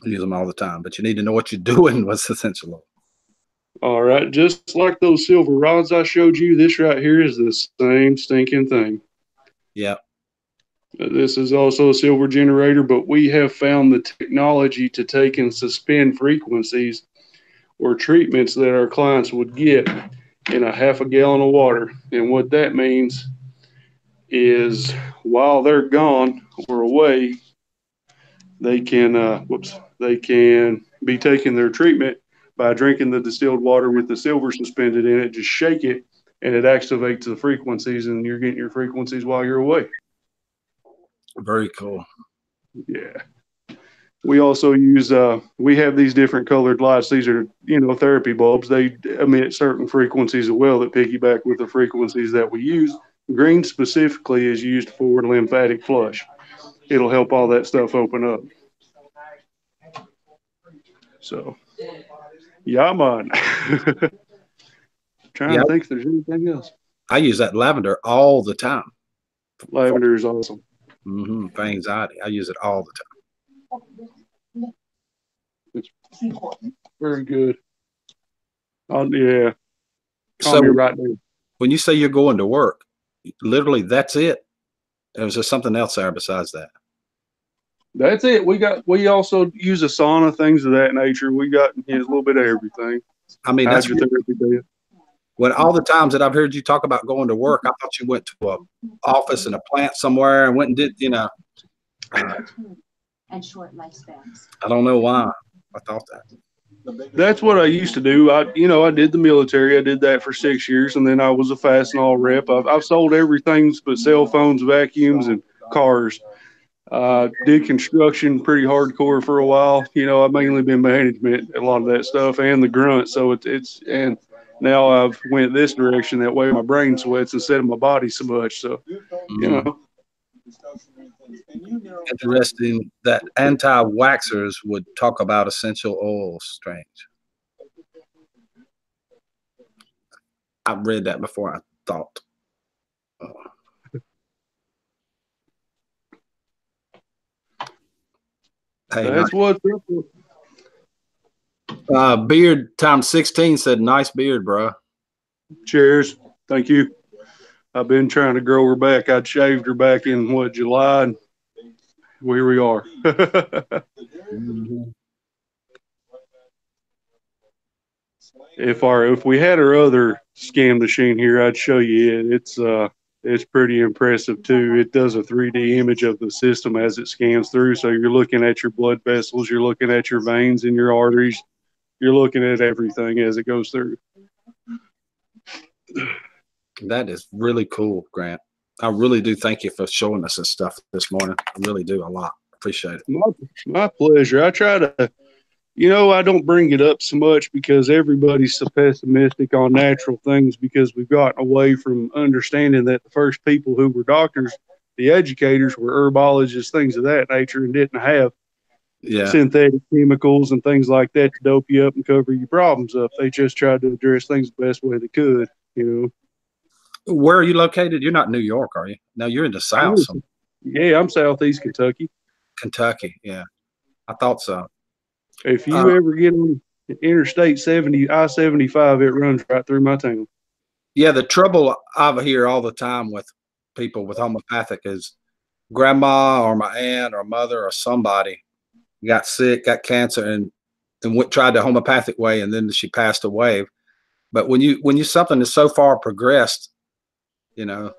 [SPEAKER 1] But you need to know what you're doing with essential oil.
[SPEAKER 6] All right. Just like those silver rods I showed you, this right here is the same stinking thing.
[SPEAKER 1] Yeah.
[SPEAKER 6] This is also a silver generator, but we have found the technology to take and suspend frequencies or treatments that our clients would get in a half a gallon of water. And what that means is while they're gone or away, they can be taking their treatment by drinking the distilled water with the silver suspended in it. Just shake it and it activates the frequencies, and you're getting your frequencies while you're away.
[SPEAKER 1] Very cool.
[SPEAKER 6] Yeah. We also use, we have these different colored lights. These are, therapy bulbs. They emit certain frequencies as well that piggyback with the frequencies that we use. Green specifically is used for lymphatic flush. It'll help all that stuff open up. So, yeah, man. Trying to think if there's anything else.
[SPEAKER 1] I use that lavender all the time.
[SPEAKER 6] Lavender is awesome.
[SPEAKER 1] For anxiety. I use it all the time.
[SPEAKER 6] It's very good. Yeah.
[SPEAKER 1] So
[SPEAKER 6] right there.
[SPEAKER 1] When you say you're going to work, literally that's it? Or is there something else there besides that?
[SPEAKER 6] That's it. We also use a sauna, things of that nature. We got a little bit of everything.
[SPEAKER 1] I mean, that's when all the times that I've heard you talk about going to work, I thought you went to an office in a plant somewhere and went and did,
[SPEAKER 7] and short lifespans.
[SPEAKER 1] I don't know why I thought that.
[SPEAKER 6] That's what I used to do. I did the military. I did that for 6 years, and then I was a Fastenal rep. I've sold everything but cell phones, vacuums, and cars. Did construction pretty hardcore for a while. I've mainly been management, a lot of that stuff, and the grunt. So and now I've went this direction. That way my brain sweats instead of my body so much. So,
[SPEAKER 1] Interesting that anti-waxers would talk about essential oils. Strange. I've read that before. I thought. Hey,
[SPEAKER 6] that's what's
[SPEAKER 1] up. Beard times 16 said, "Nice beard, bro."
[SPEAKER 6] Cheers. Thank you. I've been trying to grow her back. I'd shaved her back in July, and here we are. If we had our other scan machine here, I'd show you it. It's pretty impressive too. It does a 3D image of the system as it scans through. So you're looking at your blood vessels, you're looking at your veins and your arteries, you're looking at everything as it goes through.
[SPEAKER 1] That is really cool, Grant. I really do thank you for showing us this stuff this morning. I really do a lot. Appreciate it.
[SPEAKER 6] My pleasure. I try to, I don't bring it up so much because everybody's so pessimistic on natural things because we've gotten away from understanding that the first people who were doctors, the educators, were herbologists, things of that nature, and didn't have synthetic chemicals and things like that to dope you up and cover your problems up. They just tried to address things the best way they could,
[SPEAKER 1] Where are you located? You're not in New York, are you? No, you're in the South.
[SPEAKER 6] Yeah, I'm Southeast Kentucky.
[SPEAKER 1] Kentucky, yeah. I thought so.
[SPEAKER 6] If you ever get on Interstate 70, I-75, it runs right through my town.
[SPEAKER 1] Yeah, the trouble I hear all the time with people with homeopathic is grandma or my aunt or mother or somebody got sick, got cancer, and tried the homeopathic way, and then she passed away. But when you something is so far progressed,
[SPEAKER 6] Yeah.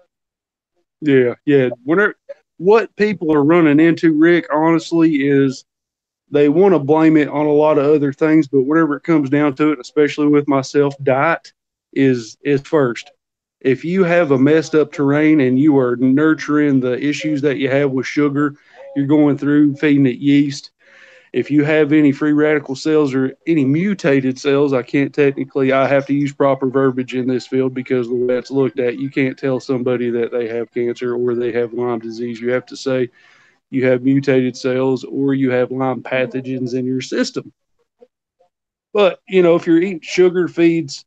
[SPEAKER 6] What people are running into, Rick, honestly, is they want to blame it on a lot of other things, but whenever it comes down to it, especially with myself, diet is first. If you have a messed up terrain and you are nurturing the issues that you have with sugar, you're going through feeding it yeast. If you have any free radical cells or any mutated cells, I have to use proper verbiage in this field because the way it's looked at, you can't tell somebody that they have cancer or they have Lyme disease. You have to say you have mutated cells or you have Lyme pathogens in your system. But, if you're eating sugar feeds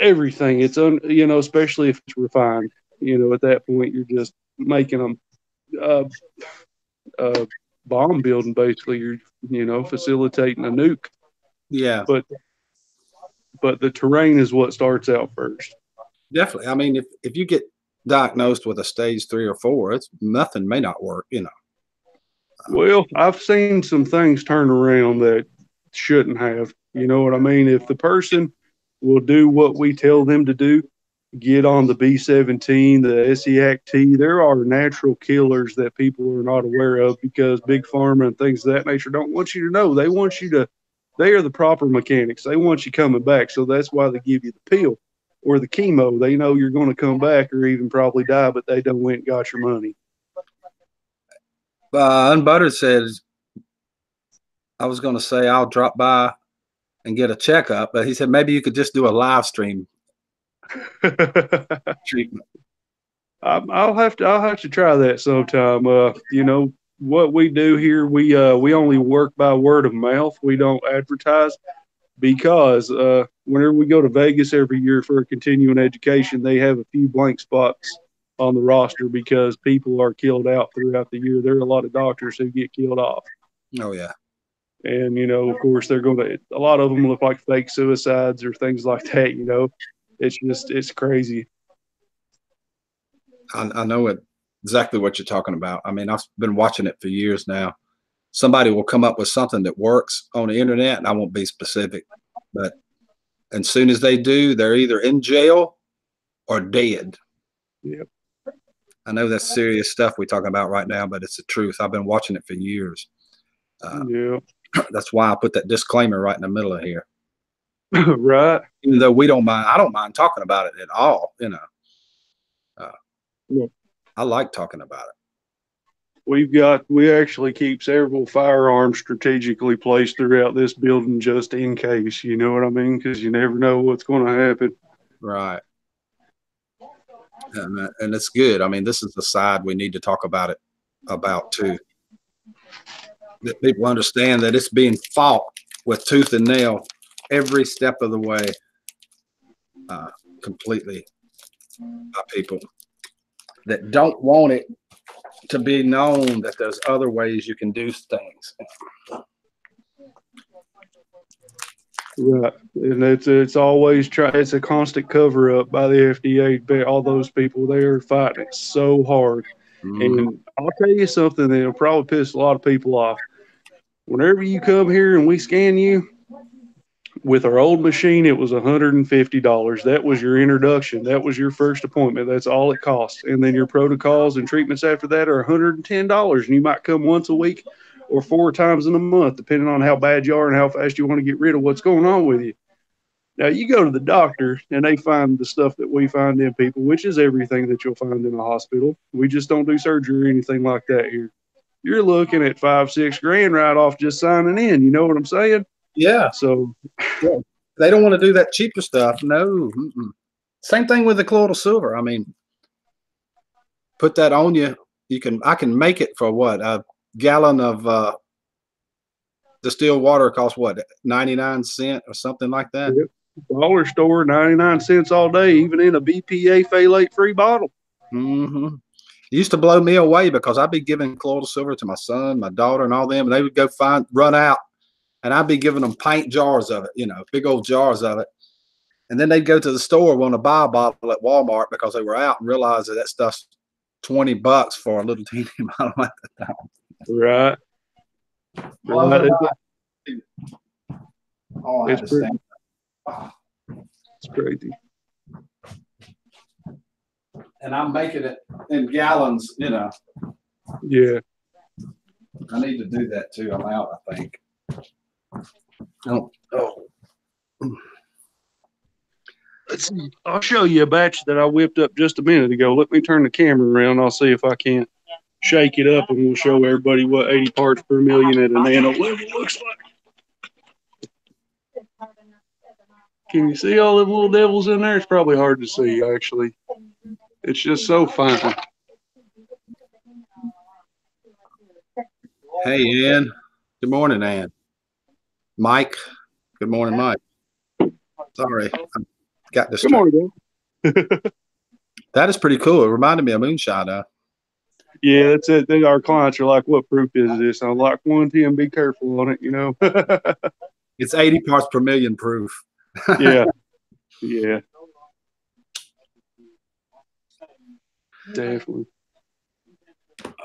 [SPEAKER 6] everything, it's, especially if it's refined, at that point, you're just making them bomb building, basically. You're facilitating a nuke.
[SPEAKER 1] Yeah,
[SPEAKER 6] but the terrain is what starts out first.
[SPEAKER 1] Definitely. I mean, if you get diagnosed with a stage 3 or 4, nothing may not work.
[SPEAKER 6] Well, I've seen some things turn around that shouldn't have. You know what I mean? If the person will do what we tell them to do, get on the B17, the SEACT, there are natural killers that people are not aware of because Big Pharma and things of that nature don't want you to know. They are the proper mechanics. They want you coming back. So that's why they give you the pill or the chemo. They know you're going to come back or even probably die, but they don't went and got your money.
[SPEAKER 1] Unbuttered says, I was going to say I'll drop by and get a checkup, but he said maybe you could just do a live stream treatment.
[SPEAKER 6] I'll have to try that sometime. What we do here, we only work by word of mouth. We don't advertise because whenever we go to Vegas every year for a continuing education, they have a few blank spots on the roster because people are killed out throughout the year. There are a lot of doctors who get killed off.
[SPEAKER 1] Oh yeah.
[SPEAKER 6] And, of course, a lot of them look like fake suicides or things like that. It's crazy.
[SPEAKER 1] I know exactly what you're talking about. I mean, I've been watching it for years now. Somebody will come up with something that works on the internet, and I won't be specific, but as soon as they do, they're either in jail or dead.
[SPEAKER 6] Yep.
[SPEAKER 1] I know that's serious stuff we're talking about right now, but it's the truth. I've been watching it for years.
[SPEAKER 6] Yeah.
[SPEAKER 1] That's why I put that disclaimer right in the middle of here.
[SPEAKER 6] Right.
[SPEAKER 1] Even though I don't mind talking about it at all.
[SPEAKER 6] Yeah.
[SPEAKER 1] I like talking about
[SPEAKER 6] it. We actually keep several firearms strategically placed throughout this building just in case, you know what I mean? Because you never know what's going to happen.
[SPEAKER 1] Right. And it's good. I mean, this is the side we need to talk about too. That people understand that it's being fought with tooth and nail every step of the way, completely by people that don't want it to be known that there's other ways you can do things.
[SPEAKER 6] Right, and it's always it's a constant cover up by the FDA. All those people, they are fighting it so hard. Mm-hmm. And I'll tell you something that'll probably piss a lot of people off. Whenever you come here and we scan you, with our old machine, it was $150. That was your introduction. That was your first appointment. That's all it costs. And then your protocols and treatments after that are $110. And you might come once a week or 4 times in a month, depending on how bad you are and how fast you want to get rid of what's going on with you. Now you go to the doctor and they find the stuff that we find in people, which is everything that you'll find in a hospital. We just don't do surgery or anything like that here. You're looking at $5-6 grand right off just signing in. You know what I'm saying?
[SPEAKER 1] Yeah.
[SPEAKER 6] So
[SPEAKER 1] yeah. They don't want to do that cheaper stuff. No. Same thing with the colloidal silver. I mean, put that on you. I can make it for what? A gallon of distilled water costs what? 99 cents or something like that.
[SPEAKER 6] Yep. Dollar store, 99 cents all day, even in a BPA phthalate-free bottle.
[SPEAKER 1] It used to blow me away because I'd be giving colloidal silver to my son, my daughter, and all them, and they would go run out, and I'd be giving them pint jars of it, big old jars of it. And then they'd go to the store, want to buy a bottle at Walmart because they were out and realized that stuff's $20 for a little teeny bottle at the time.
[SPEAKER 6] Right. It's crazy.
[SPEAKER 1] And I'm making it in gallons,
[SPEAKER 6] Yeah.
[SPEAKER 1] I need to do that too. I'm out, I think.
[SPEAKER 6] Let's see. I'll show you a batch that I whipped up just a minute ago. Let me turn the camera around. I'll see if I can't shake it up, and we'll show everybody what 80 parts per million at a nano level looks like. Can you see all them little devils in there? It's probably hard to see, actually. It's just so fine.
[SPEAKER 1] Hey, Ann. Good morning, Ann. Mike. Good morning, Mike. Sorry, I got distracted.
[SPEAKER 6] Good morning, Dan.
[SPEAKER 1] That is pretty cool. It reminded me of moonshine.
[SPEAKER 6] Yeah, that's it. Our clients are like, "What proof is this?" I'm like, 110. Be careful on it,
[SPEAKER 1] It's 80 parts per million proof.
[SPEAKER 6] Yeah. Definitely.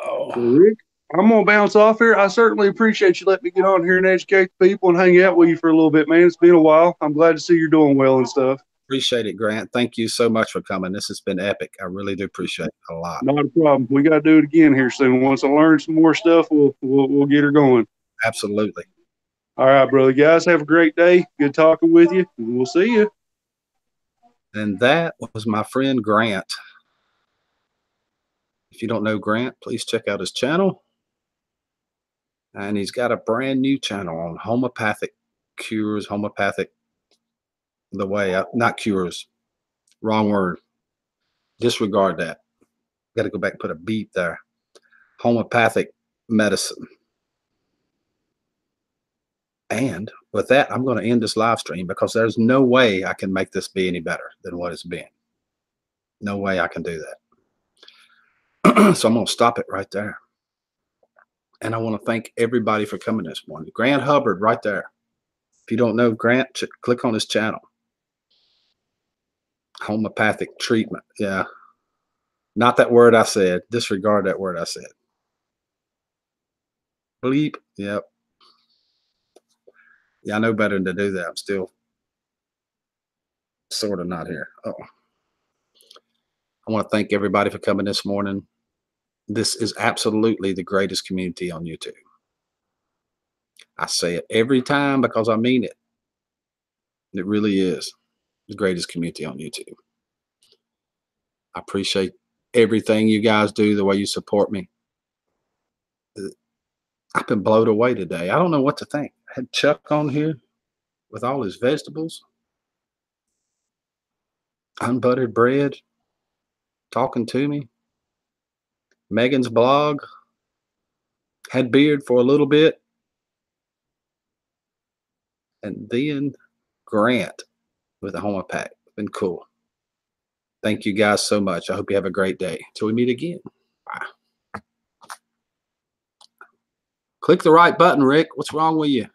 [SPEAKER 1] Oh.
[SPEAKER 6] Well, Rick, I'm gonna bounce off here. I certainly appreciate you letting me get on here and educate the people and hang out with you for a little bit, man. It's been a while. I'm glad to see you're doing well and stuff.
[SPEAKER 1] Appreciate it, Grant. Thank you so much for coming. This has been epic. I really do appreciate it a lot.
[SPEAKER 6] Not a problem. We got to do it again here soon. Once I learn some more stuff, we'll get her going.
[SPEAKER 1] Absolutely.
[SPEAKER 6] All right, brother. Guys, have a great day. Good talking with you. And we'll see you.
[SPEAKER 1] And that was my friend Grant. If you don't know Grant, please check out his channel. And he's got a brand new channel on homeopathic cures, not cures, wrong word. Disregard that. Got to go back and put a beep there. Homeopathic medicine. And with that, I'm going to end this live stream because there's no way I can make this be any better than what it's been. No way I can do that. So I'm going to stop it right there. And I want to thank everybody for coming this morning. Grant Hubbard right there. If you don't know Grant, click on his channel. Homeopathic treatment. Yeah. Not that word I said. Disregard that word I said. Bleep. Yep. Yeah, I know better than to do that. I'm still sort of not here. Oh. I want to thank everybody for coming this morning. This is absolutely the greatest community on YouTube. I say it every time because I mean it. It really is the greatest community on YouTube. I appreciate everything you guys do, the way you support me. I've been blown away today. I don't know what to think. I had Chuck on here with all his vegetables, unbuttered bread, talking to me. Meggyn'S blog, had beard for a little bit. And then Grant with a homeopath. Been cool. Thank you guys so much. I hope you have a great day. Till we meet again. Bye. Click the right button, Rick. What's wrong with you?